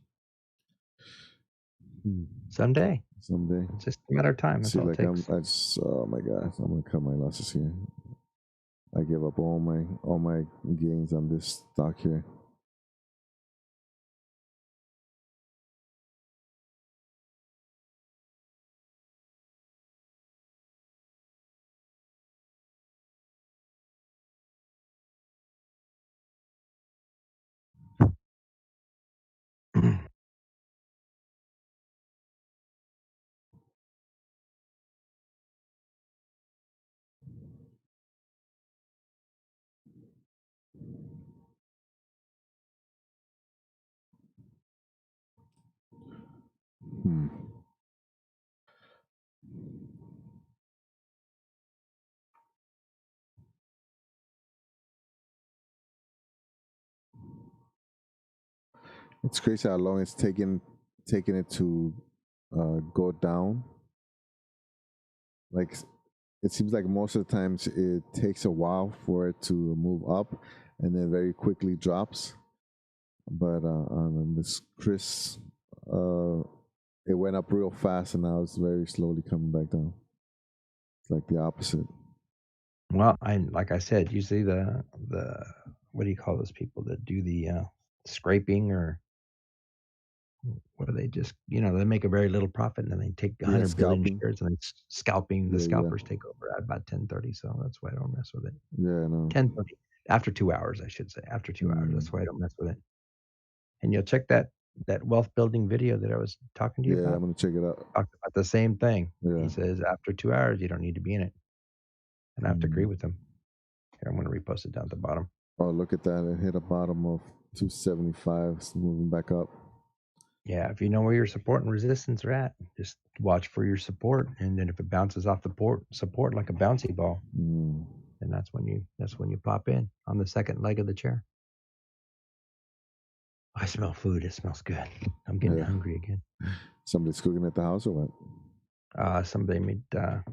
someday, someday, it's just a matter of time. That's all it takes. oh my god, I'm gonna cut my losses here. I give up all my gains on this stock here. It's crazy how long it's taking it to go down. Like it seems like most of the times it takes a while for it to move up, and then very quickly drops. But on this Chris, it went up real fast, and now it's very slowly coming back down. It's like the opposite. Well, like I said, usually the what do you call those people that do the scraping or where they just, they make a very little profit and then they take Yeah, 100 billion scalping. shares and scalping. The Yeah, yeah, scalpers take over at about 10:30. So that's why I don't mess with it. yeah. No. 10:30 after 2 hours, I should say. After 2 hours, Mm. that's why I don't mess with it. And you'll check that wealth building video that I was talking to you Yeah, about. I'm gonna check it out. Talked about the same thing. Yeah. He says after 2 hours, you don't need to be in it, and I have to agree Mm. with him. Here, I'm going to repost it down at the bottom. Oh, look at that! It hit a bottom of 275. It's moving back up. Yeah, if you know where your support and resistance are at, just watch for your support, and then if it bounces off the support like a bouncy ball, Mm. then that's when you pop in on the second leg of the chair. I smell food. It smells good. I'm getting Yeah. hungry again. Somebody's cooking at the house or what? Somebody made. I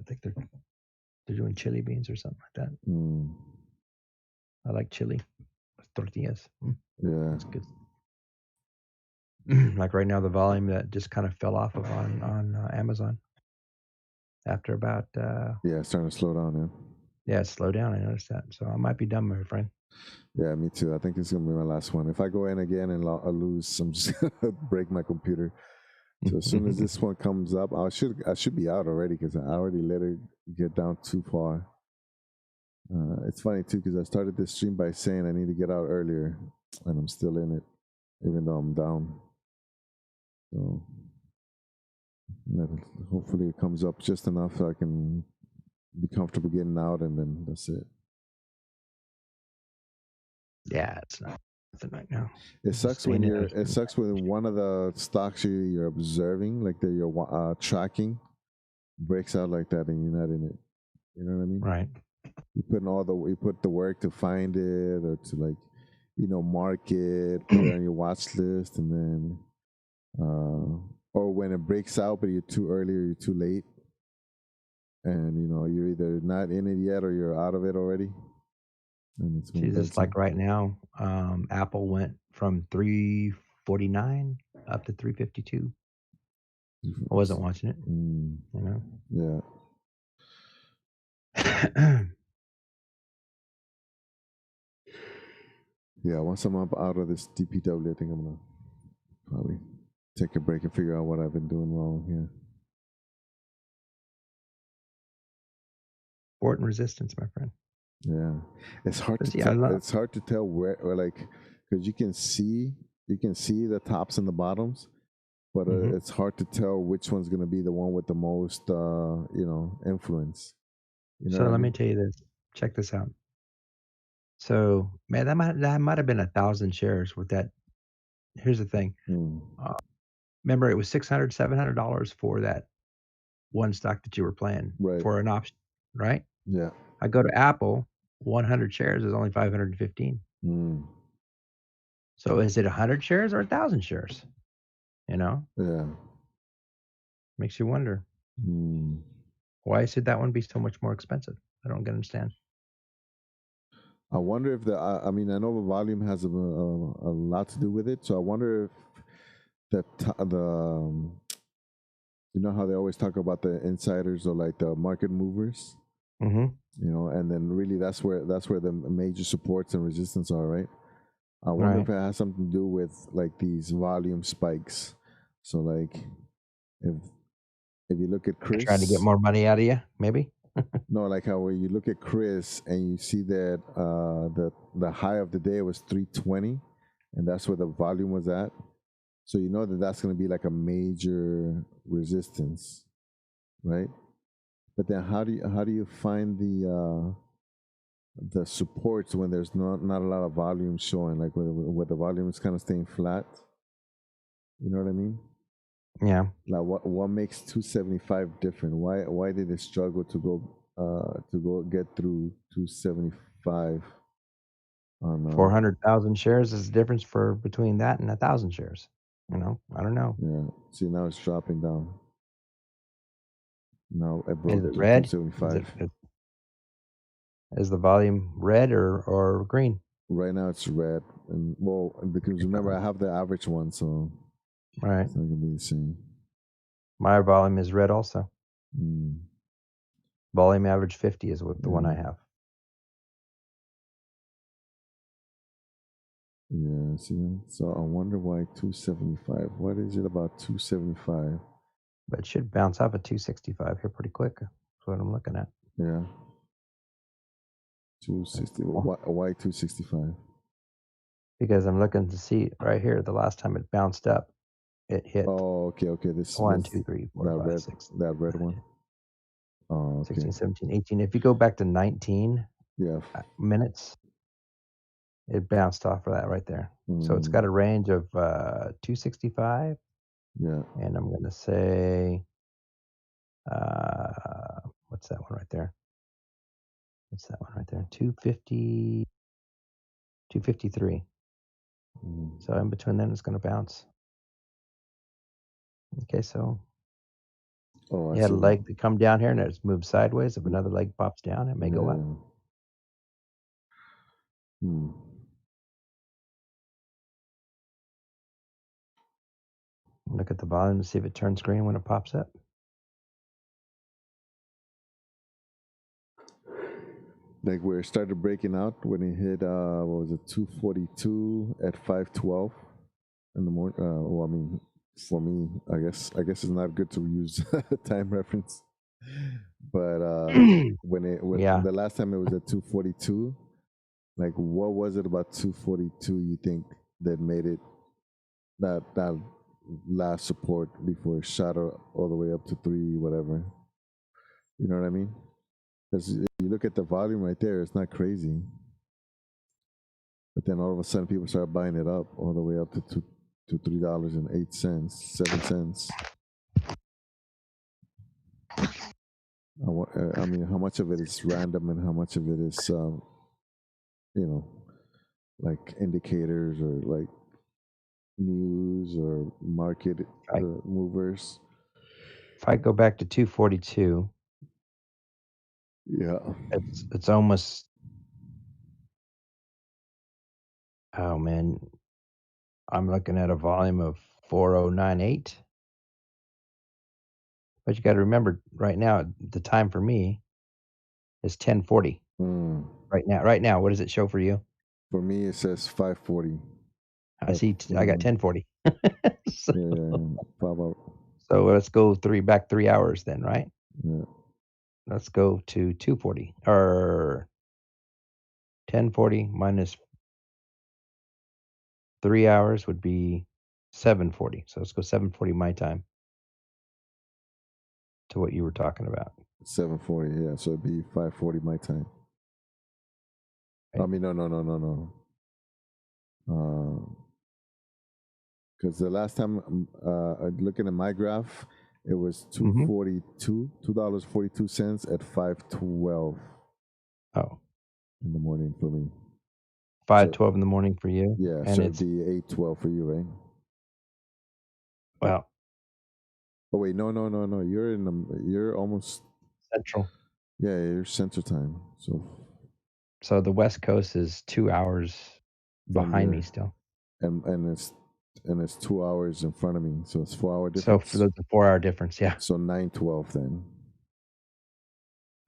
think they're doing chili beans or something like that. Mm. I like chili with tortillas. Yeah. That's good. Like right now, the volume that just kind of fell off of on Amazon after about Yeah, it's starting to slow down. yeah, slow down. I noticed that, so I might be done, my friend. Yeah, me too. I think it's gonna be my last one. If I go in again and I lose, I'm just gonna break my computer. So as soon as this one comes up, I should be out already because I already let it get down too far. It's funny too because I started this stream by saying I need to get out earlier, and I'm still in it, even though I'm down. So hopefully it comes up just enough so I can be comfortable getting out, and then that's it. Yeah, it's not nothing right now. It sucks when one of the stocks you're observing, like that you're tracking, breaks out like that, and you're not in it. You know what I mean? Right. You put the work to find it or to mark it, put it on your watch list, and then or when it breaks out, but you're too early or you're too late, and you're either not in it yet or you're out of it already. And it's See, just like right now, Apple went from 349 up to 352. I wasn't watching it. Yeah. Yeah, once I'm up out of this DPW, I think I'm gonna probably take a break and figure out what I've been doing wrong here. Support and resistance, my friend. Yeah, it's hard to tell. It's hard to tell where, or because you can see the tops and the bottoms, but it's hard to tell which one's gonna be the one with the most, influence. So let me tell you this. Check this out. So, man, that might have been 1,000 shares with that. Here's the thing. Remember, it was $600, $700 for that one stock that you were playing for an option, right? Yeah. I go to Apple, 100 shares is only 515. So is it 100 shares or 1,000 shares? Yeah. Makes you wonder. Why should that one be so much more expensive? I don't understand. I wonder if I know the volume has a lot to do with it. So I wonder if you know how they always talk about the insiders or like the market movers, and then really that's where the major supports and resistance are, right? I wonder if it has something to do with like these volume spikes. So like if you look at Chris, trying to get more money out of you, maybe. No, like how when you look at Chris and you see that the high of the day was 320, and that's where the volume was at. So you know that's going to be like a major resistance, right? But then how do you find the supports when there's not a lot of volume showing, like where the volume is kind of staying flat? You know what I mean? Yeah. Like what makes 275 different? Why did it struggle to go get through 275? 400,000 shares is the difference between that and 1,000 shares. I don't know. Yeah. See, now it's dropping down. Now it broke Is it red? 275. Is the volume red or green? Right now it's red, and because remember I have the average one, so it's not gonna be the same. My volume is red also. Volume average 50 is what the one I have. Yeah, see that? So I wonder why 275. What is it about 275? But it should bounce off at 265 here pretty quick. That's what I'm looking at. Yeah. 260. Why 265? Because I'm looking to see right here, the last time it bounced up, it hit Oh, okay. This 1, was 2, 3, 4, that 5, red 6, that red one. Oh, okay. 16, 17, 18. If you go back to 19 Yeah. minutes, it bounced off of that right there. So it's got a range of 265. Yeah. And I'm going to say, what's that one right there? What's that one right there? 250, 253. So in between then, it's going to bounce. Okay, so Oh, you had a leg to come down here and it's moved sideways. If another leg pops down, it may go up. Look at the volume to see if it turns green when it pops up. Like where it started breaking out when it hit what was it, 242 at 512 in the morning. Well, I mean, for me, I guess it's not good to use time reference. But when the last time it was at 242, like what was it about 242 you think that made it that last support before it shot all the way up to 3 whatever? You know what I mean? Because you look at the volume right there, it's not crazy. But then all of a sudden, people start buying it up all the way up to $3.08, 7 cents. I mean, how much of it is random and how much of it is, like indicators or like news or market movers? If I go back to 242, yeah, it's almost. Oh man, I'm looking at a volume of 4098. But you got to remember, right now, the time for me is 1040. Right now, what does it show for you? For me, it says 540. I see. I got 1040. So, so let's go back 3 hours then, right? Yeah. Let's go to 240 or 1040 minus 3 hours would be 740. So let's go 740 my time to what you were talking about. 740, yeah. So it'd be 540 my time. Right. I mean, no. Because the last time looking at my graph, it was $2.42 at 512. Oh, in the morning for me. 512 in the morning for you. Yeah, and so it's it'd be 812 for you, right? Well. Oh wait, no. You're almost Central. Yeah, you're Central Time. So the West Coast is 2 hours behind me still. And it's 2 hours in front of me, so it's 4 hour So difference. for the 4 hour difference, yeah. So 9:12 then.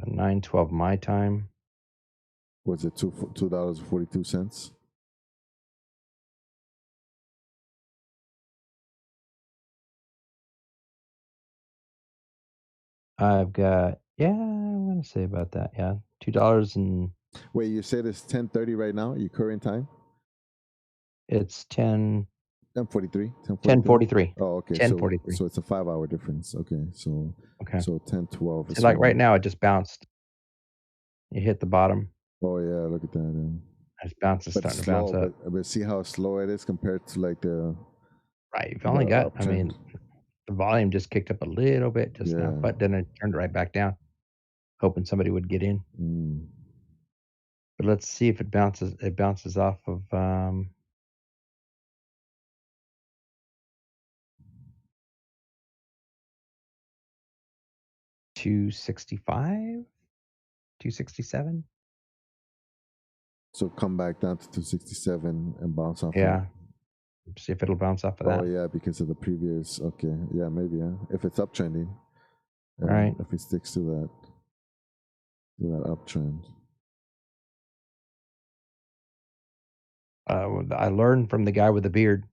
9:12 my time. Was it $2.42? I've got I'm gonna say about that. Yeah, $2 and. Wait, you said it's 10:30 right now? Your current time? It's 10:43. 10:43. Oh, okay. 10:43. So it's a 5 hour difference. Okay, so 10:12. So like right now, it just bounced. You hit the bottom. Oh yeah, look at that. It's bouncing, starting to bounce up. But see how slow it is compared to like the. Right, you've only got. I mean, the volume just kicked up a little bit just now, but then it turned right back down, hoping somebody would get in. But let's see if it bounces. It bounces off of. 265, 267. So come back down to 267 and bounce off. Yeah. See if it'll bounce off of that. Oh yeah, because of the previous. Okay, yeah, maybe. Yeah, if it's uptrending. Right. If it sticks to that uptrend. I learned from the guy with the beard.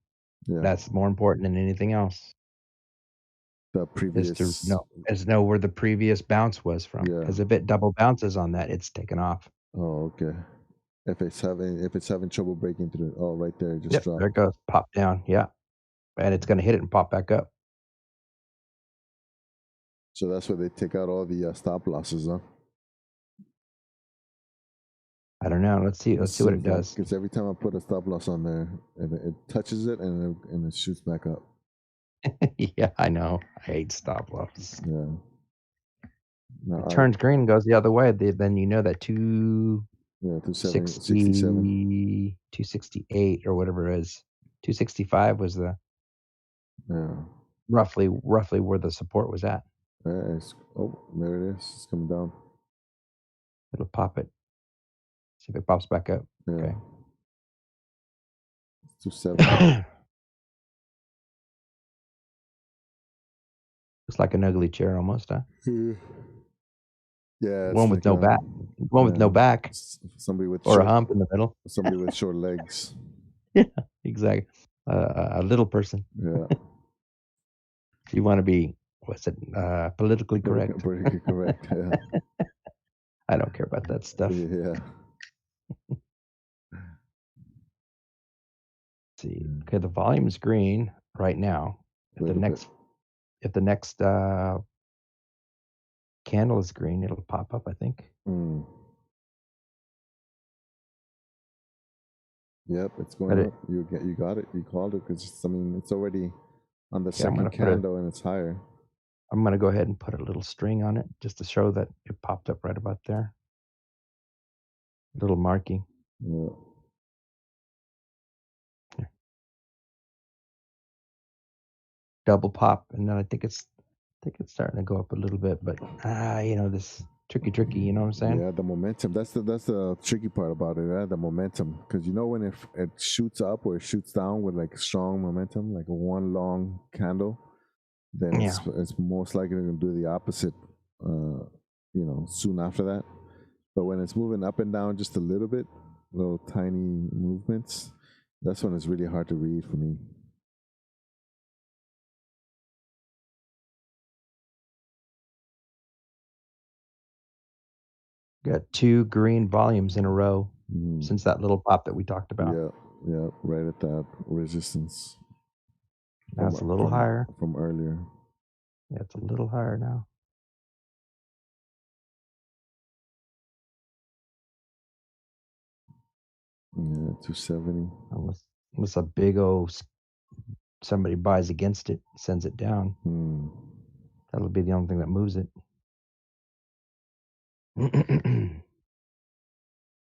Yeah. That's more important than anything else. The Is to previous. know where the previous bounce was from. Yeah. Because if it double bounces on that, it's taken off. Oh, okay. If it's having trouble breaking through, oh, right there, it just Yep, dropped. there it goes. Pop down. Yeah. And it's gonna hit it and pop back up. So that's where they take out all the stop losses, huh? I don't know. Let's see what it does. Because every time I put a stop loss on there, it touches it and it shoots back up. Yeah, I know. I hate stop losses. Yeah. No, It turns green and goes the other way. Then you know that 267. 268 or whatever it is. 265 was the Yeah. roughly where the support was at. Oh, there it is. It's coming down. It'll pop it. See if it pops back up. Yeah. Okay. 270. Looks like an ugly chair almost, huh? Yeah. One with no back. One with no back. Somebody with or a hump in the middle. Somebody with short legs. Yeah, exactly. A little person. Yeah. You want to be, what's it, politically correct? Politically correct, yeah. I don't care about that stuff. Yeah. See, okay, the volume is green right now. If the next candle is green, it'll pop up, I think. Yep, it's going up. You got it. You called it because it's already on the second candle and it's higher. I'm gonna go ahead and put a little string on it just to show that it popped up right about there. Little marking. Yeah. Here. Double pop, and then I think it's starting to go up a little bit, but this tricky, you know what I'm saying? Yeah, the momentum. That's the tricky part about it, right? The momentum, because when it shoots up or it shoots down with like strong momentum, like one long candle, then it's most likely going to do the opposite. Soon after that. But when it's moving up and down just a little bit, little tiny movements, that's when it's really hard to read for me. Got 2 green volumes in a row since that little pop that we talked about. Yeah, right at that resistance. Now it's a little higher. From earlier. Yeah, it's a little higher now. Yeah, 270. Unless a big somebody buys against it, sends it down. That'll be the only thing that moves it.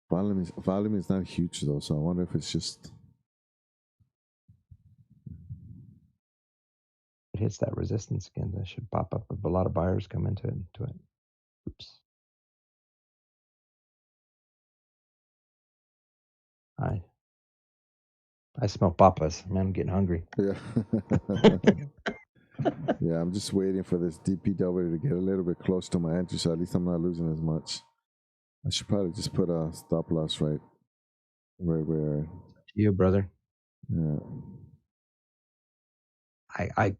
Volume is not huge though, so I wonder if it's just. It hits that resistance again. That should pop up if a lot of buyers come into it. Oops. I smell papas. Man, I'm getting hungry. Yeah. Yeah, I'm just waiting for this DPW to get a little bit close to my entry, so at least I'm not losing as much. I should probably just put a stop loss right where. To you, brother. Yeah. I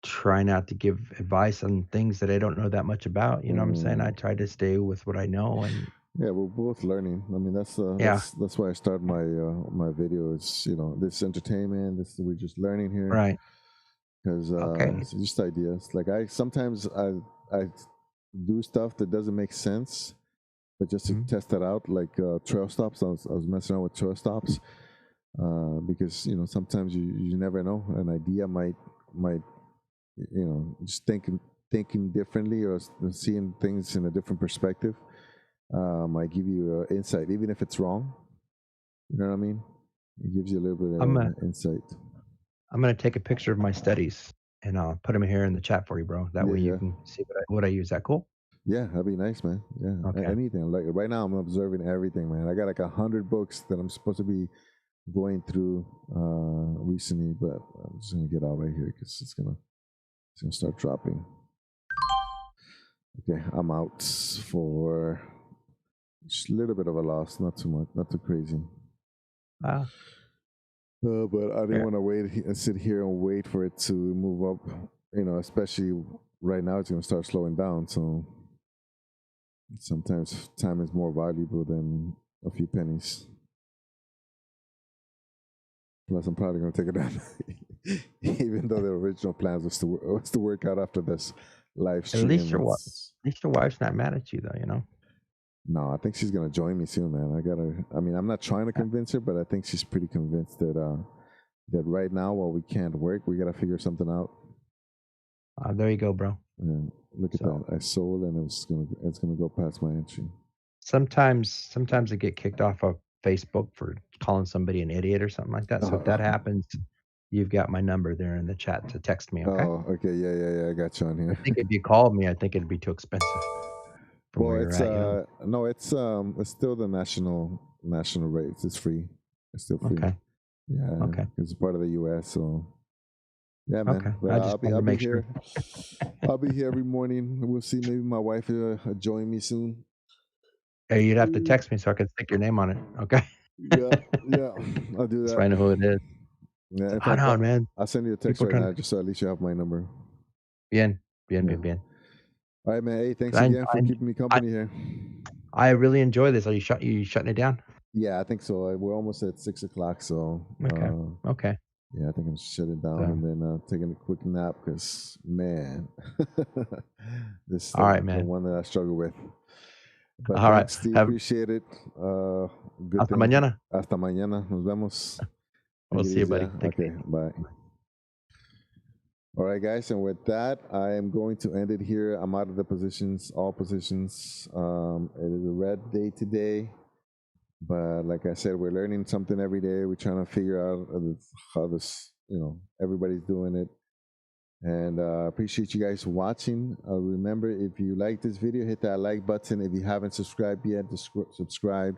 try not to give advice on things that I don't know that much about. You know what I'm saying? I try to stay with what I know. And yeah, we're both learning. I mean, that's why I started my my videos. This entertainment. We're just learning here, right? Because it's just ideas. Like sometimes I do stuff that doesn't make sense, but just to test that out, like trail stops. I was messing around with trail stops because sometimes you never know, an idea might just thinking differently or seeing things in a different perspective might give you insight, even if it's wrong. You know what I mean? It gives you a little bit of insight. I'm gonna take a picture of my studies and I'll put them here in the chat for you, bro. That way you can see what I use. Is that cool? Yeah, that'd be nice, man. Yeah, okay. Anything. Like right now, I'm observing everything, man. I got like 100 books that I'm supposed to be going through recently, but I'm just gonna get out right here because it's gonna start dropping. Okay, I'm out for just a little bit of a loss, not too much, not too crazy. Ah, But I didn't fair. want to sit here and wait for it to move up. You know, especially right now, it's going to start slowing down. So sometimes time is more valuable than a few pennies. Plus, I'm probably going to take it down, even though the original plans was to work out after this live At least stream. your at It's least your wife's not mad at you though, you know? No, I think she's gonna join me soon, man. I mean, I'm not trying to Yeah. convince her, but I think she's pretty convinced that right now, while we can't work, we gotta figure something out. There you go, bro. And look at that, So, I sold, and it's gonna go past my entry. sometimes I get kicked off of Facebook for calling somebody an idiot or something like that, so if Uh, that happens, you've got my number there in the chat to text me, okay? oh, okay, yeah. I got you on I here. think if you called me, I think it'd be too expensive from Well, where you're it's at, you know? no, it's still the national rates. It's free. It's still free. Okay, Yeah, okay, it's part of the U.S. So yeah, man. okay. But I just wanted I'll to be make sure. here. I'll be here every morning. We'll see. Maybe my wife join me soon. Hey, you'd have to text me so I could stick your name on it, okay? Yeah, yeah. I'll do So that. I know who it is. Yeah. In Hold fact, on, man. I'll send you a text People right trying now, just so at least you have my number. bien, bien, Yeah. bien, bien. All right, man. Hey, 'Cause thanks again for keeping me I company here. I really enjoy this. Are you shutting it down? Yeah, I think so. We're almost at 6 o'clock, so Okay, okay. yeah, I think I'm shutting down So, and then taking a quick nap because man, this is alright, the man. one that I struggle with. But Alright. thanks, Steve. Have Appreciate it. Good hasta thing. mañana. Hasta mañana. Nos vemos. Take We'll it see you, easy. buddy. Yeah? Take it Okay. easy. Bye. All right, guys. And with that, I am going to end it here. I'm out of the positions, all positions. It is a red day today. But like I said, we're learning something every day. We're trying to figure out how this, everybody's doing it. And appreciate you guys watching. Remember, if you like this video, hit that like button. If you haven't subscribed yet, subscribe.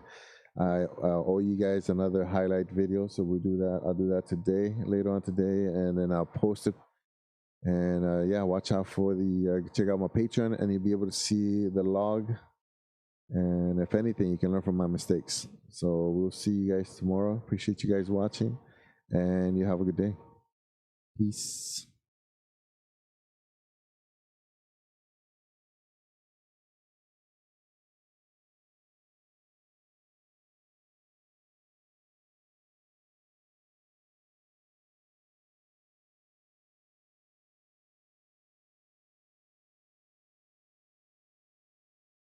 I owe you guys another highlight video, so we'll do that. I'll do that today, later on today, and then I'll post it. And yeah, watch out for check out my Patreon, and you'll be able to see the log. And if anything, you can learn from my mistakes. So we'll see you guys tomorrow. Appreciate you guys watching, and you have a good day. Peace.